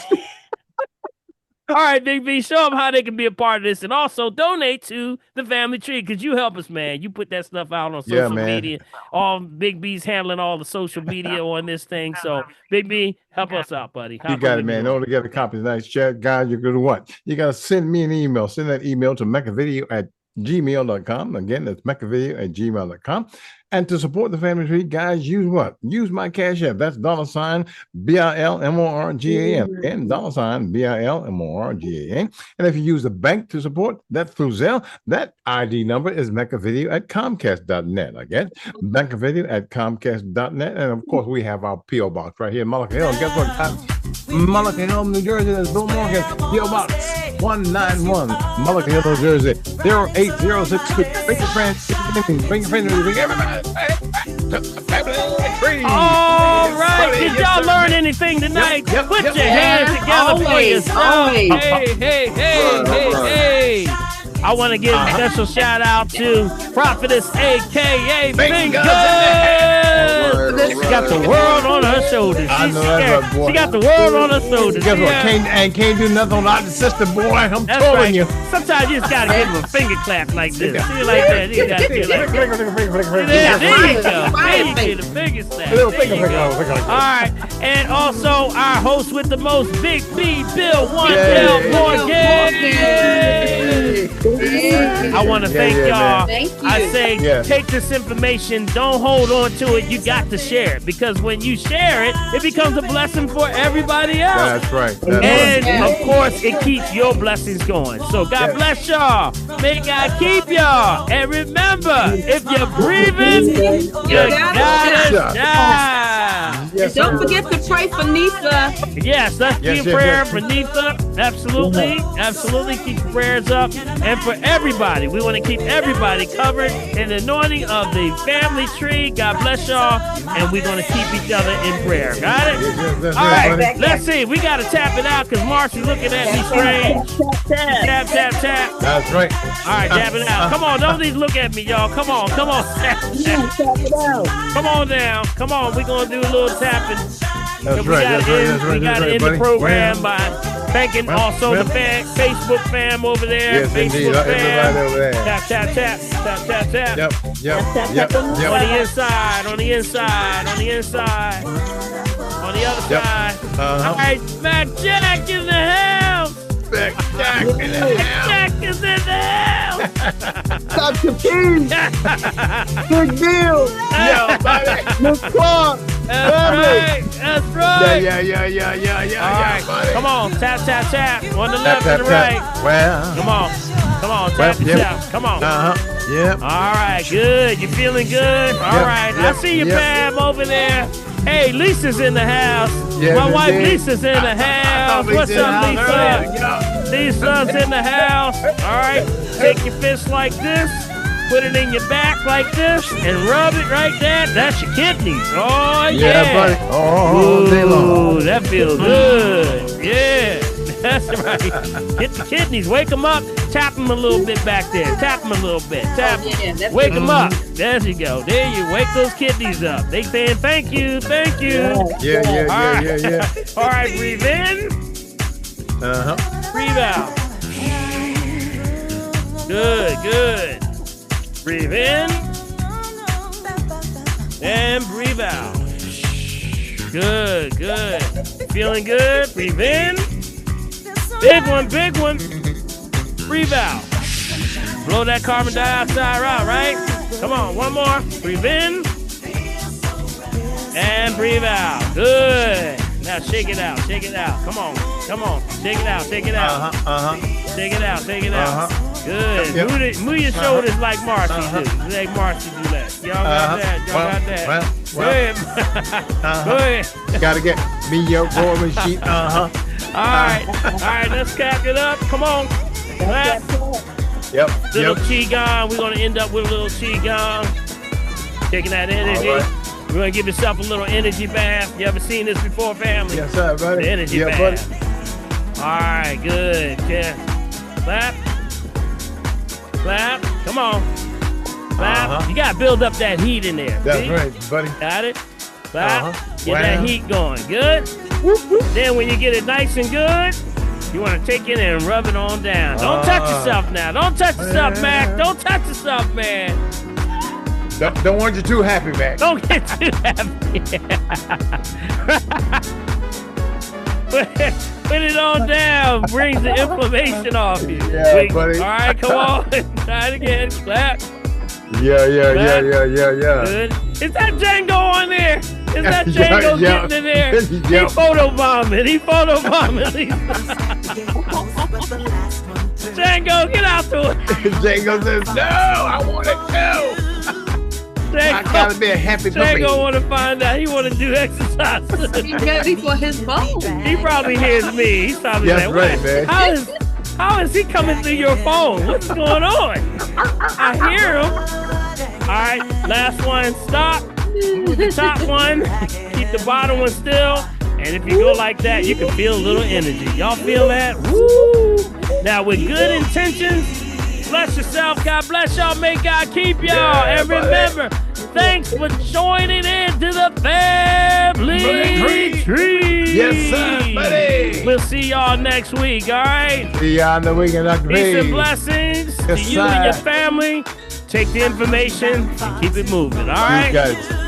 All right, Big B, show them how they can be a part of this and also donate to the family tree because you help us, man. You put that stuff out on social media. All Big B's handling all the social media on this thing. So, Big B, help us out, buddy. You got it, man. In order to get a copy of tonight's chat, guys, you're going to what? You got to send me an email. Send that email to mechavideo@gmail.com. Again, that's mechavideo@gmail.com. And to support the family tree, guys, use what? Use my Cash App. That's $BILMORGAN. Again, $BILMORGAN. And if you use the bank to support, that's through Zelle. That ID number is mechavideo@comcast.net. Again, mechavideo@comcast.net. And of course, we have our P.O. Box right here in Mullica Hill. And guess what? Mullica Hill, New Jersey. That's Bill Morgan. P.O. Box 191, Mullica Hill, New Jersey. 08062. Bring your friends. Bring your friends. Bring everybody. All right. Did y'all learn anything tonight? Put your hands together for yourself. Hey. I want to give a special shout out to Prophetess, a.k.a. Fingers. She got the world on her shoulders. She got the world on her shoulders. Guess what? Can't do nothing without the sister, boy. I'm telling you. Sometimes you just got to give them a finger clap like this. See like that. You got to do like that. There you go. There you get a finger slap. All right. And also our host with the most, Big B, Bill Morgan. I want to thank y'all. I say, take this information. Don't hold on to it. You got to share it because when you share it, it becomes a blessing for everybody else. That's right. Of course, it keeps your blessings going. So God bless y'all. May God keep y'all. And remember, if you're breathing, you gotta shine. And don't forget to pray for Nisa. Yes, let's keep prayer for Nisa. Absolutely. Absolutely. Keep your prayers up. And for everybody, we want to keep everybody covered in the anointing of the family tree. God bless y'all. And we're going to keep each other in prayer. Got it? All right. Let's see. We got to tap it out because Marcy's looking at me strange. Tap, tap, tap. That's right. All right, tap it out. Come on. Don't just look at me, y'all. Come on. Come on. Tap it out. Come on down. Come on. We're going to do a little tapping. That's right. We got to end the program by thanking also the Facebook fam over there. Yes, Facebook indeed. Everybody over there. Tap, tap, tap. Tap, tap, tap. Yep. On the inside. On the inside. On the inside. On the other side. All right, Mac Jack in the house. Mac Jack in the house. Jack is in the house. Dr. P. Big deal. Yeah, buddy. Miss Clark. That's right. That's right. Yeah. All right, buddy. come on. Tap, tap, tap. On the left Tap, and the tap, right. tap. Well. Come on. Come on. Tap it out. Come on. Yep. All right, good. You feeling good? All right. I see you, Pam, over there. Hey, Lisa's in the house. Yes, My wife indeed. Lisa's in the house. What's up, Lisa? Lisa's in the house. All right. Take your fist like this. Put it in your back like this and rub it right there. That's your kidneys. Oh, yeah. buddy. All day long. Ooh, that feels good. Yeah. That's right. Hit the kidneys. Wake them up. Tap them a little bit back there. Tap them a little bit. Tap them. Wake them up. There you go. There you wake those kidneys up. They saying thank you. Thank you. Yeah. All right. Breathe in. Breathe out. Good. Breathe in. And breathe out. Good. Feeling good? Breathe in. Big one. Breathe out. Blow that carbon dioxide out, right? Come on, one more. Breathe in. And breathe out. Good. Now shake it out. Come on. Shake it out. Shake it out. Good. Move your shoulders like Marcy do. Like Marcy do that. Y'all got that. Go ahead. Gotta get me your roaring sheet. All right, let's clap it up. Come on. Clap. Little Qigong. We're going to end up with a little Qigong. Taking that energy. Right. We're going to give yourself a little energy bath. You ever seen this before, family? Yes, sir, buddy. The energy bath. Buddy. All right, good. Yeah. Clap. Come on. Clap. You got to build up that heat in there. That's right, buddy. Got it? Clap. Get that heat going. Good? Then when you get it nice and good, you want to take it and rub it on down. Don't touch yourself now. Don't touch yourself, Mac. Don't touch yourself, man. Don't want you too happy, Mac. Don't get too happy. Put it on down. Brings the inflammation off you. Yeah, buddy. All right, come on. Try it again. Clap. Yeah. Good. Is that Django on there? Is that Django getting in there? He photobombing. Django, get out to it. Django says, no, I want it too. I gotta be a happy puppy. Django want to find out. He want to do exercise. He's ready for his phone. He probably hears me. He's probably like, right, man. How is he coming through your phone? What's going on? I hear him. All right, last one. Stop. Move the top one. Keep the bottom one still. And if you go like that, you can feel a little energy. Y'all feel that? Woo! Now, with good intentions, bless yourself. God bless y'all. May God keep y'all. Yeah, and remember, thanks for joining into the family tree. Yes, sir, buddy. We'll see y'all next week, all right? See y'all in the weekend, Dr. Peace and blessings to you and your family. Take the information and keep it moving, all right?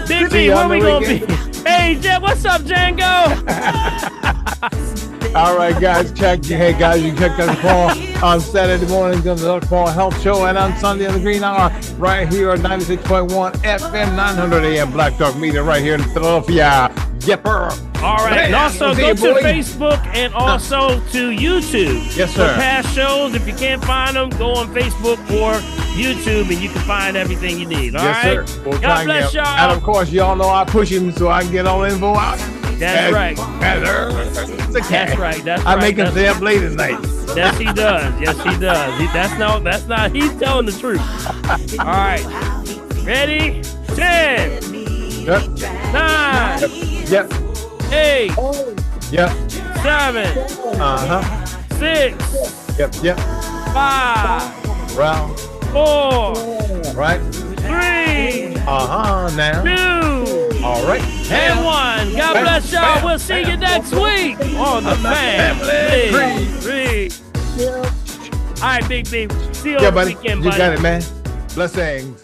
Big B, where we going to be? Hey, what's up, Django? All right, guys, hey, guys, you can check Dr. Paul on Saturday mornings on the Dr. Paul Health Show and on Sunday on the Green Hour right here on 96.1 FM, 900 AM Black Talk Media right here in Philadelphia. Yepper. All right. And also go to Facebook and also to YouTube. Yes, For sir. past shows, if you can't find them, go on Facebook or YouTube and you can find everything you need. All Yes, right. sir. We'll try God and bless get- y'all. And of course, y'all know I push him so I can get all info out. That's right. That's right. That's I right. make him That's- stay up late at night. Yes, he does. Yes, he does. That's not, he's telling the truth. All right. Ready? 10, Yep. 9, Yep. 8, Yep. 7, Uh-huh. 6, Yep. Yep. 5, Round. 4, Right. 3, Uh-huh. Now. 2, All right. and 1. God Bam, bless y'all. bam, We'll see you bam. next week on the Family Tree. All right, Big B. See you Yeah, over the buddy. weekend, You buddy. got it, man. Blessings.